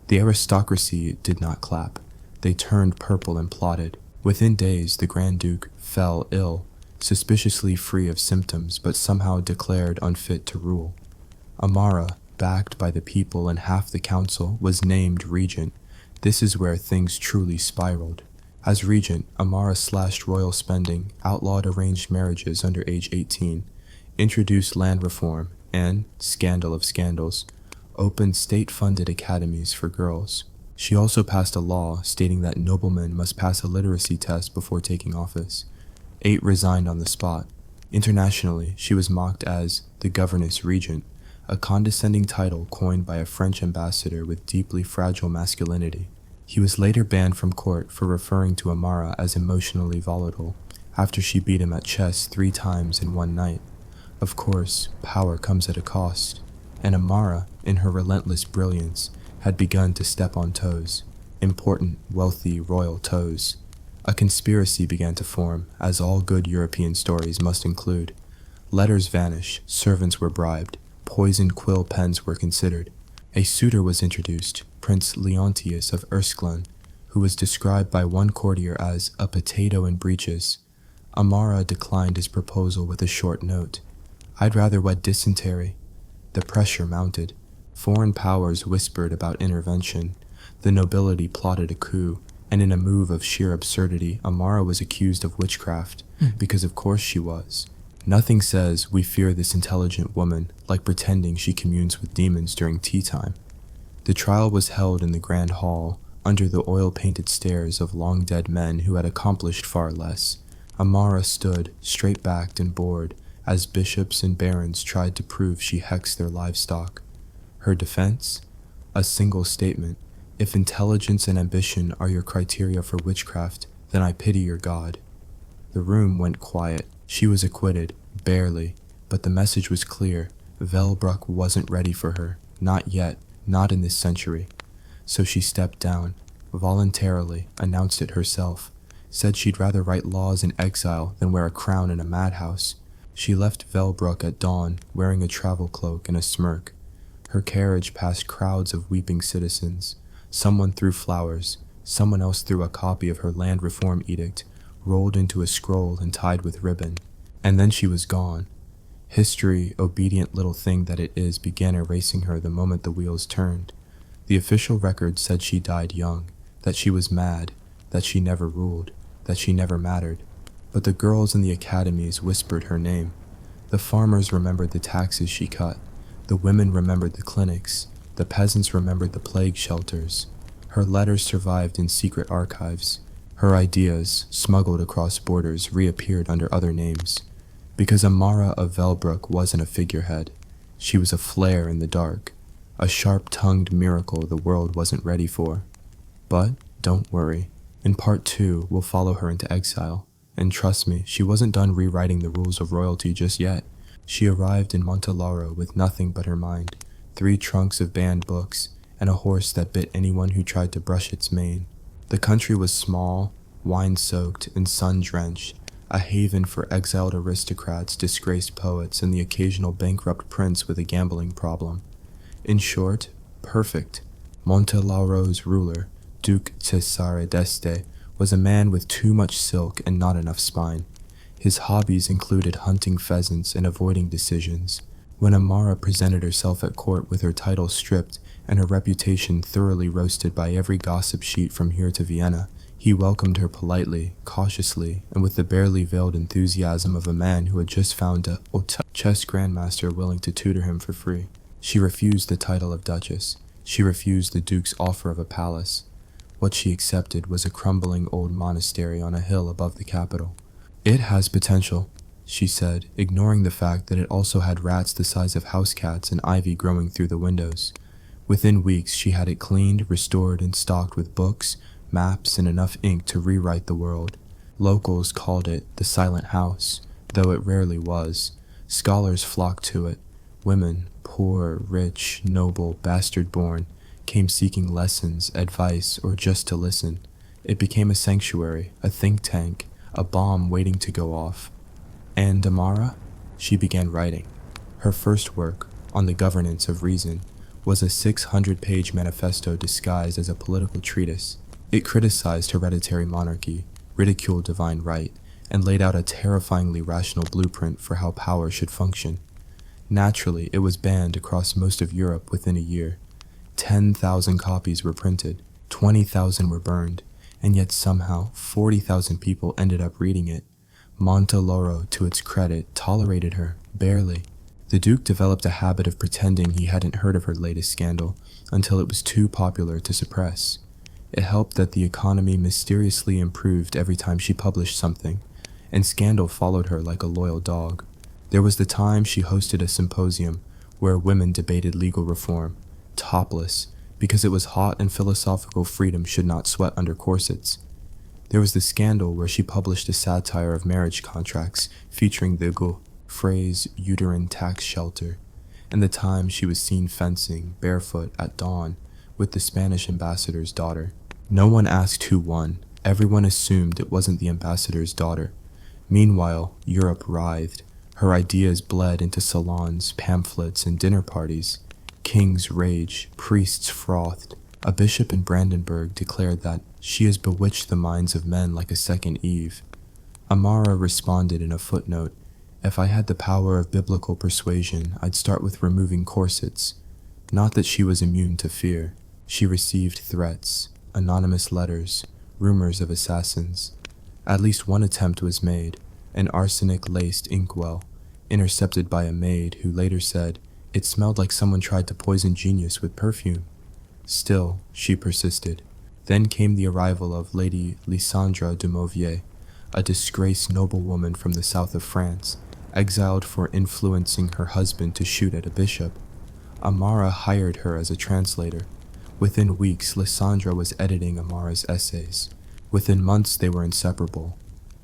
The aristocracy did not clap. They turned purple and plotted. Within days, the Grand Duke fell ill, suspiciously free of symptoms, but somehow declared unfit to rule. Amara, backed by the people and half the council, was named regent. This is where things truly spiraled. As regent, Amara slashed royal spending, outlawed arranged marriages under age 18, introduced land reform, and, scandal of scandals, opened state-funded academies for girls. She also passed a law stating that noblemen must pass a literacy test before taking office. 8 resigned on the spot. Internationally, she was mocked as the governess regent, a condescending title coined by a French ambassador with deeply fragile masculinity. He was later banned from court for referring to Amara as emotionally volatile, after she beat him at chess 3 times in one night. Of course, power comes at a cost, and Amara, in her relentless brilliance, had begun to step on toes. Important, wealthy, royal toes. A conspiracy began to form, as all good European stories must include. Letters vanished, servants were bribed, poisoned quill pens were considered. A suitor was introduced, Prince Leontius of Erskine, who was described by one courtier as a potato in breeches. Amara declined his proposal with a short note. "I'd rather wed dysentery." The pressure mounted. Foreign powers whispered about intervention. The nobility plotted a coup, and in a move of sheer absurdity, Amara was accused of witchcraft, because of course she was. Nothing says we fear this intelligent woman like pretending she communes with demons during tea time. The trial was held in the Grand Hall, under the oil-painted stares of long-dead men who had accomplished far less. Amara stood, straight-backed and bored, as bishops and barons tried to prove she hexed their livestock. Her defense? A single statement. "If intelligence and ambition are your criteria for witchcraft, then I pity your God." The room went quiet. She was acquitted, barely, but the message was clear. Velbruck wasn't ready for her. Not yet, not in this century. So she stepped down, voluntarily, announced it herself, said she'd rather write laws in exile than wear a crown in a madhouse. She left Velbruck at dawn, wearing a travel cloak and a smirk. Her carriage passed crowds of weeping citizens. Someone threw flowers, someone else threw a copy of her land reform edict, rolled into a scroll and tied with ribbon. And then she was gone. History, obedient little thing that it is, began erasing her the moment the wheels turned. The official record said she died young, that she was mad, that she never ruled, that she never mattered. But the girls in the academies whispered her name. The farmers remembered the taxes she cut. The women remembered the clinics. The peasants remembered the plague shelters. Her letters survived in secret archives. Her ideas, smuggled across borders, reappeared under other names. Because Amara of Velbruck wasn't a figurehead. She was a flare in the dark, a sharp-tongued miracle the world wasn't ready for. But don't worry. In part 2, we'll follow her into exile. And trust me, she wasn't done rewriting the rules of royalty just yet. She arrived in Montelaro with nothing but her mind, 3 trunks of banned books, and a horse that bit anyone who tried to brush its mane. The country was small, wine-soaked, and sun-drenched, a haven for exiled aristocrats, disgraced poets, and the occasional bankrupt prince with a gambling problem. In short, perfect. Montelaro's ruler, Duke Cesare d'Este, was a man with too much silk and not enough spine. His hobbies included hunting pheasants and avoiding decisions. When Amara presented herself at court with her title stripped and her reputation thoroughly roasted by every gossip sheet from here to Vienna, he welcomed her politely, cautiously, and with the barely veiled enthusiasm of a man who had just found a chess grandmaster willing to tutor him for free. She refused the title of Duchess. She refused the Duke's offer of a palace. What she accepted was a crumbling old monastery on a hill above the capital. "It has potential," she said, ignoring the fact that it also had rats the size of house cats and ivy growing through the windows. Within weeks, she had it cleaned, restored, and stocked with books, maps, and enough ink to rewrite the world. Locals called it the Silent House, though it rarely was. Scholars flocked to it. Women, poor, rich, noble, bastard-born, came seeking lessons, advice, or just to listen. It became a sanctuary, a think tank, a bomb waiting to go off. And Amara? She began writing. Her first work, On the Governance of Reason, was a 600-page manifesto disguised as a political treatise. It criticized hereditary monarchy, ridiculed divine right, and laid out a terrifyingly rational blueprint for how power should function. Naturally, it was banned across most of Europe within a year. 10,000 copies were printed, 20,000 were burned, and yet somehow 40,000 people ended up reading it. Monteloro, to its credit, tolerated her, barely. The Duke developed a habit of pretending he hadn't heard of her latest scandal until it was too popular to suppress. It helped that the economy mysteriously improved every time she published something, and scandal followed her like a loyal dog. There was the time she hosted a symposium where women debated legal reform, topless, because it was hot and philosophical freedom should not sweat under corsets. There was the scandal where she published a satire of marriage contracts featuring the phrase uterine tax shelter, and the time she was seen fencing, barefoot, at dawn, with the Spanish ambassador's daughter. No one asked who won. Everyone assumed it wasn't the ambassador's daughter. Meanwhile, Europe writhed. Her ideas bled into salons, pamphlets, and dinner parties. Kings raged, priests frothed. A bishop in Brandenburg declared that she has bewitched the minds of men like a second Eve. Amara responded in a footnote, "If I had the power of biblical persuasion, I'd start with removing corsets." Not that she was immune to fear. She received threats, anonymous letters, rumors of assassins. At least one attempt was made, an arsenic-laced inkwell, intercepted by a maid who later said it smelled like someone tried to poison genius with perfume. Still, she persisted. Then came the arrival of Lady Lysandre de Mauvier, a disgraced noblewoman from the south of France, exiled for influencing her husband to shoot at a bishop. Amara hired her as a translator. Within weeks, Lysandre was editing Amara's essays. Within months, they were inseparable.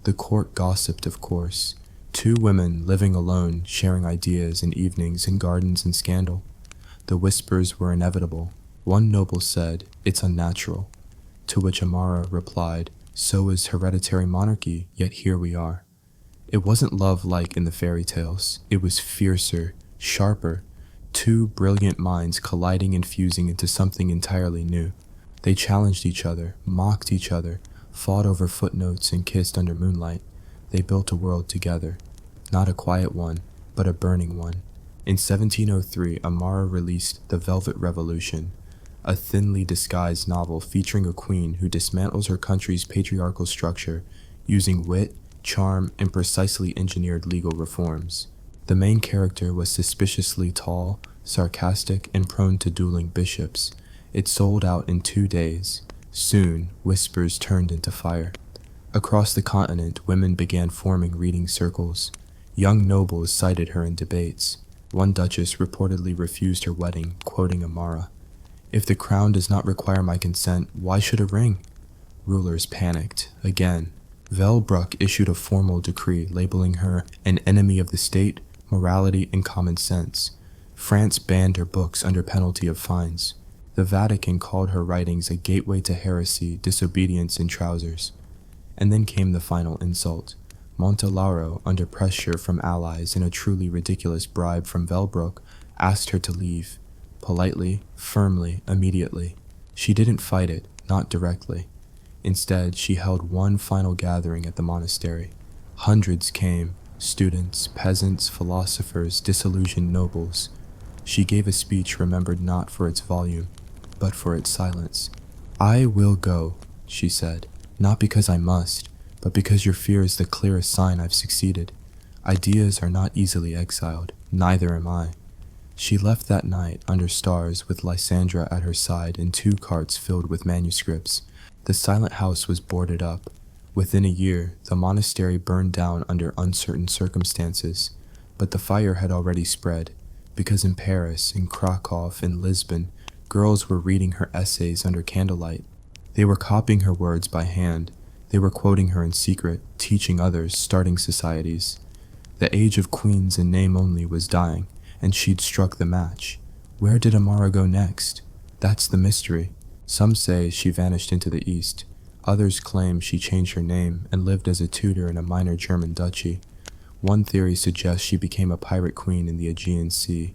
The court gossiped, of course. Two women living alone, sharing ideas in evenings in gardens and scandal. The whispers were inevitable. One noble said, "It's unnatural," to which Amara replied, "So is hereditary monarchy, yet here we are." It wasn't love like in the fairy tales. It was fiercer, sharper. Two brilliant minds colliding and fusing into something entirely new. They challenged each other, mocked each other, fought over footnotes and kissed under moonlight. They built a world together. Not a quiet one, but a burning one. In 1703, Amara released The Velvet Revolution, a thinly disguised novel featuring a queen who dismantles her country's patriarchal structure using wit, charm, and precisely engineered legal reforms. The main character was suspiciously tall, sarcastic, and prone to dueling bishops. It sold out in 2 days. Soon, whispers turned into fire. Across the continent, women began forming reading circles. Young nobles cited her in debates. One duchess reportedly refused her wedding, quoting Amara, "If the crown does not require my consent, why should a ring?" Rulers panicked. Again, Velbruck issued a formal decree labeling her an enemy of the state, morality, and common sense. France banned her books under penalty of fines. The Vatican called her writings a gateway to heresy, disobedience, and trousers. And then came the final insult. Montelaro, under pressure from allies and a truly ridiculous bribe from Velbruck, asked her to leave. Politely, firmly, immediately. She didn't fight it, not directly. Instead, she held one final gathering at the monastery. Hundreds came, students, peasants, philosophers, disillusioned nobles. She gave a speech remembered not for its volume, but for its silence. "I will go," she said, "not because I must, but because your fear is the clearest sign I've succeeded. Ideas are not easily exiled, neither am I." She left that night under stars with Lysandra at her side and 2 carts filled with manuscripts. The silent house was boarded up. Within a year, the monastery burned down under uncertain circumstances, but the fire had already spread, because in Paris, in Krakow, in Lisbon, girls were reading her essays under candlelight. They were copying her words by hand. They were quoting her in secret, teaching others, starting societies. The age of queens in name only was dying, and she'd struck the match. Where did Amara go next? That's the mystery. Some say she vanished into the east. Others claim she changed her name and lived as a tutor in a minor German duchy. One theory suggests she became a pirate queen in the Aegean Sea.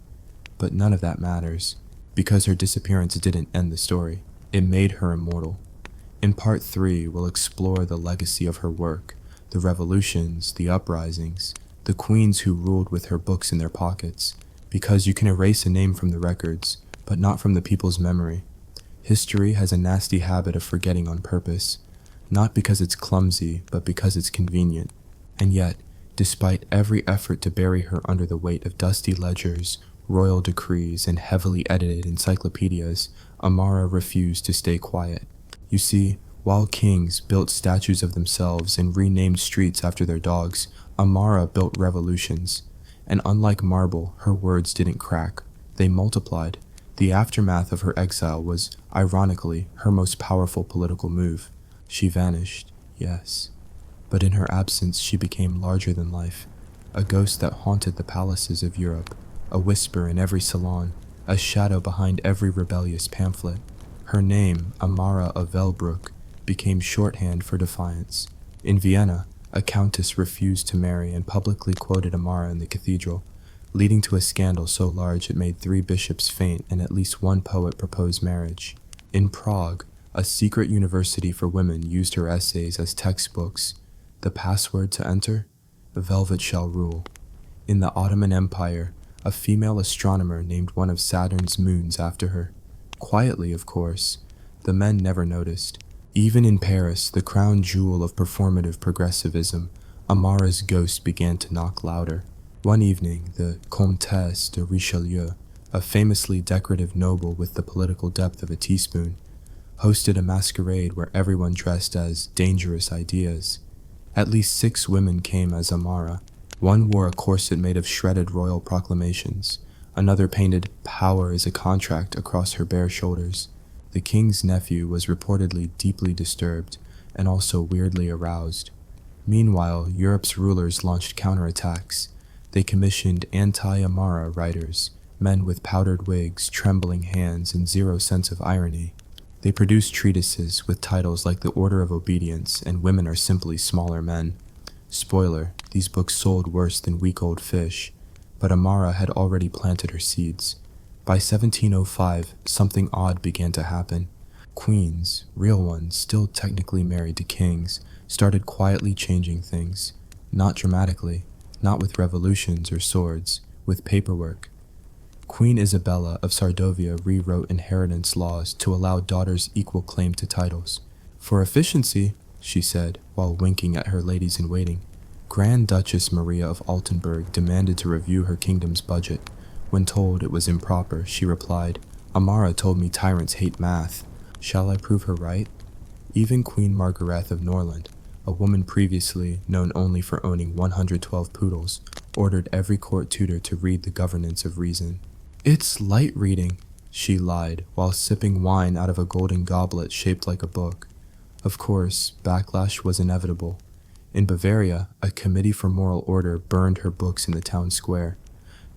But none of that matters, because her disappearance didn't end the story. It made her immortal. In part 3, we'll explore the legacy of her work, the revolutions, the uprisings, the queens who ruled with her books in their pockets, because you can erase a name from the records, but not from the people's memory. History has a nasty habit of forgetting on purpose, not because it's clumsy, but because it's convenient. And yet, despite every effort to bury her under the weight of dusty ledgers, royal decrees, and heavily edited encyclopedias, Amara refused to stay quiet. You see, while kings built statues of themselves and renamed streets after their dogs, Amara built revolutions. And unlike marble, her words didn't crack. They multiplied. The aftermath of her exile was, ironically, her most powerful political move. She vanished, yes. But in her absence, she became larger than life, a ghost that haunted the palaces of Europe, a whisper in every salon, a shadow behind every rebellious pamphlet. Her name, Amara of Velbruck, became shorthand for defiance. In Vienna, a countess refused to marry and publicly quoted Amara in the cathedral, leading to a scandal so large it made 3 bishops faint and at least 1 poet propose marriage. In Prague, a secret university for women used her essays as textbooks. The password to enter? Velvet shall rule. In the Ottoman Empire, a female astronomer named one of Saturn's moons after her. Quietly, of course. The men never noticed. Even in Paris, the crown jewel of performative progressivism, Amara's ghost began to knock louder. One evening, the Comtesse de Richelieu, a famously decorative noble with the political depth of a teaspoon, hosted a masquerade where everyone dressed as dangerous ideas. At least 6 women came as Amara. One wore a corset made of shredded royal proclamations. Another painted "Power is a contract" across her bare shoulders. The king's nephew was reportedly deeply disturbed and also weirdly aroused. Meanwhile, Europe's rulers launched counterattacks. They commissioned anti-Amara writers, men with powdered wigs, trembling hands, and 0 sense of irony. They produced treatises with titles like The Order of Obedience and Women Are Simply Smaller Men. Spoiler, these books sold worse than week-old fish, but Amara had already planted her seeds. By 1705, something odd began to happen. Queens, real ones, still technically married to kings, started quietly changing things. Not dramatically, not with revolutions or swords, with paperwork. Queen Isabella of Sardovia rewrote inheritance laws to allow daughters equal claim to titles. For efficiency, she said, while winking at her ladies-in-waiting. Grand Duchess Maria of Altenburg demanded to review her kingdom's budget. When told it was improper, she replied, "Amara told me tyrants hate math. Shall I prove her right?" Even Queen Margarethe of Norland, a woman previously known only for owning 112 poodles, ordered every court tutor to read The Governance of Reason. "It's light reading," she lied, while sipping wine out of a golden goblet shaped like a book. Of course, backlash was inevitable. In Bavaria, a committee for moral order burned her books in the town square.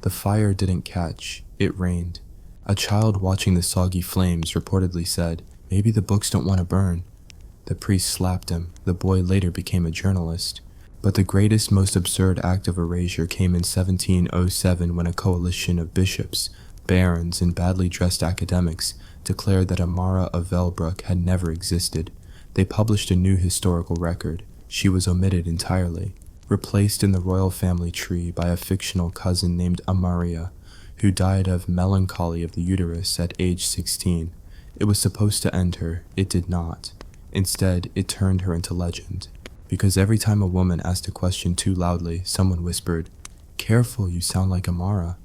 The fire didn't catch, it rained. A child watching the soggy flames reportedly said, "Maybe the books don't want to burn." The priest slapped him. The boy later became a journalist. But the greatest, most absurd act of erasure came in 1707 when a coalition of bishops, barons, and badly dressed academics declared that Amara of Velbruck had never existed. They published a new historical record. She was omitted entirely. replaced in the royal family tree by a fictional cousin named Amaria, who died of melancholy of the uterus at age 16. It was supposed to end her, it did not. Instead, it turned her into legend, because every time a woman asked a question too loudly, someone whispered, "Careful, you sound like Amara."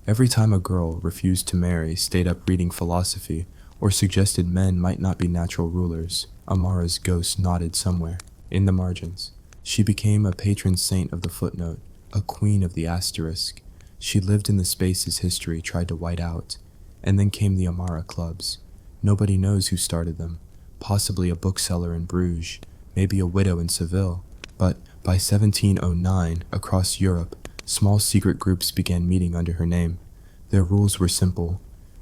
Every time a girl refused to marry, stayed up reading philosophy, or suggested men might not be natural rulers, Amara's ghost nodded somewhere, in the margins. She became a patron saint of the footnote, a queen of the asterisk. She lived in the spaces history tried to white out. And then came the Amara clubs. Nobody knows who started them. Possibly a bookseller in Bruges, maybe a widow in Seville. But by 1709, across Europe, small secret groups began meeting under her name. Their rules were simple.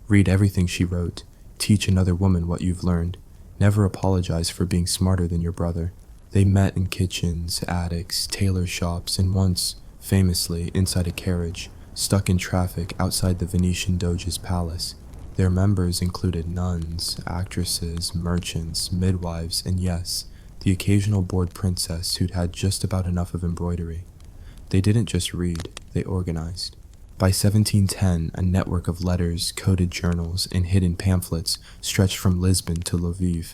Read everything she wrote. Teach another woman what you've learned. Never apologize for being smarter than your brother. They met in kitchens, attics, tailor shops, and once, famously, inside a carriage, stuck in traffic outside the Venetian Doge's palace. Their members included nuns, actresses, merchants, midwives, and yes, the occasional bored princess who'd had just about enough of embroidery. They didn't just read, they organized. By 1710, a network of letters, coded journals, and hidden pamphlets stretched from Lisbon to Lviv.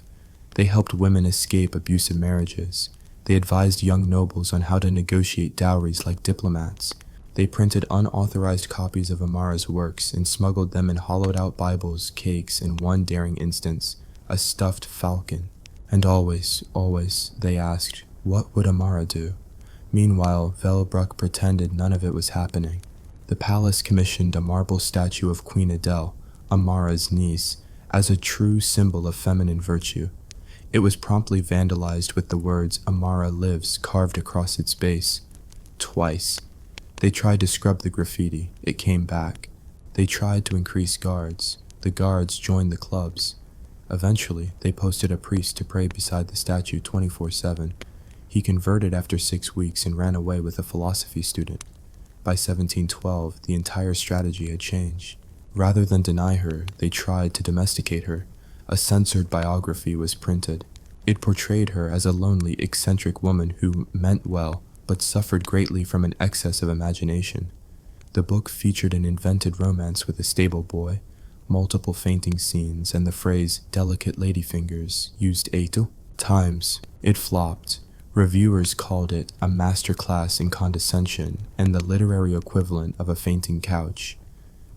They helped women escape abusive marriages. They advised young nobles on how to negotiate dowries like diplomats. They printed unauthorized copies of Amara's works and smuggled them in hollowed-out Bibles, cakes, and one daring instance, a stuffed falcon. And always, they asked, what would Amara do? Meanwhile, Velbruck pretended none of it was happening. The palace commissioned a marble statue of Queen Adele, Amara's niece, as a true symbol of feminine virtue. It was promptly vandalized with the words "Amara lives" carved across its base. Twice. They tried to scrub the graffiti. It came back. They tried to increase guards. The guards joined the clubs. Eventually, they posted a priest to pray beside the statue 24/7. He converted after 6 weeks and ran away with a philosophy student. By 1712, the entire strategy had changed. Rather than deny her, they tried to domesticate her. A censored biography was printed. It portrayed her as a lonely, eccentric woman who meant well, but suffered greatly from an excess of imagination. The book featured an invented romance with a stable boy, multiple fainting scenes, and the phrase "delicate ladyfingers" used 8 times. It flopped. Reviewers called it a masterclass in condescension and the literary equivalent of a fainting couch.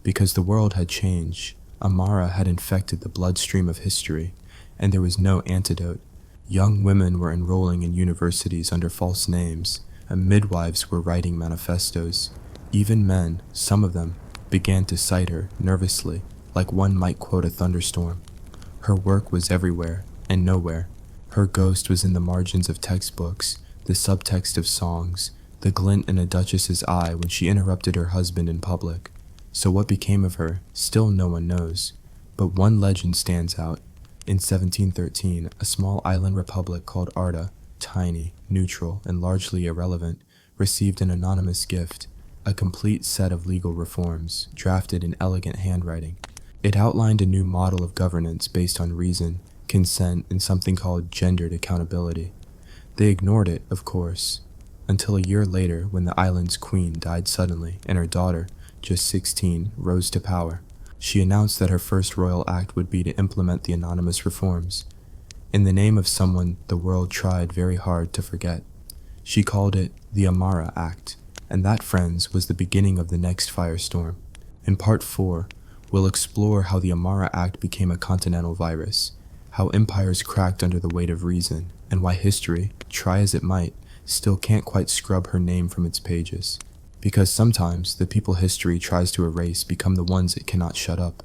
Because the world had changed, Amara had infected the bloodstream of history, and there was no antidote. Young women were enrolling in universities under false names, and midwives were writing manifestos. Even men, some of them, began to cite her nervously, like one might quote a thunderstorm. Her work was everywhere and nowhere. Her ghost was in the margins of textbooks, the subtext of songs, the glint in a duchess's eye when she interrupted her husband in public. So what became of her, still no one knows. But one legend stands out. In 1713, a small island republic called Arda, tiny, neutral, and largely irrelevant, received an anonymous gift, a complete set of legal reforms, drafted in elegant handwriting. It outlined a new model of governance based on reason, consent, and something called gendered accountability. They ignored it, of course, until a year later when the island's queen died suddenly and her daughter, just 16, rose to power. She announced that her first royal act would be to implement the anonymous reforms, in the name of someone the world tried very hard to forget. She called it the Amara Act, and that, friends, was the beginning of the next firestorm. In Part 4, we'll explore how the Amara Act became a continental virus, how empires cracked under the weight of reason, and why history, try as it might, still can't quite scrub her name from its pages. Because sometimes the people history tries to erase become the ones it cannot shut up.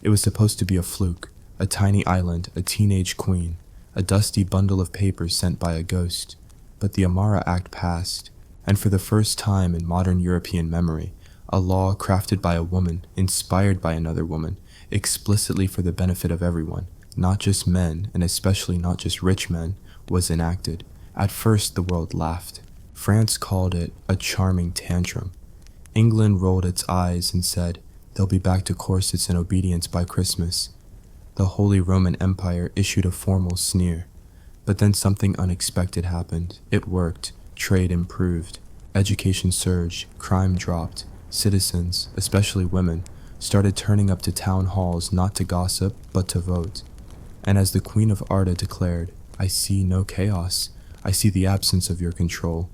It was supposed to be a fluke, a tiny island, a teenage queen, a dusty bundle of papers sent by a ghost. But the Amara Act passed, and for the first time in modern European memory, a law crafted by a woman, inspired by another woman, explicitly for the benefit of everyone, not just men, and especially not just rich men, was enacted. At first the world laughed. France called it a charming tantrum. England rolled its eyes and said, they'll be back to corsets and obedience by Christmas. The Holy Roman Empire issued a formal sneer. But then something unexpected happened. It worked. Trade improved, education surged, crime dropped, citizens, especially women, started turning up to town halls not to gossip, but to vote. And as the Queen of Arda declared, "I see no chaos, I see the absence of your control,"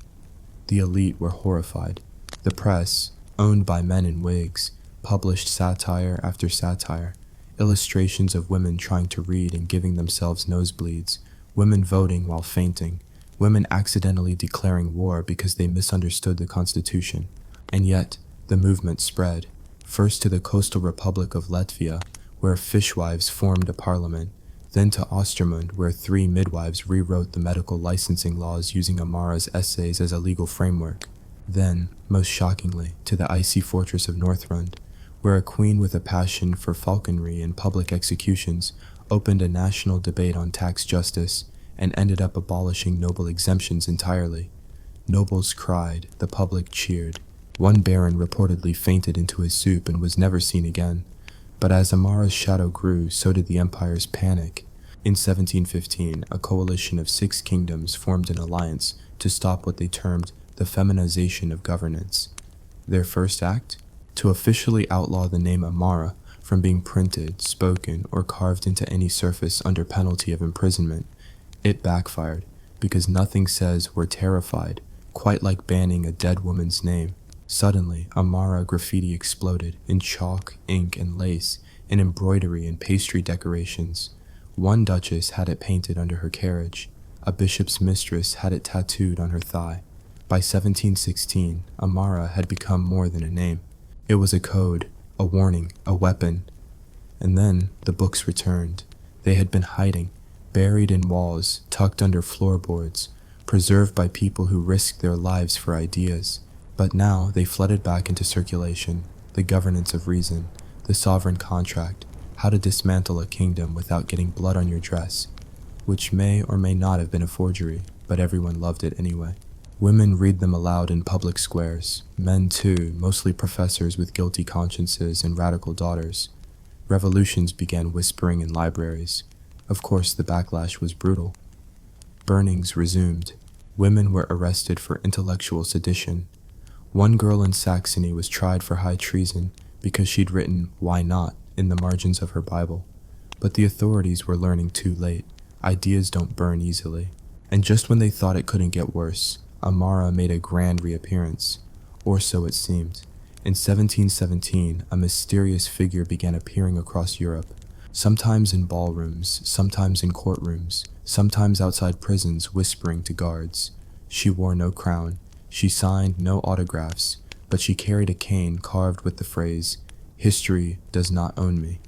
the elite were horrified. The press, owned by men in wigs, published satire after satire, illustrations of women trying to read and giving themselves nosebleeds, women voting while fainting, women accidentally declaring war because they misunderstood the Constitution. And yet, the movement spread, first to the coastal republic of Latvia, where fishwives formed a parliament, then to Ostermund, where 3 midwives rewrote the medical licensing laws using Amara's essays as a legal framework. Then, most shockingly, to the icy fortress of Northrund, where a queen with a passion for falconry and public executions opened a national debate on tax justice and ended up abolishing noble exemptions entirely. Nobles cried, the public cheered. One baron reportedly fainted into his soup and was never seen again. But as Amara's shadow grew, so did the empire's panic. In 1715, a coalition of 6 kingdoms formed an alliance to stop what they termed the feminization of governance. Their first act? To officially outlaw the name Amara from being printed, spoken, or carved into any surface under penalty of imprisonment. It backfired, because nothing says we're terrified, quite like banning a dead woman's name. Suddenly, Amara graffiti exploded in chalk, ink, and lace, in embroidery and pastry decorations. One duchess had it painted under her carriage. A bishop's mistress had it tattooed on her thigh. By 1716, Amara had become more than a name. It was a code, a warning, a weapon. And then the books returned. They had been hiding, buried in walls, tucked under floorboards, preserved by people who risked their lives for ideas. But now they flooded back into circulation, the governance of reason, the sovereign contract, how to dismantle a kingdom without getting blood on your dress, which may or may not have been a forgery, but everyone loved it anyway. Women read them aloud in public squares, men too, mostly professors with guilty consciences and radical daughters. Revolutions began whispering in libraries. Of course, the backlash was brutal. Burnings resumed. Women were arrested for intellectual sedition. One girl in Saxony was tried for high treason because she'd written "why not" in the margins of her Bible. But the authorities were learning too late. Ideas don't burn easily. And just when they thought it couldn't get worse, Amara made a grand reappearance, or so it seemed. In 1717, a mysterious figure began appearing across Europe, sometimes in ballrooms, sometimes in courtrooms, sometimes outside prisons whispering to guards. She wore no crown, she signed no autographs, but she carried a cane carved with the phrase, "History does not own me."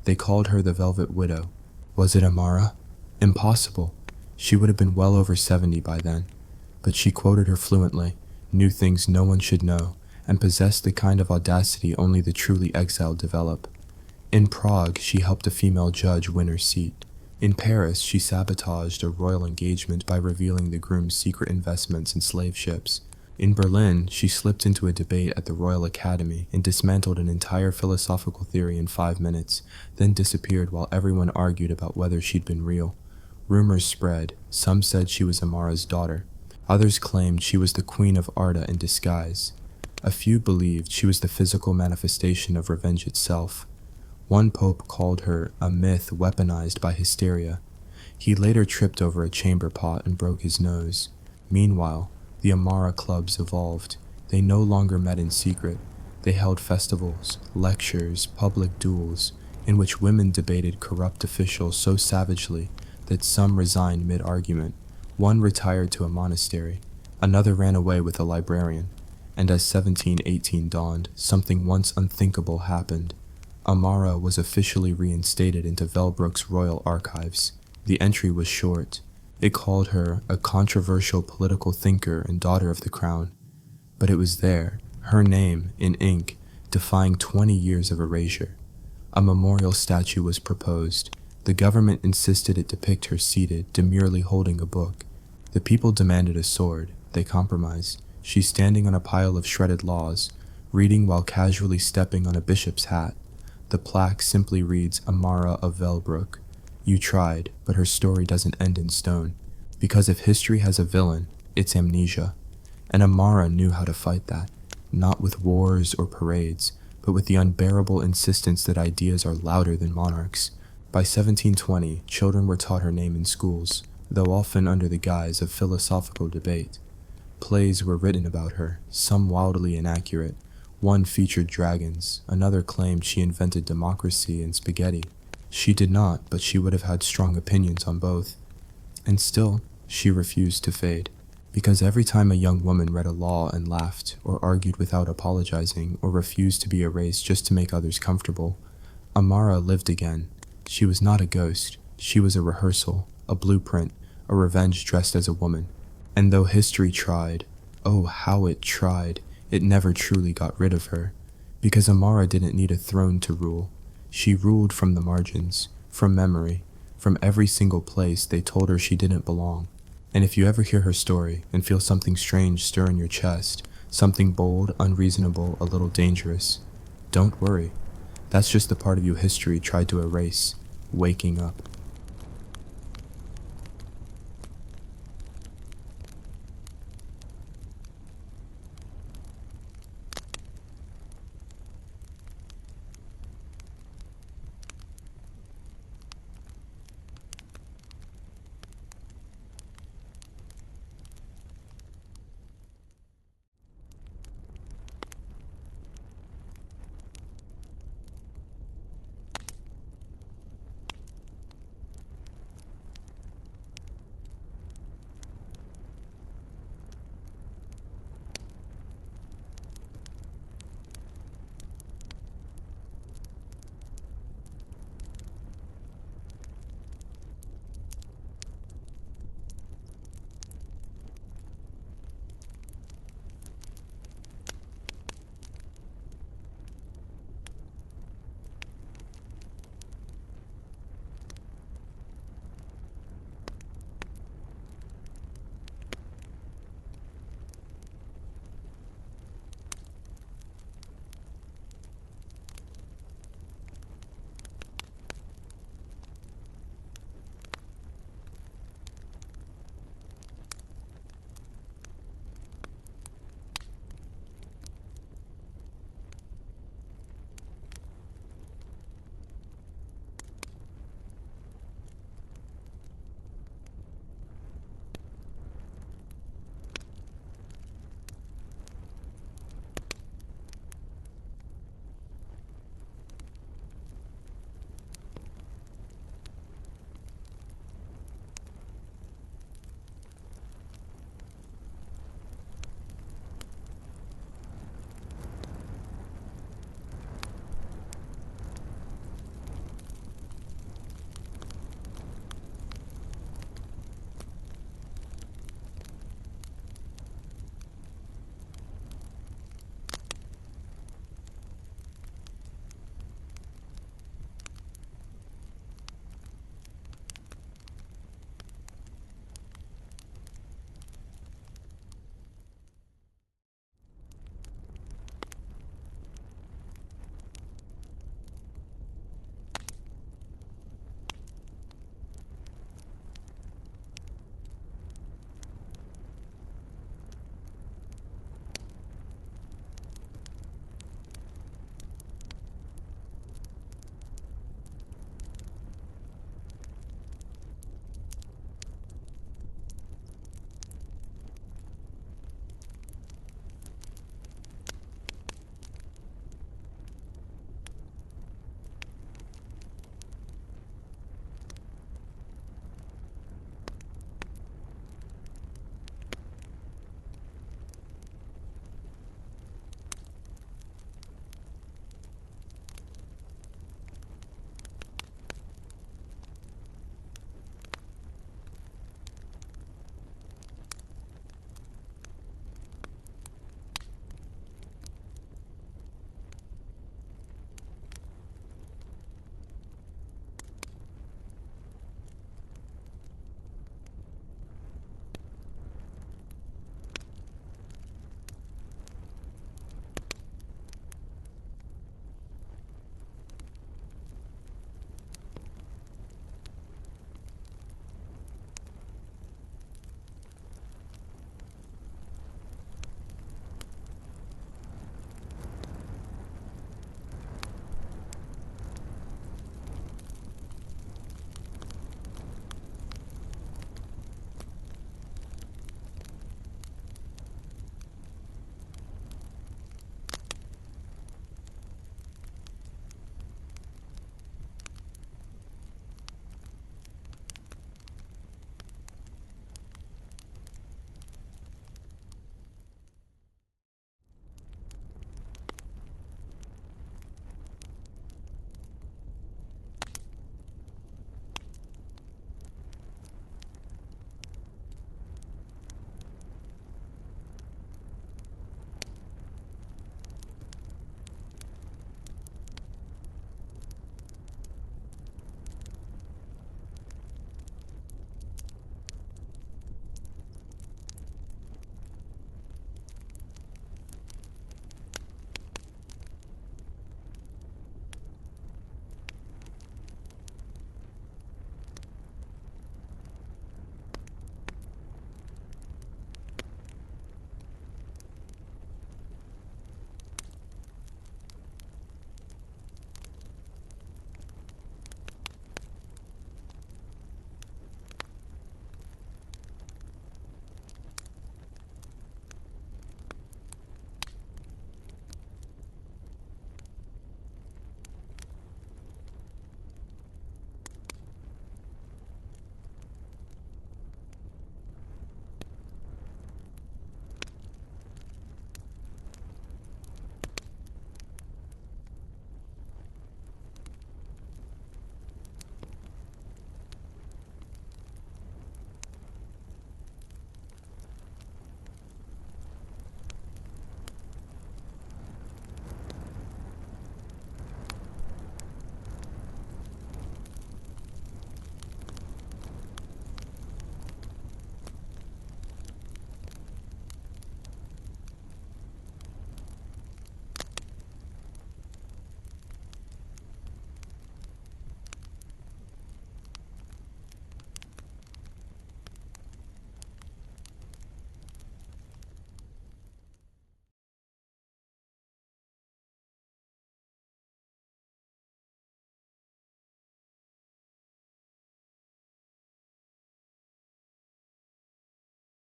They called her the Velvet Widow. Was it Amara? Impossible. She would have been well over 70 by then. But she quoted her fluently, knew things no one should know, and possessed the kind of audacity only the truly exiled develop. In Prague, she helped a female judge win her seat. In Paris, she sabotaged a royal engagement by revealing the groom's secret investments in slave ships. In Berlin, she slipped into a debate at the Royal Academy and dismantled an entire philosophical theory in 5 minutes, then disappeared while everyone argued about whether she'd been real. Rumors spread. Some said she was Amara's daughter. Others claimed she was the Queen of Arda in disguise. A few believed she was the physical manifestation of revenge itself. One pope called her a myth weaponized by hysteria. He later tripped over a chamber pot and broke his nose. Meanwhile, the Amara clubs evolved. They no longer met in secret. They held festivals, lectures, public duels, in which women debated corrupt officials so savagely that some resigned mid-argument. One retired to a monastery, another ran away with a librarian, and as 1718 dawned, something once unthinkable happened. Amara was officially reinstated into Velbrook's royal archives. The entry was short. It called her a controversial political thinker and daughter of the crown. But it was there, her name, in ink, defying 20 years of erasure. A memorial statue was proposed. The government insisted it depict her seated, demurely holding a book. The people demanded a sword. They compromised. She's standing on a pile of shredded laws, reading while casually stepping on a bishop's hat. The plaque simply reads Amara of Velbrook. You tried, but her story doesn't end in stone. Because if history has a villain, it's amnesia. And Amara knew how to fight that, not with wars or parades, but with the unbearable insistence that ideas are louder than monarchs. By 1720, children were taught her name in schools, though often under the guise of philosophical debate. Plays were written about her, some wildly inaccurate. One featured dragons, another claimed she invented democracy and spaghetti. She did not, but she would have had strong opinions on both. And still, she refused to fade. Because every time a young woman read a law and laughed, or argued without apologizing, or refused to be erased just to make others comfortable, Amara lived again. She was not a ghost. She was a rehearsal, a blueprint, a revenge dressed as a woman. And though history tried, oh how it tried, it never truly got rid of her. Because Amara didn't need a throne to rule. She ruled from the margins, from memory, from every single place they told her she didn't belong. And if you ever hear her story and feel something strange stir in your chest, something bold, unreasonable, a little dangerous, don't worry. That's just the part of you history tried to erase, waking up.